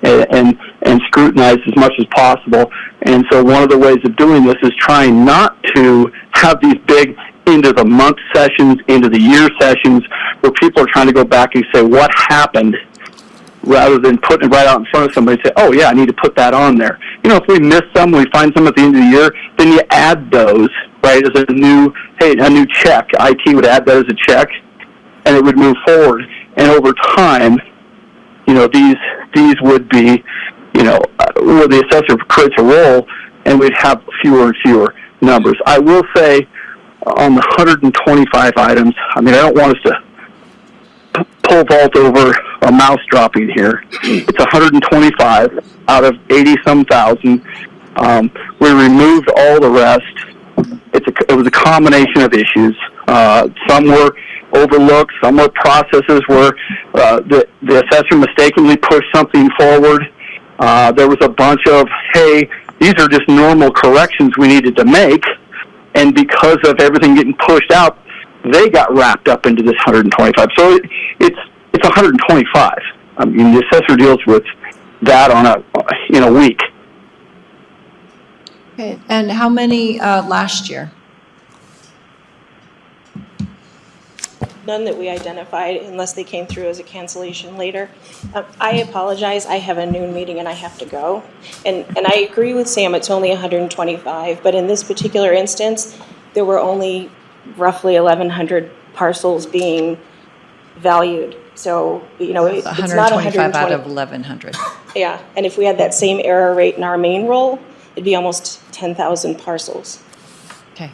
Speaker 14: and scrutinized as much as possible. And so one of the ways of doing this is trying not to have these big end-of-the-month sessions, end-of-the-year sessions, where people are trying to go back and say, what happened, rather than putting it right out in front of somebody and say, oh, yeah, I need to put that on there. If we miss some, we find some at the end of the year, then you add those, right, as a new check. IT would add that as a check, and it would move forward. And over time, these would be, where the assessor creates a role, and we'd have fewer and fewer numbers. I will say on the 125 items, I mean, I don't want us to pole vault over a mouse dropping here. It's 125 out of 80-some thousand. We removed all the rest. It was a combination of issues. Some were overlooked. Some were processes where the assessor mistakenly pushed something forward. There was a bunch of, hey, these are just normal corrections we needed to make, and because of everything getting pushed out, they got wrapped up into this 125. So it's 125. I mean, the assessor deals with that in a week.
Speaker 1: Okay, and how many last year?
Speaker 10: None that we identified unless they came through as a cancellation later. I apologize, I have a noon meeting and I have to go. And I agree with Sam, it's only 125, but in this particular instance, there were only roughly 1,100 parcels being valued. So, it's not
Speaker 1: 125 out of 1,100.
Speaker 10: Yeah, and if we had that same error rate in our main roll, it'd be almost 10,000 parcels.
Speaker 1: Okay,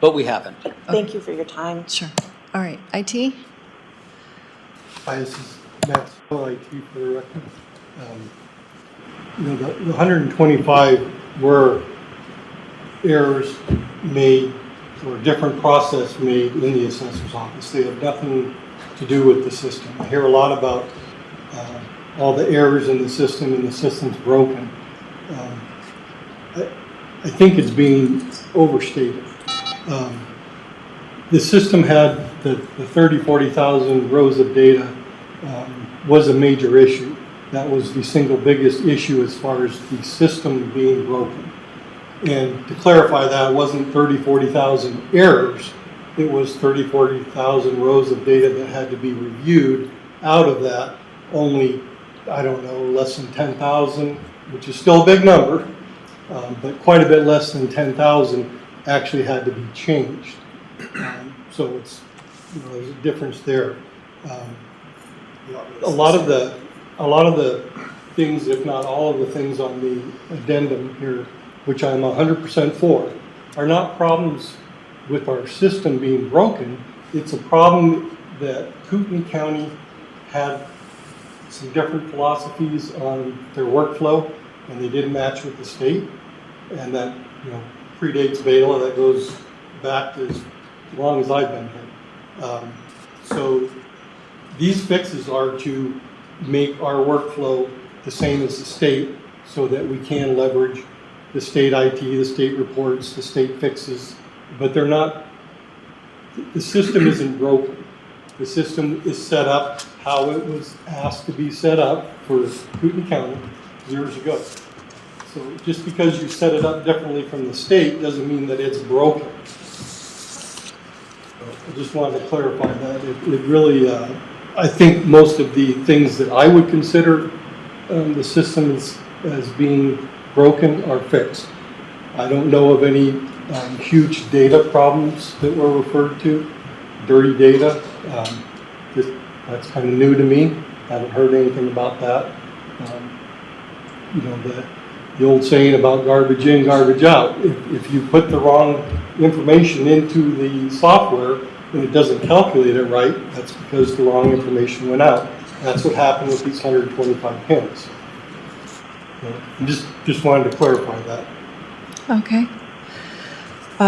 Speaker 13: But we haven't.
Speaker 10: Thank you for your time.
Speaker 1: sure. All right, IT?
Speaker 16: Hi, this is Matt Sewell, IT for the record. The 125 were errors made or a different process made in the assessor's office. They have nothing to do with the system. I hear a lot about all the errors in the system and the system's broken. I think it's being overstated. The system had the 40,000 rows of data was a major issue. That was the single biggest issue as far as the system being broken. And to clarify that, it wasn't 40,000 errors. It was 40,000 rows of data that had to be reviewed. Out of that, only, I don't know, less than 10,000, which is still a big number, but quite a bit less than 10,000 actually had to be changed. So it's, there's a difference there. A lot of the things, if not all of the things on the addendum here, which I'm 100% for, are not problems with our system being broken. It's a problem that Kootenai County had some different philosophies on their workflow, and they didn't match with the state, and that predates Bela. That goes back as long as I've been here. So these fixes are to make our workflow the same as the state so that we can leverage the state IT, the state reports, the state fixes, but they're not, the system isn't broken. The system is set up how it was asked to be set up for Kootenai County years ago. So just because you set it up differently from the state doesn't mean that it's broken. I just wanted to clarify that. It really, I think most of the things that I would consider the system as being broken are fixed. I don't know of any huge data problems that were referred to, dirty data. That's kind of new to me. Haven't heard anything about that. The old saying about garbage in, garbage out. If you put the wrong information into the software and it doesn't calculate it right, that's because the wrong information went out. That's what happened with these 125 pins. Just wanted to clarify that.
Speaker 1: Okay.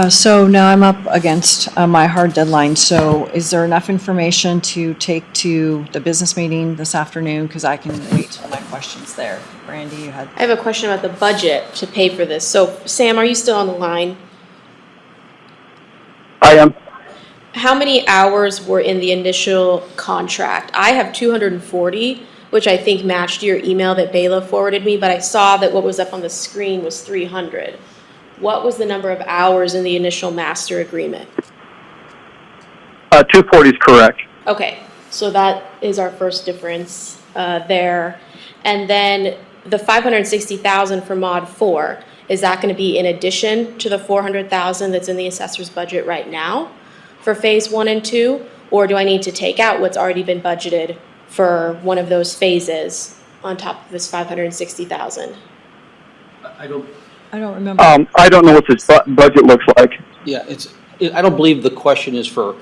Speaker 1: So now I'm up against my hard deadline. So is there enough information to take to the business meeting this afternoon? Because I can wait till my questions there. Brandy, you had.
Speaker 10: I have a question about the budget to pay for this. So Sam, are you still on the line?
Speaker 14: I am.
Speaker 10: How many hours were in the initial contract? I have 240, which I think matched your email that Bela forwarded me, but I saw that what was up on the screen was 300. What was the number of hours in the initial master agreement?
Speaker 14: 240 is correct.
Speaker 10: Okay, so that is our first difference there. And then the 560,000 for mod 4, is that going to be in addition to the 400,000 that's in the assessor's budget right now for phase 1 and 2? Or do I need to take out what's already been budgeted for one of those phases on top of this 560,000?
Speaker 13: I don't,
Speaker 1: I don't remember.
Speaker 14: I don't know what this budget looks like.
Speaker 13: Yeah, I don't believe the question is for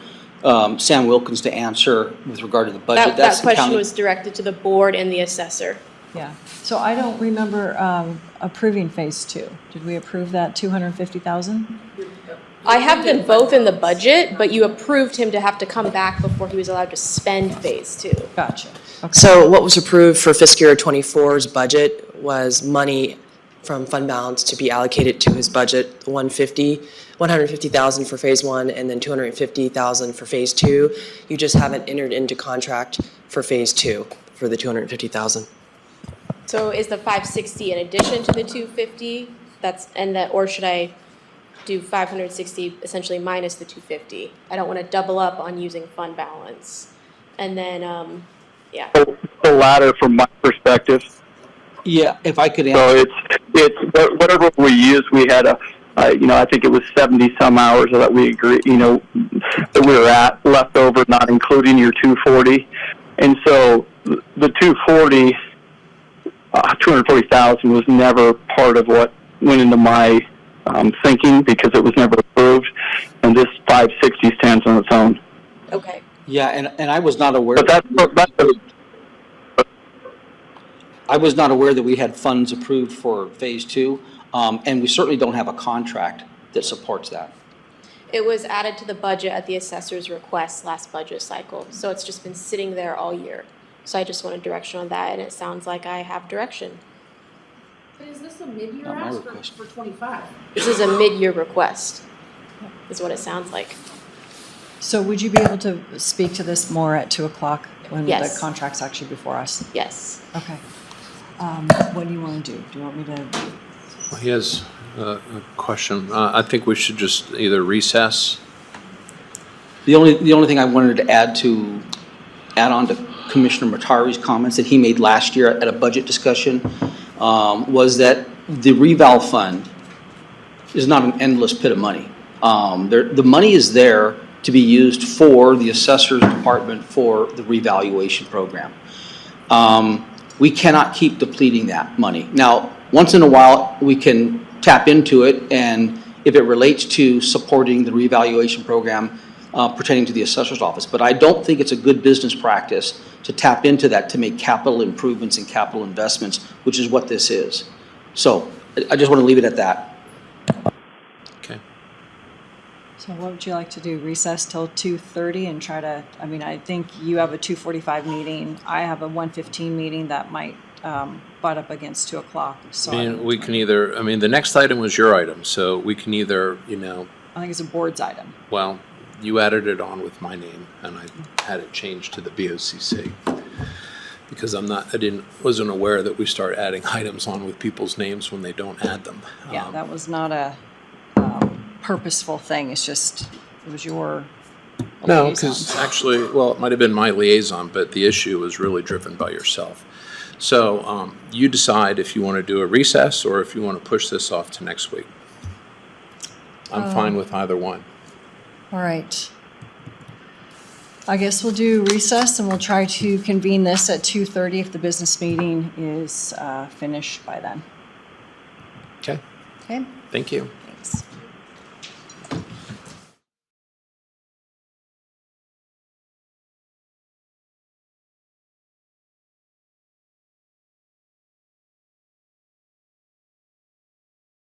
Speaker 13: Sam Wilkins to answer with regard to the budget.
Speaker 10: That
Speaker 13: That's the
Speaker 10: question
Speaker 13: county.
Speaker 10: was directed to the board and the assessor.
Speaker 1: Yeah, so I don't remember approving Phase 2. Did we approve that 250,000?
Speaker 10: I have them both in the budget, but you approved him to have to come back before he was allowed to spend Phase 2.
Speaker 1: Gotcha. Okay.
Speaker 6: So what was approved for fiscal year '24's budget was money from fund balance to be allocated to his budget, 150,000 for Phase 1 and then 250,000 for Phase 2. You just haven't entered into contract for Phase 2 for the 250,000.
Speaker 10: So is the 560 in addition to the 250? Or should I do 560 essentially minus the 250? I don't want to double up on using fund balance. And then, yeah.
Speaker 14: The latter from my perspective.
Speaker 13: Yeah, if I could
Speaker 14: So
Speaker 13: answer.
Speaker 14: it's whatever we used, we had I think it was 70 some hours that we agree, that we were at left over, not including your 240. And so the 240,000 was never part of what went into my thinking because it was never approved. And this 560 stands on its own.
Speaker 10: Okay.
Speaker 13: Yeah, and I was not aware.
Speaker 14: But that's
Speaker 13: I was not aware that we had funds approved for Phase 2, and we certainly don't have a contract that supports that.
Speaker 10: It was added to the budget at the assessor's request last budget cycle. So it's just been sitting there all year. So I just wanted direction on that, and it sounds like I have direction.
Speaker 12: But is this a mid-year
Speaker 13: Not my
Speaker 12: ask
Speaker 13: request.
Speaker 12: for 25?
Speaker 10: This is a mid-year request, is what it sounds like.
Speaker 1: So would you be able to speak to this more at 2 o'clock when the
Speaker 10: Yes.
Speaker 1: contract's actually before us?
Speaker 10: Yes.
Speaker 1: Okay. What do you want to do? Do you want me to?
Speaker 3: Well, he has a question. I think we should just either recess.
Speaker 13: The only thing I wanted to add on to Commissioner Matari's comments that he made last year at a budget discussion was that the reval fund is not an endless pit of money. The money is there to be used for the assessor's department for the revaluation program. We cannot keep depleting that money. Now, once in a while, we can tap into it, and if it relates to supporting the revaluation program pertaining to the assessor's office. But I don't think it's a good business practice to tap into that to make capital improvements and capital investments, which is what this is. So I just want to leave it at that.
Speaker 3: Okay.
Speaker 1: So what would you like to do? Recess till 2:30 and try to, I think you have a 2:45 meeting. I have a 1:15 meeting that might butt up against 2 o'clock. So
Speaker 3: We can either, the next item was your item, so we can either,
Speaker 1: I think it's a board's item.
Speaker 3: well, you added it on with my name, and I had it changed to the BOCC. Because wasn't aware that we start adding items on with people's names when they don't add them.
Speaker 1: Yeah, that was not a purposeful thing. It was your
Speaker 3: No,
Speaker 1: liaison.
Speaker 3: because actually, well, it might have been my liaison, but the issue was really driven by yourself. So you decide if you want to do a recess or if you want to push this off to next week. I'm fine with either one.
Speaker 1: All right. I guess we'll do recess and we'll try to convene this at 2:30 if the business meeting is finished by then.
Speaker 3: Okay,
Speaker 1: Okay?
Speaker 3: thank you.